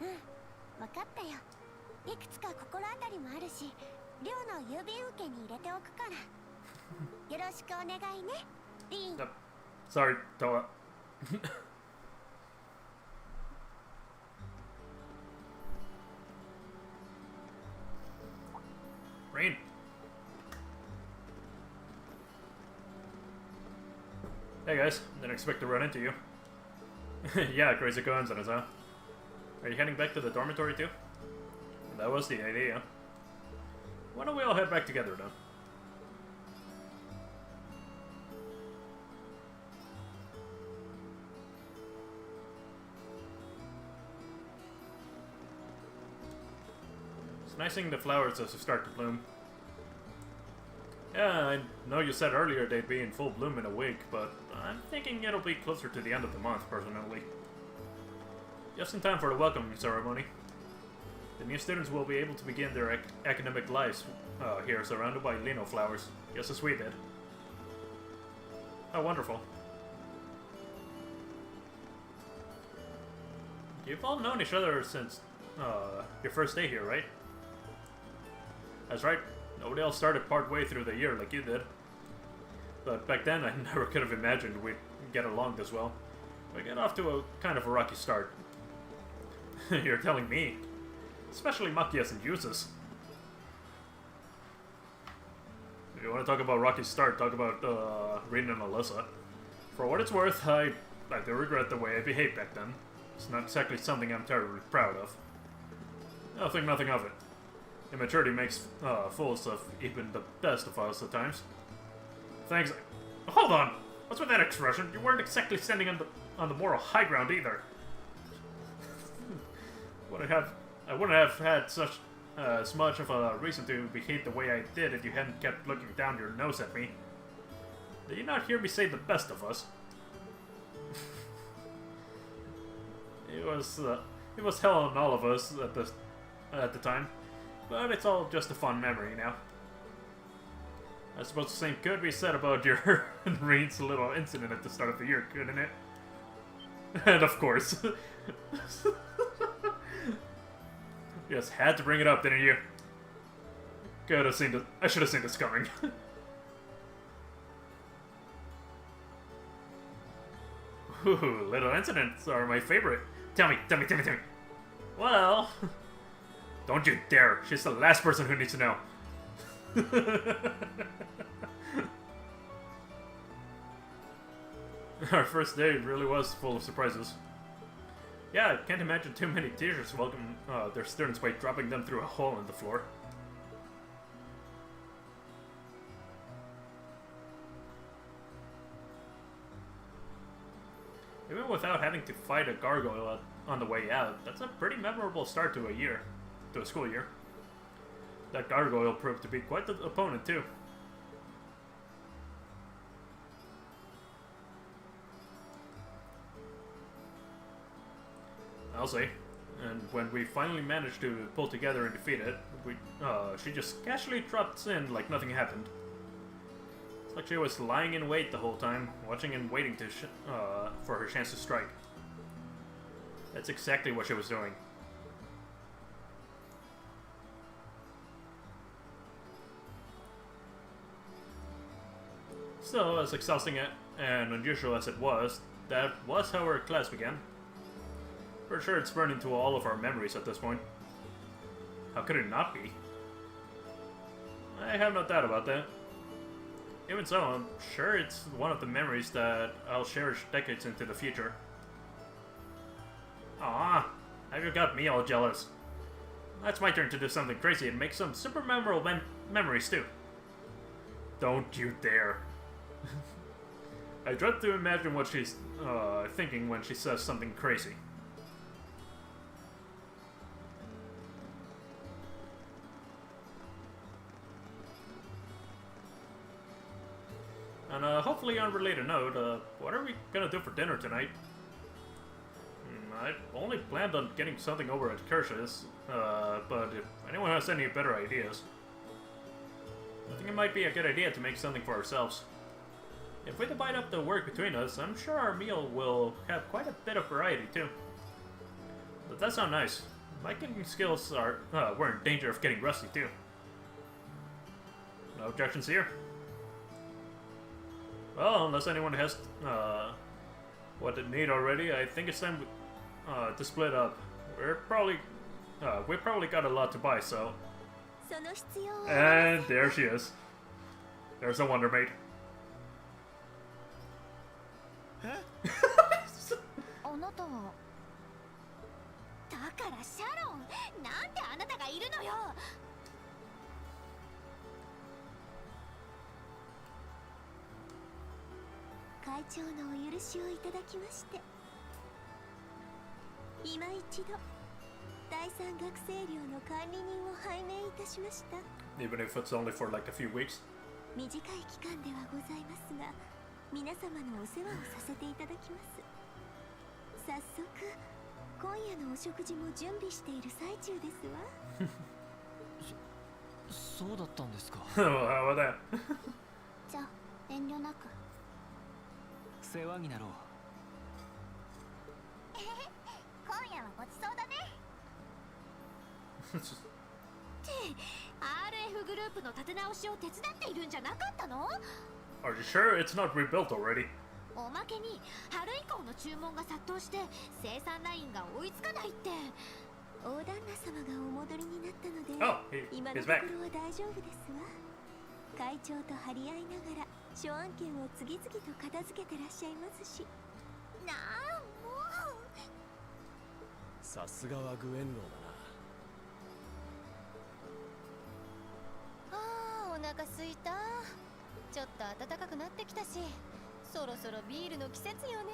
うん、わかったよ。いくつか心当たりもあるし、寮の郵便受けに入れておくから。よろしくお願いね、リーン。Sorry, Toa. Rain. Hey guys, didn't expect to run into you. Yeah, crazy coincidence, huh? Are you heading back to the dormitory too? That was the idea. Why don't we all head back together then? It's nice seeing the flowers as they start to bloom. Yeah, I know you said earlier they'd be in full bloom in a week, but I'm thinking it'll be closer to the end of the month, personally. Just in time for the welcoming ceremony. The new students will be able to begin their academic lives here, surrounded by lino flowers, just as we did. How wonderful. You've all known each other since your first day here, right? That's right. Nobody else started part way through the year like you did. But back then, I never could have imagined we'd get along this well. We got off to a kind of a rocky start. You're telling me. Especially Machias and Juices. If you want to talk about rocky start, talk about Rin and Alyssa. For what it's worth, I do regret the way I behaved back then. It's not exactly something I'm terribly proud of. I'll think nothing of it. Immaturity makes fools of even the best of us at times. Thanks. Hold on! What's with that expression? You weren't exactly standing on the moral high ground either. I wouldn't have had such as much of a reason to behave the way I did if you hadn't kept looking down your nose at me. Did you not hear me say the best of us? It was hell on all of us at the time, but it's all just a fun memory now. I suppose the same could be said about your Reed's little incident at the start of the year, couldn't it? And of course. Just had to bring it up, didn't you? Could have seen this. I should have seen this coming. Ooh, little incidents are my favorite. Tell me. Well, don't you dare. She's the last person who needs to know. Our first day really was full of surprises. Yeah, I can't imagine too many teachers welcome their students by dropping them through a hole in the floor. Even without having to fight a gargoyle on the way out, that's a pretty memorable start to a school year. That gargoyle proved to be quite the opponent too. I'll say. And when we finally managed to pull together and defeat it, she just casually dropped in like nothing happened. It's like she was lying in wait the whole time, watching and waiting to for her chance to strike. That's exactly what she was doing. Still, as exhausting and unusual as it was, that was how our class began. For sure it's burned into all of our memories at this point. How could it not be? I have no doubt about that. Even so, I'm sure it's one of the memories that I'll cherish decades into the future. Ah, have you got me all jealous? That's my turn to do something crazy and make some super memorable memories too. Don't you dare. I dread to imagine what she's thinking when she says something crazy. And hopefully on a related note, what are we gonna do for dinner tonight? I only planned on getting something over at Kirsch's, but if anyone has any better ideas, I think it might be a good idea to make something for ourselves. If we divide up the work between us, I'm sure our meal will have quite a bit of variety too. But that sounds nice. My cooking skills were in danger of getting rusty too. No objections here. Well, unless anyone has what they need already, I think it's time to split up. We probably got a lot to buy, so. And there she is. There's a Wonder Maid. あなたはだからシャロン、なんであなたがいるのよ。会長のお許しをいただきまして、今一度第三学生寮の管理人を拝命いたしました。 Even if it's only for like a few weeks. 短い期間ではございますが、皆様のお世話をさせていただきます。早速今夜のお食事も準備している最中ですわ。そうだったんですか。じゃあ遠慮なく。世話になろう。今夜はごちそうだね。って RF グループの立て直しを手伝っているんじゃなかったの？ Are you sure it's not rebuilt already? おまけに春以降の注文が殺到して生産ラインが追いつかないって。大旦那様がお戻りになったので、今のところは大丈夫ですわ。会長と張り合いながら諸案件を次々と片付けてらっしゃいますし。なんもう。さすがはグエンローだな。ああ、お腹すいた。ちょっと暖かくなってきたし、そろそろビールの季節よね。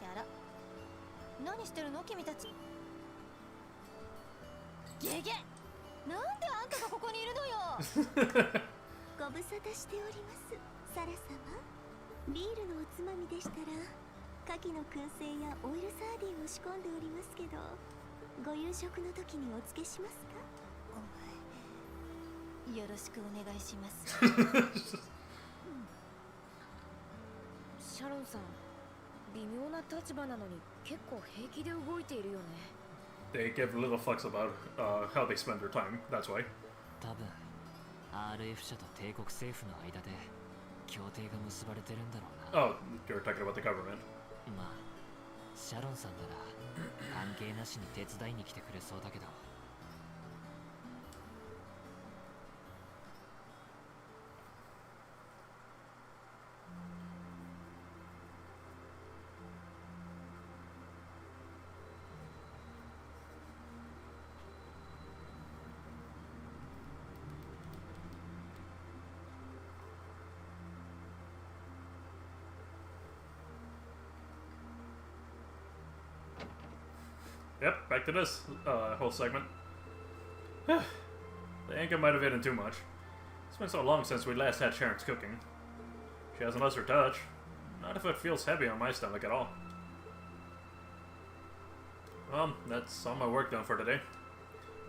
やら、何してるの君たち。ゲゲ、なんであんたがここにいるのよ。ご無沙汰しております、サラ様。ビールのおつまみでしたら、牡蠣の燻製やオイルサーディンを仕込んでおりますけど、ご夕食の時にお付けしますか？よろしくお願いします。シャロンさん、微妙な立場なのに結構平気で動いているよね。They give little fucks about how they spend their time. That's why. 多分 RF 社と帝国政府の間で協定が結ばれてるんだろうな。Oh, you're talking about the government. まあシャロンさんなら関係なしに手伝いに来てくれそうだけど。Yep, back to this whole segment. The Inca might have hidden too much. It's been so long since we last had Sharon's cooking. She hasn't lost her touch. Not if it feels heavy on my stomach at all. Well, that's all my work done for today.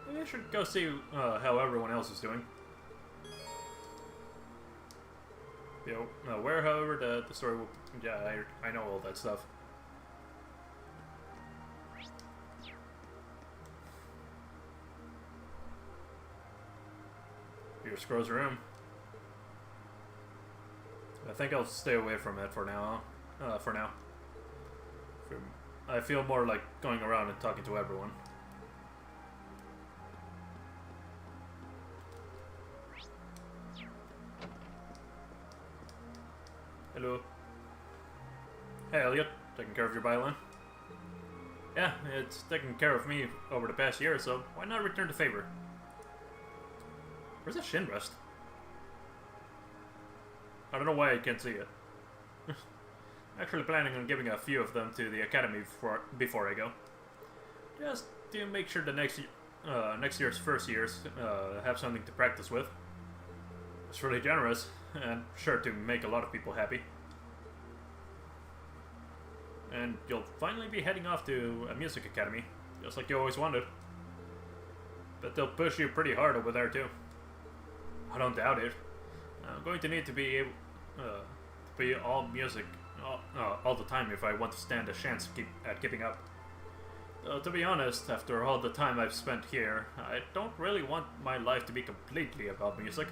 Maybe I should go see how everyone else is doing. Yo, where, however, the story will... Yeah, I know all that stuff. Your Scrow's room. I think I'll stay away from it for now. I feel more like going around and talking to everyone. Hello. Hey, Elliot. Taking care of your violin? Yeah, it's taken care of me over the past year, so why not return the favor? Where's that shin rest? I don't know why I can't see it. Actually planning on giving a few of them to the academy before I go. Just to make sure the next year's first years have something to practice with. It's really generous, and sure to make a lot of people happy. And you'll finally be heading off to a music academy, just like you always wanted. But they'll push you pretty hard over there too. I don't doubt it. I'm going to need to be able to be all music all the time if I want to stand a chance at keeping up. To be honest, after all the time I've spent here, I don't really want my life to be completely about music.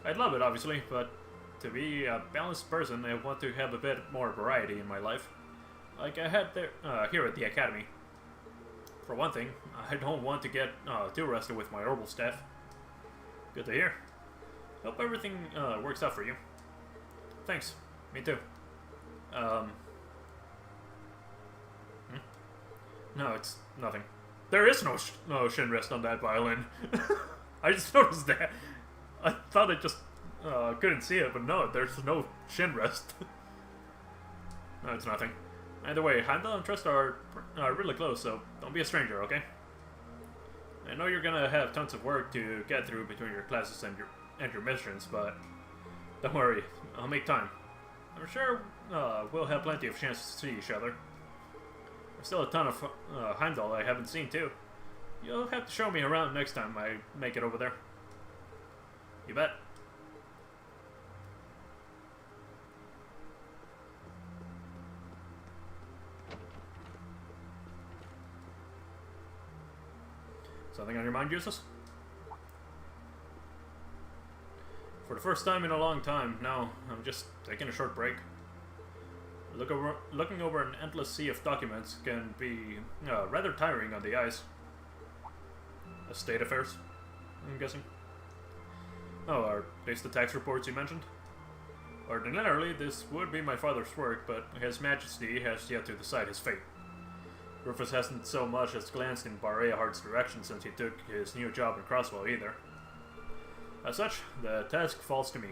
I'd love it, obviously, but to be a balanced person, I want to have a bit more variety in my life. Like I had there, here at the academy. For one thing, I don't want to get too rusty with my herbal staff. Good to hear. Hope everything works out for you. Thanks. Me too. No, it's nothing. There is no shin rest on that violin. I just noticed that. I thought I just couldn't see it, but no, there's no shin rest. No, it's nothing. Either way, Heimdall and Trust are really close, so don't be a stranger, okay? I know you're gonna have tons of work to get through between your classes and your missions, but don't worry, I'll make time. I'm sure we'll have plenty of chances to see each other. There's still a ton of Heimdall I haven't seen too. You'll have to show me around next time I make it over there. You bet. Something on your mind, Justus? For the first time in a long time, no, I'm just taking a short break. Looking over an endless sea of documents can be rather tiring on the eyes. Estate affairs, I'm guessing. Oh, are these the tax reports you mentioned? Ordinarily, this would be my father's work, but His Majesty has yet to decide his fate. Rufus hasn't so much as glanced in Bar Earhart's direction since he took his new job in Crosswell either. As such, the task falls to me.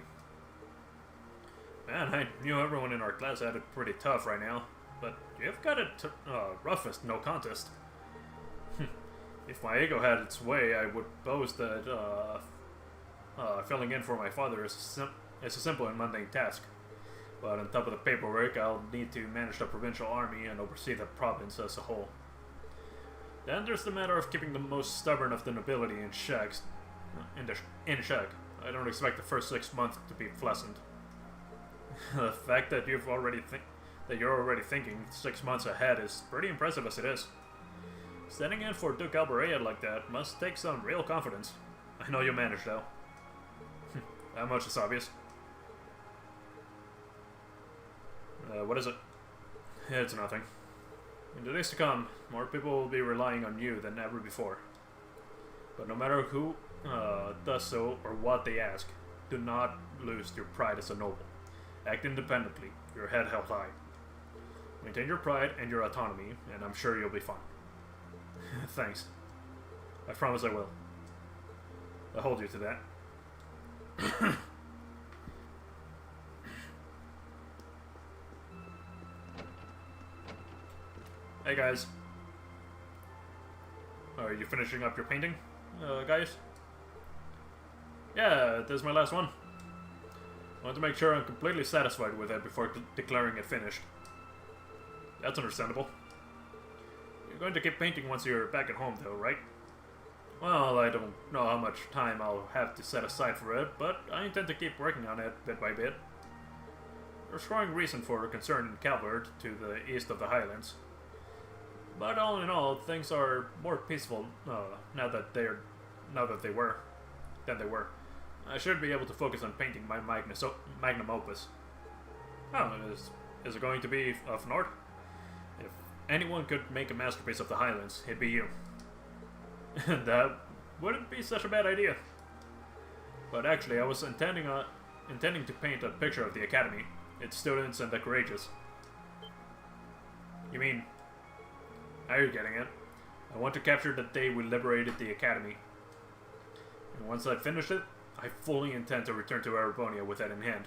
Man, I knew everyone in our class had it pretty tough right now, but you've got it roughest, no contest. If my ego had its way, I would boast that filling in for my father is a simple and mundane task. But on top of the paperwork, I'll need to manage the provincial army and oversee the province as a whole. Then there's the matter of keeping the most stubborn of the nobility in check, in check. I don't expect the first 6 months to be pleasant. The fact that you're already thinking 6 months ahead is pretty impressive as it is. Standing in for Duke Alberaya like that must take some real confidence. I know you managed though. That much is obvious. What is it? It's nothing. In the days to come, more people will be relying on you than ever before. But no matter who does so or what they ask, do not lose your pride as a noble. Act independently, your head held high. Maintain your pride and your autonomy, and I'm sure you'll be fine. Thanks. I promise I will. I'll hold you to that. Hey guys. Are you finishing up your painting, guys? Yeah, this is my last one. I want to make sure I'm completely satisfied with it before declaring it finished. That's understandable. You're going to keep painting once you're back at home though, right? Well, I don't know how much time I'll have to set aside for it, but I intend to keep working on it bit by bit. There's growing reason for concern in Calvert, to the east of the Highlands. But all in all, things are more peaceful than they were. I should be able to focus on painting my magnum opus. Oh, is it going to be of Nord? If anyone could make a masterpiece of the Highlands, it'd be you. That wouldn't be such a bad idea. But actually, I was intending to paint a picture of the Academy, its students and the courageous. You mean... Are you getting it? I want to capture the day we liberated the Academy. And once I've finished it, I fully intend to return to Erebonia with that in hand.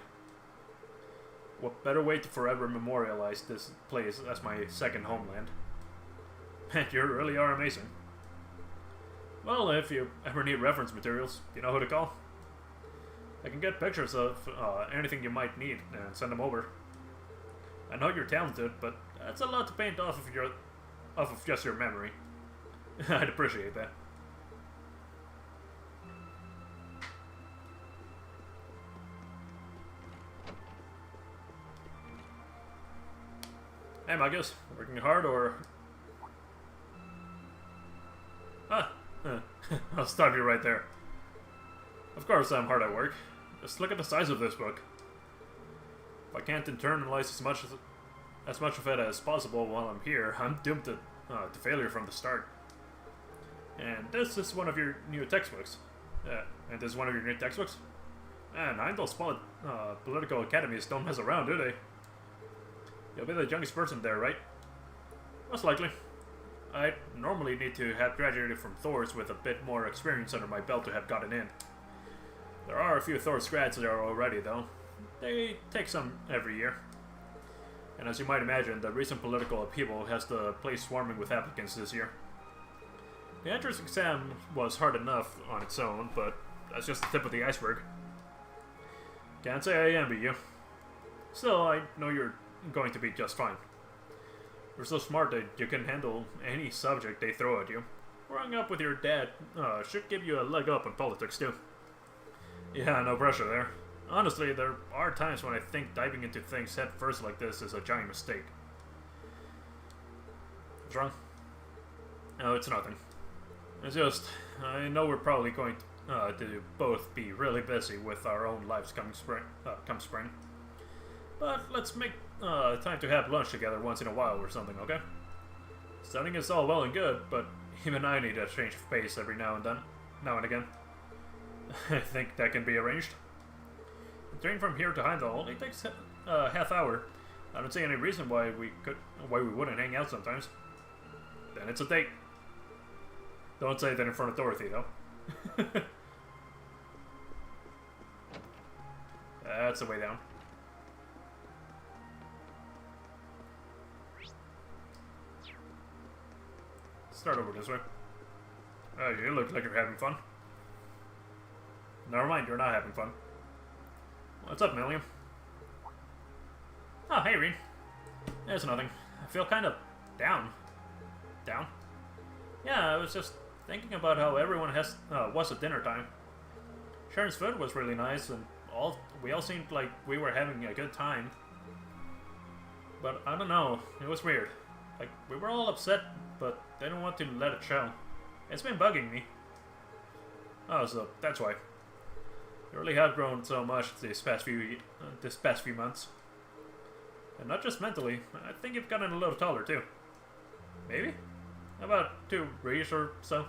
What better way to forever memorialize this place as my second homeland? Man, you really are amazing. Well, if you ever need reference materials, you know who to call. I can get pictures of anything you might need and send them over. I know you're talented, but that's a lot to paint off of just your memory. I'd appreciate that. Hey Magus, working hard or... I'll stop you right there. Of course I'm hard at work. Just look at the size of this book. If I can't internalize as much of it as possible while I'm here, I'm doomed to failure from the start. And this is one of your new textbooks. And this is one of your new textbooks? Man, Heimdall's political academies don't mess around, do they? You'll be the youngest person there, right? Most likely. I normally need to have graduated from Thor's with a bit more experience under my belt to have gotten in. There are a few Thor's grads there already, though. They take some every year. And as you might imagine, the recent political upheaval has the place swarming with applicants this year. The entrance exam was hard enough on its own, but that's just the tip of the iceberg. Can't say I envy you. Still, I know you're going to be just fine. You're so smart that you can handle any subject they throw at you. Growing up with your dad should give you a leg up in politics too. Yeah, no pressure there. Honestly, there are times when I think diving into things head first like this is a giant mistake. What's wrong? No, it's nothing. It's just, I know we're probably going to both be really busy with our own lives come spring. But let's make time to have lunch together once in a while or something, okay? Studying is all well and good, but even I need a change of pace every now and again. I think that can be arranged. The train from here to Heimdall only takes a half hour. I don't see any reason why we wouldn't hang out sometimes. Then it's a date. Don't say that in front of Dorothy, though. That's the way down. Start over this way. Oh, you look like you're having fun. Never mind, you're not having fun. What's up, Milliam? Oh, hey, Rean. There's nothing. I feel kind of down. Down? Yeah, I was just thinking about how everyone was at dinner time. Sharon's food was really nice, and we all seemed like we were having a good time. But I don't know, it was weird. Like, we were all upset, but they don't want to let it show. It's been bugging me. Oh, so that's why. I really have grown so much this past few months. And not just mentally, I think you've gotten a little taller too. Maybe? About 2 reach or so.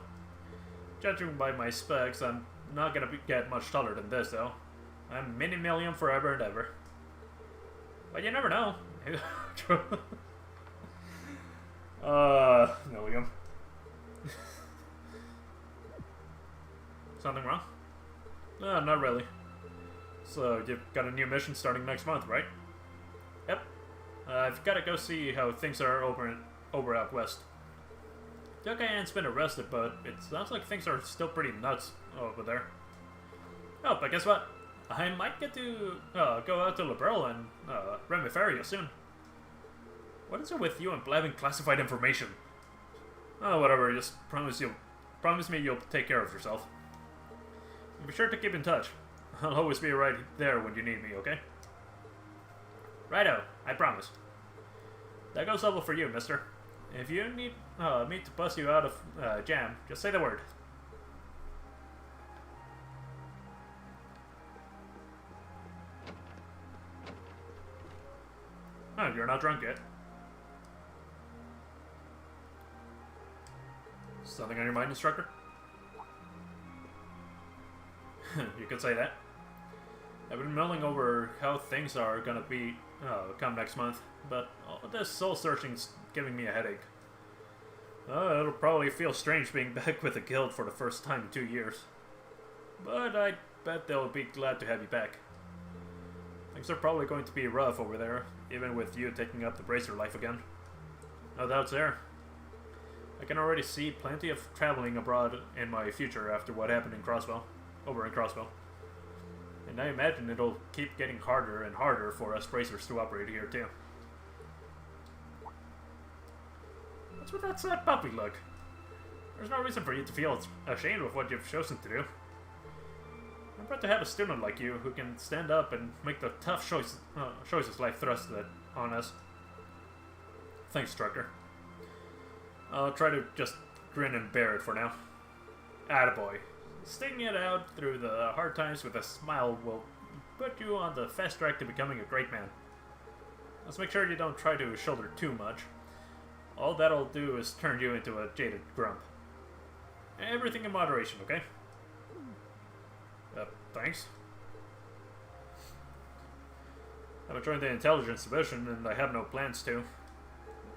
Judging by my specs, I'm not gonna get much taller than this though. I'm mini-million forever and ever. But you never know. Million. Something wrong? No, not really. So, you've got a new mission starting next month, right? Yep. I've got to go see how things are over out west. Yokai-An's been arrested, but it sounds like things are still pretty nuts over there. Oh, but guess what? I might get to go out to Liberal and Remiferia soon. What is it with you and blabbing classified information? Oh, whatever. Just promise me you'll take care of yourself. And be sure to keep in touch. I'll always be right there when you need me, okay? Righto, I promise. That goes double for you, mister. If you need me to bust you out of jam, just say the word. Oh, you're not drunk yet. Something on your mind, instructor? You could say that. I've been mulling over how things are gonna be come next month, but all this soul searching's giving me a headache. It'll probably feel strange being back with the guild for the first time in 2 years. But I bet they'll be glad to have you back. Things are probably going to be rough over there, even with you taking up the bracer life again. No doubts there. I can already see plenty of traveling abroad in my future after what happened in Crossbell, over in Crossbell. And I imagine it'll keep getting harder and harder for us bracers to operate here too. What's with that sad puppy look? There's no reason for you to feel ashamed of what you've chosen to do. I'm proud to have a student like you who can stand up and make the tough choices life thrusted on us. Thanks, instructor. I'll try to just grin and bear it for now. Attaboy. Sticking it out through the hard times with a smile will put you on the fast track to becoming a great man. Let's make sure you don't try to shoulder too much. All that'll do is turn you into a jaded grump. Everything in moderation, okay? Thanks. I haven't joined the intelligence division, and I have no plans to.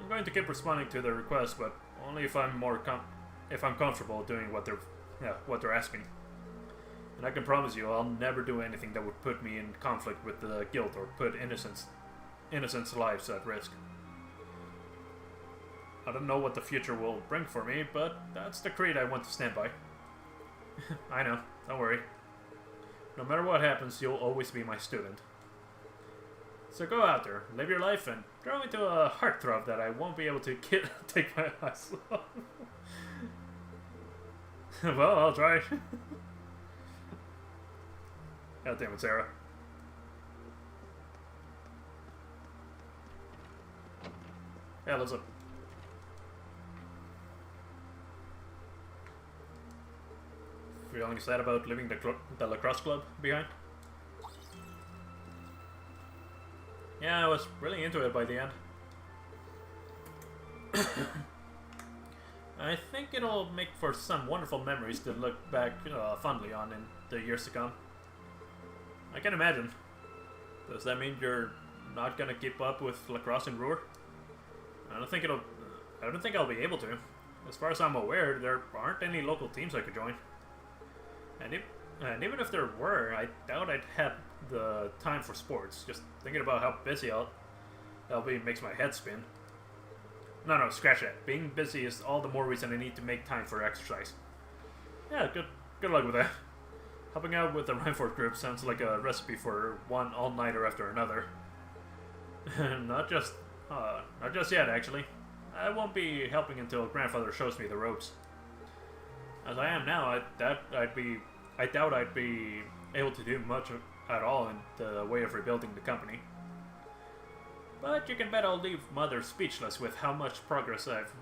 I'm going to keep responding to their requests, but only if I'm comfortable doing what they're asking. And I can promise you, I'll never do anything that would put me in conflict with the guild or put innocents' lives at risk. I don't know what the future will bring for me, but that's the creed I want to stand by. I know, don't worry. No matter what happens, you'll always be my student. So go out there, live your life, and grow into a heartthrob that I won't be able to take my eyes off. Well, I'll try. God damn it, Sarah. Yeah, let's look. Feeling sad about leaving the lacrosse club behind? Yeah, I was really into it by the end. I think it'll make for some wonderful memories to look back fondly on in the years to come. I can imagine. Does that mean you're not gonna keep up with lacrosse in Ruhr? I don't think I'll be able to. As far as I'm aware, there aren't any local teams I could join. And even if there were, I doubt I'd have the time for sports. Just thinking about how busy I'll be makes my head spin. No, scratch that. Being busy is all the more reason I need to make time for exercise. Yeah, good luck with that. Helping out with the Reinfort group sounds like a recipe for one all-nighter after another. Not just yet, actually. I won't be helping until grandfather shows me the ropes. As I am now, I'd be I doubt I'd be able to do much at all in the way of rebuilding the company. But you can bet I'll leave Mother speechless with how much progress I've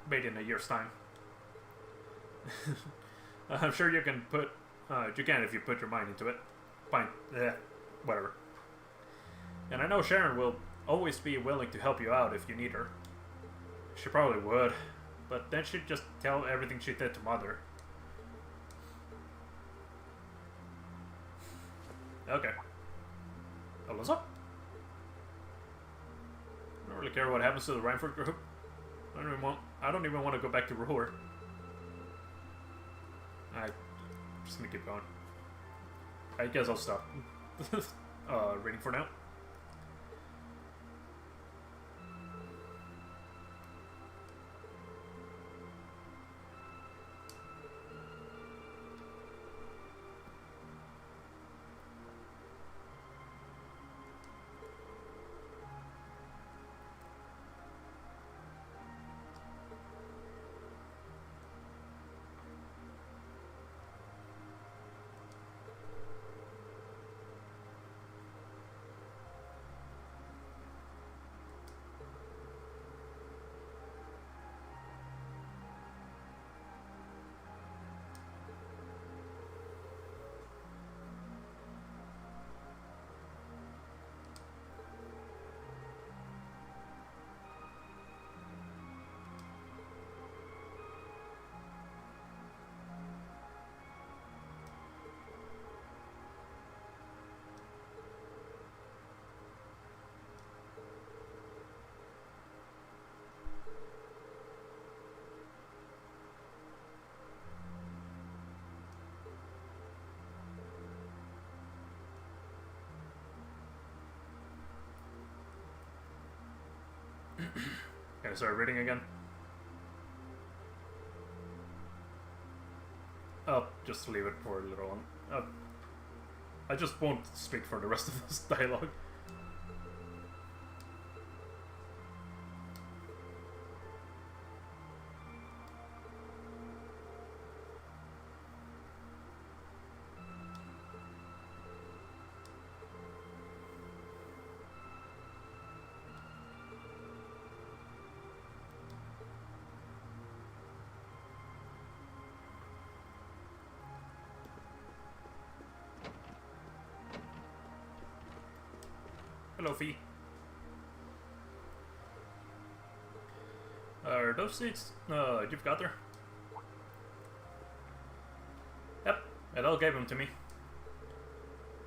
made in a year's time. I'm sure you can if you put your mind into it. Fine, whatever. And I know Sharon will always be willing to help you out if you need her. She probably would, but then she'd just tell everything she did to Mother. Okay. Alyssa? I don't really care what happens to the Reinford group. I don't even want to go back to Ruhr. I'm just gonna keep going. I guess I'll stop reading for now. Can I start reading again? I'll just leave it for a little one. I just won't speak for the rest of this dialogue. Hello, Fee. Are those seats you've got there? Yep, Adele gave them to me.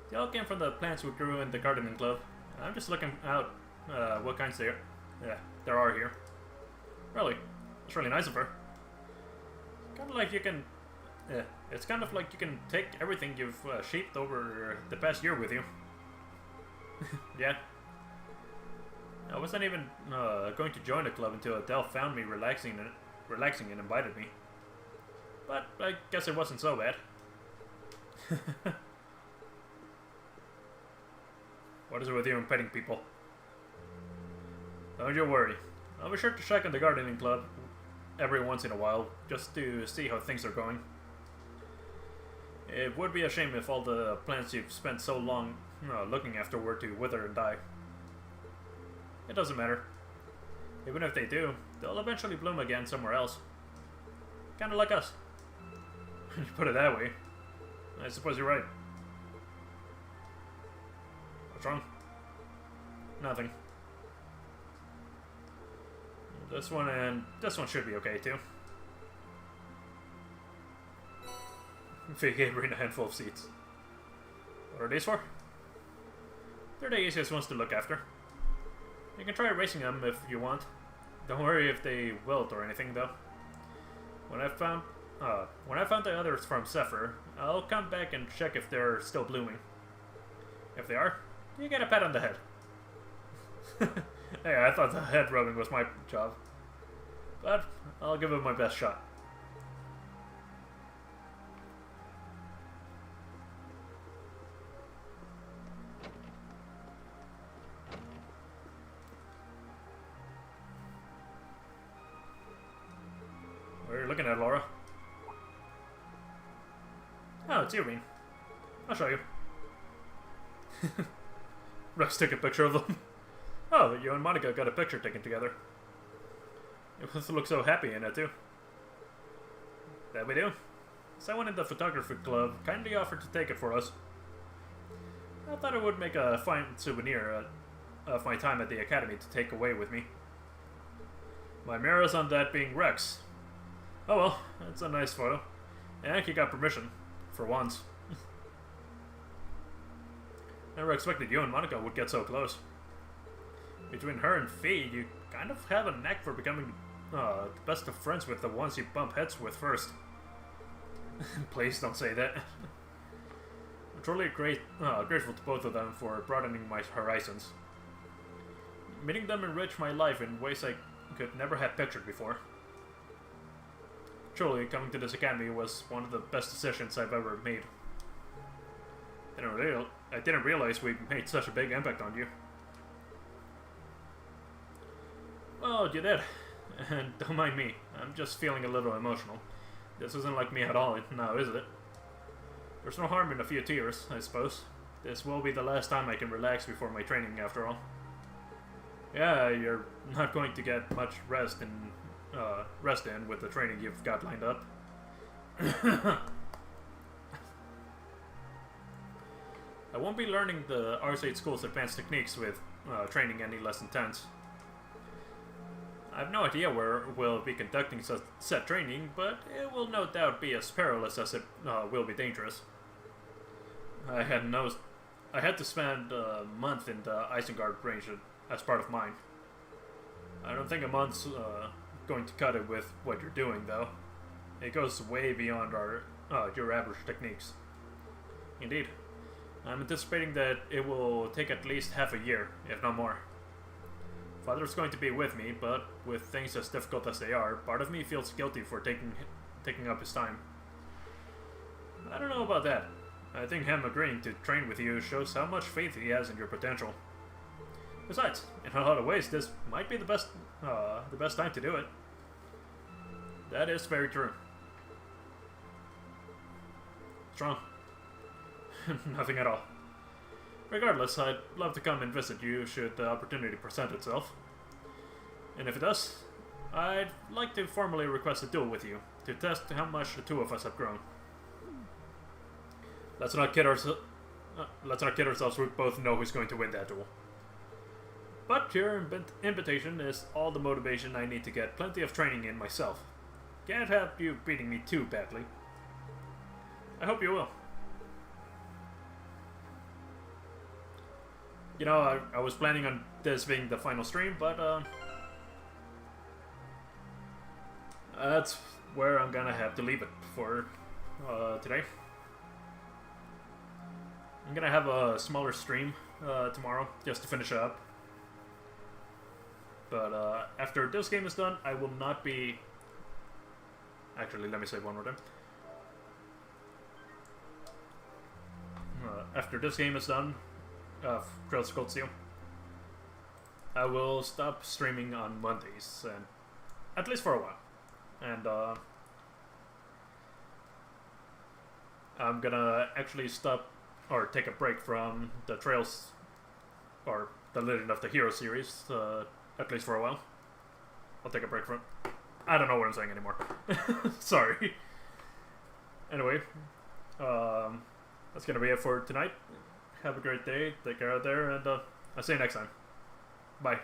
They all came from the plants we grew in the gardening club. I'm just looking out what kinds there are here. Really, it's really nice of her. Kind of like you can, it's kind of like you can take everything you've shaped over the past year with you. Yeah. I wasn't even going to join the club until Adele found me relaxing and invited me. But I guess it wasn't so bad. What is it with you and petting people? Don't you worry. I'll be sure to check on the gardening club every once in a while, just to see how things are going. It would be a shame if all the plants you've spent so long looking after were to wither and die. It doesn't matter. Even if they do, they'll eventually bloom again somewhere else. Kinda like us. You put it that way. I suppose you're right. What's wrong? Nothing. This one and this one should be okay too. Faye gave Rena a handful of seeds. What are these for? They're the easiest ones to look after. You can try erasing them if you want. Don't worry if they wilt or anything though. When I found the others from Zephyr, I'll come back and check if they're still blooming. If they are, you get a pat on the head. Hey, I thought the head rubbing was my job. But I'll give it my best shot. What are you looking at, Laura? Oh, it's Irene. I'll show you. Rex took a picture of them. Oh, you and Monica got a picture taken together. You both look so happy in it, too. That we do. Someone in the photography club kindly offered to take it for us. I thought it would make a fine souvenir of my time at the academy to take away with me. My mirror is on that being Rex. Oh well, it's a nice photo. And he got permission. For once. Never expected you and Monica would get so close. Between her and Fee, you kind of have a knack for becoming the best of friends with the ones you bump heads with first. Please don't say that. I'm truly grateful to both of them for broadening my horizons. Meeting them enriched my life in ways I could never have pictured before. Truly, coming to this academy was one of the best decisions I've ever made. I didn't realize we made such a big impact on you. Well, you did. And don't mind me, I'm just feeling a little emotional. This isn't like me at all now, is it? There's no harm in a few tears, I suppose. This will be the last time I can relax before my training, after all. Yeah, you're not going to get much rest in with the training you've got lined up. I won't be learning the R8 School's advanced techniques with training any less intense. I have no idea where we'll be conducting such set training, but it will no doubt be as perilous as it will be dangerous. I had to spend a month in the Isengard range as part of mine. I don't think a month's going to cut it with what you're doing, though. It goes way beyond your average techniques. Indeed. I'm anticipating that it will take at least half a year, if not more. Father's going to be with me, but with things as difficult as they are, part of me feels guilty for taking up his time. I don't know about that. I think him agreeing to train with you shows how much faith he has in your potential. Besides, in a lot of ways, this might be the best time to do it. That is very true. Strong. Nothing at all. Regardless, I'd love to come and visit you should the opportunity present itself. And if it does, I'd like to formally request a duel with you, to test how much the two of us have grown. Let's not kid ourselves, we both know who's going to win that duel. But your invitation is all the motivation I need to get plenty of training in myself. Can't have you beating me too badly. I hope you will. You know, I was planning on this being the final stream, but that's where I'm gonna have to leave it for today. I'm gonna have a smaller stream tomorrow, just to finish up. But after this game is done, I will not be... Actually, let me say it one more time. After this game is done, Trails of Cold Steel, I will stop streaming on Mondays, and at least for a while. And I'm gonna actually stop or take a break from the Trails or the Legend of the Hero series, at least for a while. I'll take a break from it. I don't know what I'm saying anymore. Sorry. Anyway, that's gonna be it for tonight. Have a great day, take care out there, and I'll see you next time. Bye.